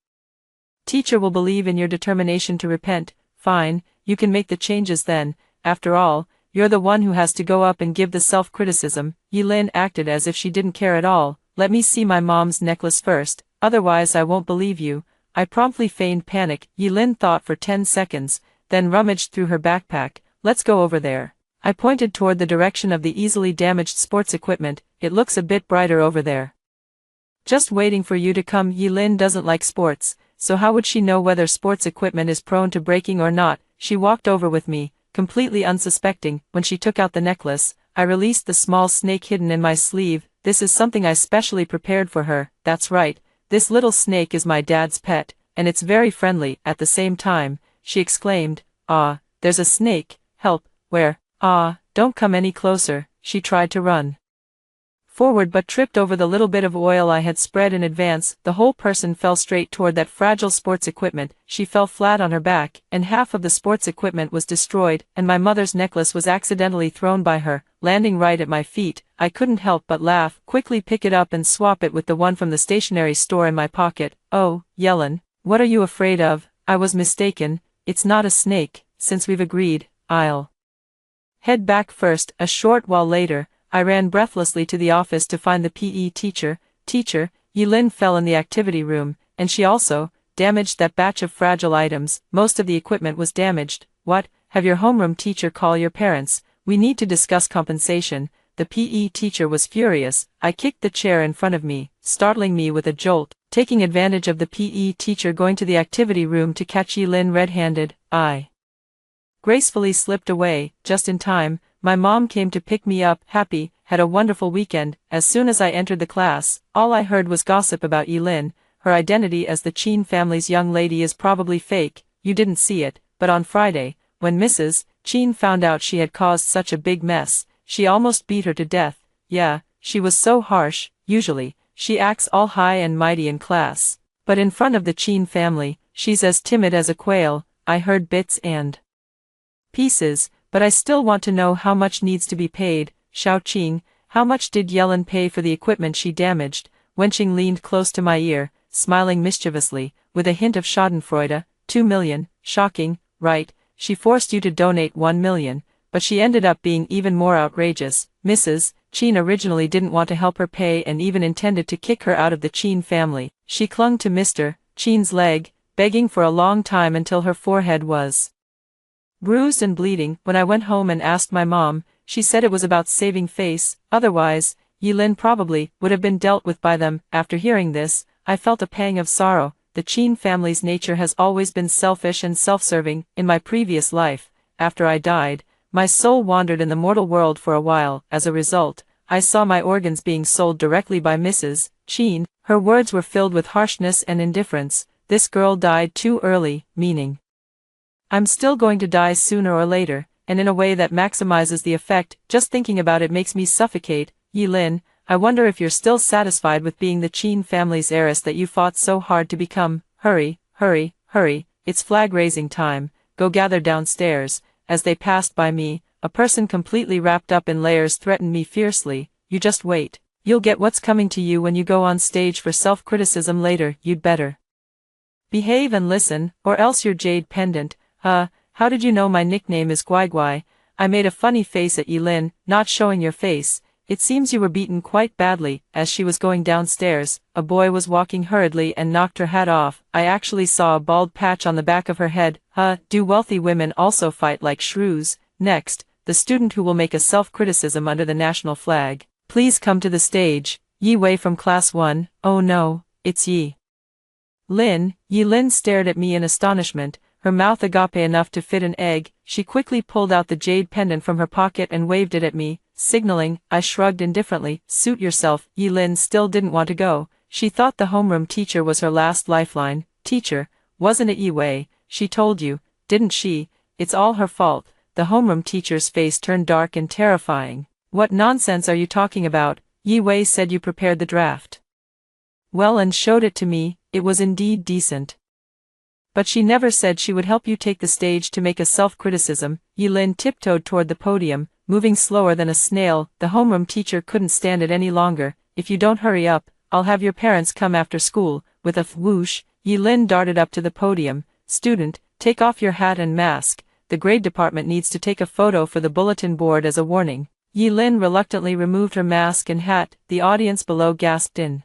teacher will believe in your determination to repent. Fine, you can make the changes then. After all, you're the one who has to go up and give the self-criticism. Yilin acted as if she didn't care at all. Let me see my mom's necklace first, otherwise I won't believe you. I promptly feigned panic. Yilin thought for 10 seconds, then rummaged through her backpack. Let's go over there. I pointed toward the direction of the easily damaged sports equipment. It looks a bit brighter over there. Just waiting for you to come. Yilin doesn't like sports, so how would she know whether sports equipment is prone to breaking or not? She walked over with me, completely unsuspecting. When she took out the necklace, I released the small snake hidden in my sleeve. This is something I specially prepared for her. That's right, this little snake is my dad's pet, and it's very friendly. At the same time, she exclaimed, "Ah, there's a snake, help, where? Ah, don't come any closer." She tried to run forward but tripped over the little bit of oil I had spread in advance. The whole person fell straight toward that fragile sports equipment. She fell flat on her back, and half of the sports equipment was destroyed, and my mother's necklace was accidentally thrown by her, landing right at my feet. I couldn't help but laugh, quickly pick it up and swap it with the one from the stationery store in my pocket. Oh, Yelin, what are you afraid of? I was mistaken, it's not a snake. Since we've agreed, I'll head back first. A short while later, I ran breathlessly to the office to find the PE teacher. Teacher, Yilin fell in the activity room, and she also damaged that batch of fragile items. Most of the equipment was damaged. What? Have your homeroom teacher call your parents. We need to discuss compensation. The PE teacher was furious. I kicked the chair in front of me, startling me with a jolt. Taking advantage of the PE teacher going to the activity room to catch Yilin red-handed, I gracefully slipped away. Just in time, my mom came to pick me up. Happy, had a wonderful weekend. As soon as I entered the class, all I heard was gossip about Yilin. Her identity as the Qin family's young lady is probably fake. You didn't see it, but on Friday, when Mrs. Qin found out she had caused such a big mess, she almost beat her to death. Yeah, she was so harsh. Usually, she acts all high and mighty in class, but in front of the Qin family, she's as timid as a quail. I heard bits and pieces, but I still want to know how much needs to be paid. Xiaoqing, how much did Yelin pay for the equipment she damaged? Wenqing leaned close to my ear, smiling mischievously, with a hint of schadenfreude. 2 million. Shocking. right? She forced you to donate 1 million, but she ended up being even more outrageous. Mrs. Chin originally didn't want to help her pay and even intended to kick her out of the Chin family. She clung to Mr. Chin's leg, begging for a long time until her forehead was bruised and bleeding. When I went home and asked my mom, she said it was about saving face, otherwise, Yilin probably would have been dealt with by them. After hearing this, I felt a pang of sorrow. The Chin family's nature has always been selfish and self-serving. In my previous life, after I died, my soul wandered in the mortal world for a while. As a result, I saw my organs being sold directly by Mrs. Chin. Her words were filled with harshness and indifference. This girl died too early, meaning I'm still going to die sooner or later, and in a way that maximizes the effect. Just thinking about it makes me suffocate. Yilin, I wonder if you're still satisfied with being the Chin family's heiress that you fought so hard to become. Hurry, hurry, hurry, it's flag-raising time, go gather downstairs. As they passed by me, a person completely wrapped up in layers threatened me fiercely. You just wait. You'll get what's coming to you when you go on stage for self-criticism later. You'd better behave and listen, or else your jade pendant. How did you know my nickname is Guai Guai? I made a funny face at Yilin, not showing your face. It seems you were beaten quite badly. As she was going downstairs, a boy was walking hurriedly and knocked her hat off. I actually saw a bald patch on the back of her head. Do wealthy women also fight like shrews? Next, the student who will make a self-criticism under the national flag. Please come to the stage. Yi Wei from class 1. Oh no, it's Yi Lin. Yilin stared at me in astonishment, her mouth agape enough to fit an egg. She quickly pulled out the jade pendant from her pocket and waved it at me, signaling. I shrugged indifferently. Suit yourself. Yilin still didn't want to go. She thought the homeroom teacher was her last lifeline. Teacher, wasn't it Yi Wei? She told you, didn't she? It's all her fault. The homeroom teacher's face turned dark and terrifying. What nonsense are you talking about? Yi Wei said you prepared the draft well and showed it to me. It was indeed decent. But she never said she would help you take the stage to make a self-criticism. Yilin tiptoed toward the podium, moving slower than a snail. The homeroom teacher couldn't stand it any longer. If you don't hurry up, I'll have your parents come after school. With a whoosh, Yilin darted up to the podium. Student, take off your hat and mask. The grade department needs to take a photo for the bulletin board as a warning. Yilin reluctantly removed her mask and hat. The audience below gasped in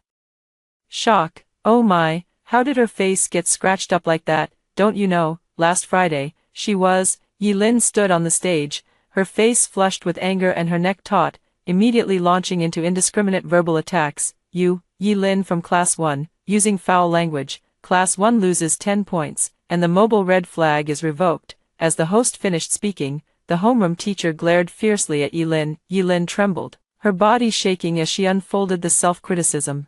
shock. Oh my, how did her face get scratched up like that? Don't you know, last Friday, she was. Yilin stood on the stage, her face flushed with anger and her neck taut, immediately launching into indiscriminate verbal attacks. Yilin from class 1, using foul language. Class 1 loses 10 points, and the mobile red flag is revoked. As the host finished speaking, the homeroom teacher glared fiercely at Yilin. Yilin trembled, her body shaking as she unfolded the self-criticism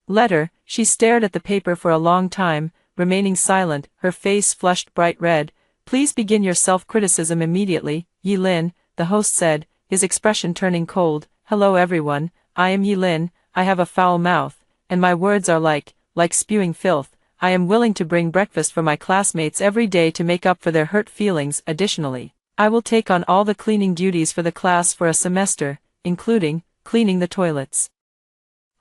letter. She stared at the paper for a long time, remaining silent, her face flushed bright red. Please begin your self-criticism immediately, Yilin, the host said, his expression turning cold. Hello everyone, I am Yilin. I have a foul mouth, and my words are like spewing filth. I am willing to bring breakfast for my classmates every day to make up for their hurt feelings. Additionally, I will take on all the cleaning duties for the class for a semester, including cleaning the toilets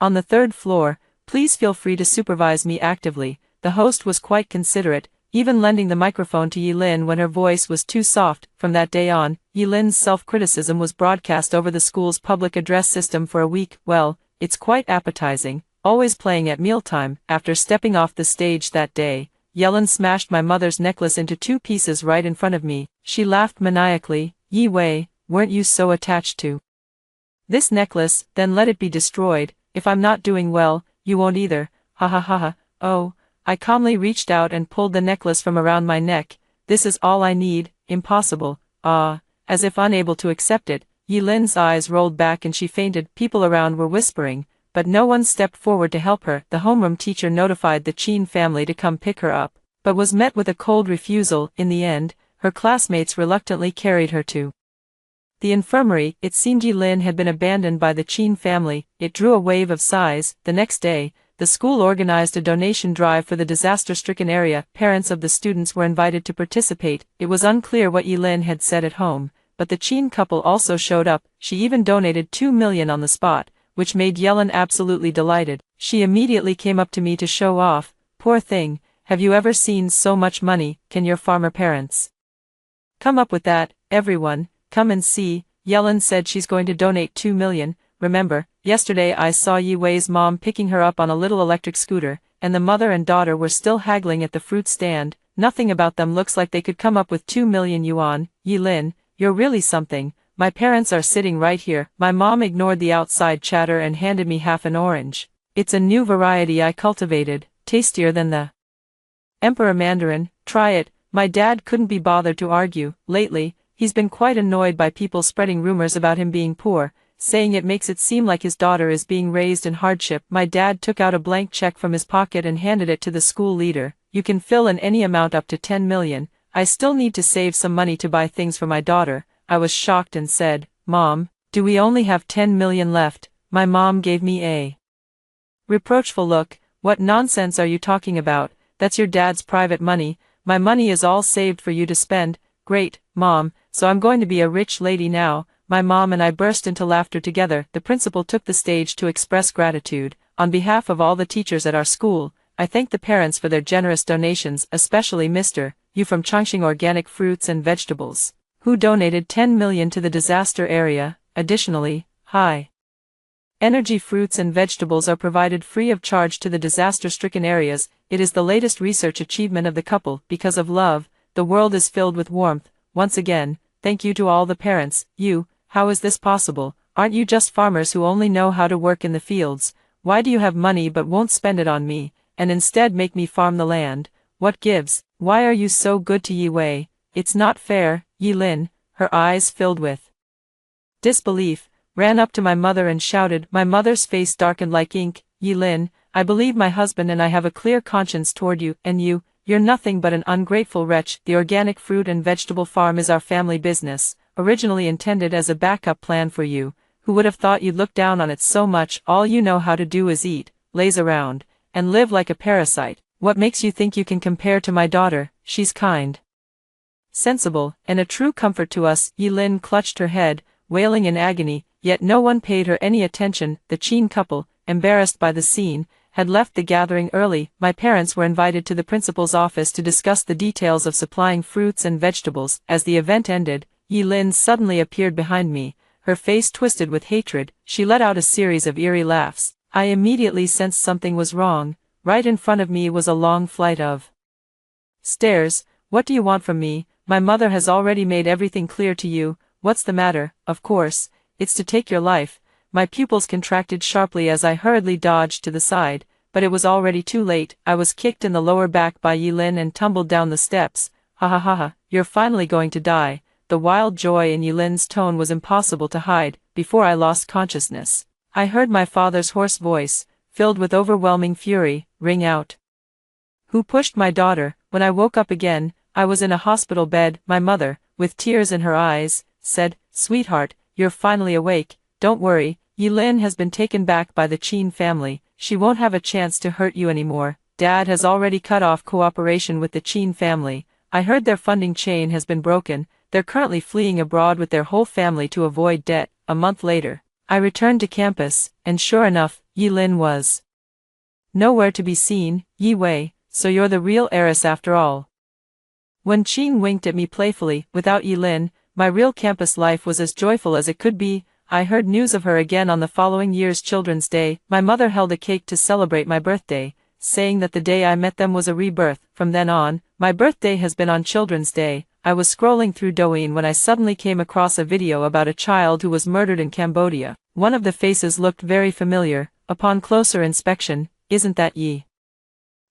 on the 3rd floor. Please feel free to supervise me actively. The host was quite considerate, even lending the microphone to Yilin when her voice was too soft. From that day on, Yilin's self-criticism was broadcast over the school's public address system for a week. Well, it's quite appetizing, always playing at mealtime. After stepping off the stage that day, Yilin smashed my mother's necklace into 2 pieces right in front of me. She laughed maniacally. Yi Wei, weren't you so attached to this necklace? Then let it be destroyed. If I'm not doing well, you won't either. Ha ha ha ha. Oh, I calmly reached out and pulled the necklace from around my neck. This is all I need. Impossible. As if unable to accept it, Yilin's eyes rolled back and she fainted. People around were whispering, but no one stepped forward to help her. The homeroom teacher notified the Chin family to come pick her up, but was met with a cold refusal. In the end, her classmates reluctantly carried her to the infirmary. It seemed Yilin had been abandoned by the Chin family. It drew a wave of sighs. The next day, the school organized a donation drive for the disaster-stricken area. Parents of the students were invited to participate. It was unclear what Yilin had said at home, but the Chin couple also showed up. She even donated 2 million on the spot, which made Yilin absolutely delighted. She immediately came up to me to show off. Poor thing, have you ever seen so much money? Can your farmer parents come up with that? Everyone, come and see. Yellen said she's going to donate 2 million. Remember, yesterday I saw Yi Wei's mom picking her up on a little electric scooter, and the mother and daughter were still haggling at the fruit stand. Nothing about them looks like they could come up with 2 million yuan. Yi Lin, you're really something. My parents are sitting right here. My mom ignored the outside chatter and handed me half an orange. It's a new variety I cultivated, tastier than the Emperor Mandarin. Try it. My dad couldn't be bothered to argue. Lately, he's been quite annoyed by people spreading rumors about him being poor, saying it makes it seem like his daughter is being raised in hardship. My dad took out a blank check from his pocket and handed it to the school leader. You can fill in any amount up to 10 million. I still need to save some money to buy things for my daughter. I was shocked and said, Mom, do we only have 10 million left? My mom gave me a reproachful look. What nonsense are you talking about? That's your dad's private money. My money is all saved for you to spend. Great, Mom, so I'm going to be a rich lady now. My mom and I burst into laughter together. The principal took the stage to express gratitude. On behalf of all the teachers at our school, I thank the parents for their generous donations, especially Mr. Yu from Chongqing Organic Fruits and Vegetables, who donated 10 million to the disaster area. Additionally, high energy fruits and vegetables are provided free of charge to the disaster-stricken areas. It is the latest research achievement of the couple. Because of love, the world is filled with warmth. Once again, thank you to all the parents. You, how is this possible? Aren't you just farmers who only know how to work in the fields? Why do you have money but won't spend it on me, and instead make me farm the land? What gives? Why are you so good to Yi Wei? It's not fair. Yi Lin, her eyes filled with disbelief, ran up to my mother and shouted. My mother's face darkened like ink. Yi Lin, I believe my husband and I have a clear conscience toward you, and you're nothing but an ungrateful wretch. The organic fruit and vegetable farm is our family business, originally intended as a backup plan for you. Who would have thought you'd look down on it so much? All you know how to do is eat, laze around, and live like a parasite. What makes you think you can compare to my daughter? She's kind, sensible, and a true comfort to us. Yi Lin clutched her head, wailing in agony, yet no one paid her any attention. The Qin couple, embarrassed by the scene, had left the gathering early. My parents were invited to the principal's office to discuss the details of supplying fruits and vegetables. As the event ended, Yi Lin suddenly appeared behind me, her face twisted with hatred. She let out a series of eerie laughs. I immediately sensed something was wrong. Right in front of me was a long flight of stairs. What do you want from me? My mother has already made everything clear to you. What's the matter? Of course, it's to take your life. My pupils contracted sharply as I hurriedly dodged to the side, but it was already too late. I was kicked in the lower back by Yi Lin and tumbled down the steps. Ha ha ha ha, you're finally going to die. The wild joy in Yi Lin's tone was impossible to hide. Before I lost consciousness, I heard my father's hoarse voice, filled with overwhelming fury, ring out. Who pushed my daughter? When I woke up again, I was in a hospital bed. My mother, with tears in her eyes, said, Sweetheart, you're finally awake. Don't worry, Yi Lin has been taken back by the Qin family. She won't have a chance to hurt you anymore. Dad has already cut off cooperation with the Qin family. I heard their funding chain has been broken. They're currently fleeing abroad with their whole family to avoid debt. A month later, I returned to campus, and sure enough, Yi Lin was nowhere to be seen. Yi Wei, so you're the real heiress after all. When Qing winked at me playfully, without Yi Lin, my real campus life was as joyful as it could be. I heard news of her again on the following year's Children's Day. My mother held a cake to celebrate my birthday, saying that the day I met them was a rebirth. From then on, my birthday has been on Children's Day. I was scrolling through Douyin when I suddenly came across a video about a child who was murdered in Cambodia. One of the faces looked very familiar. Upon closer inspection, isn't that Yi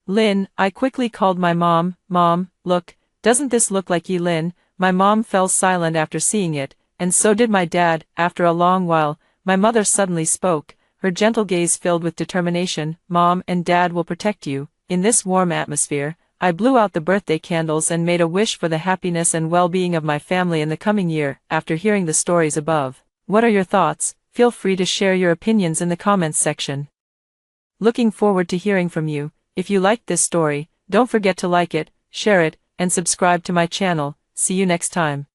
Lin? I quickly called my mom. Mom, look, doesn't this look like Yi Lin? My mom fell silent after seeing it, and so did my dad. After a long while, my mother suddenly spoke, her gentle gaze filled with determination. Mom and Dad will protect you. In this warm atmosphere, I blew out the birthday candles and made a wish for the happiness and well-being of my family in the coming year. After hearing the stories above, what are your thoughts? Feel free to share your opinions in the comments section. Looking forward to hearing from you. If you liked this story, don't forget to like it, share it, and subscribe to my channel. See you next time.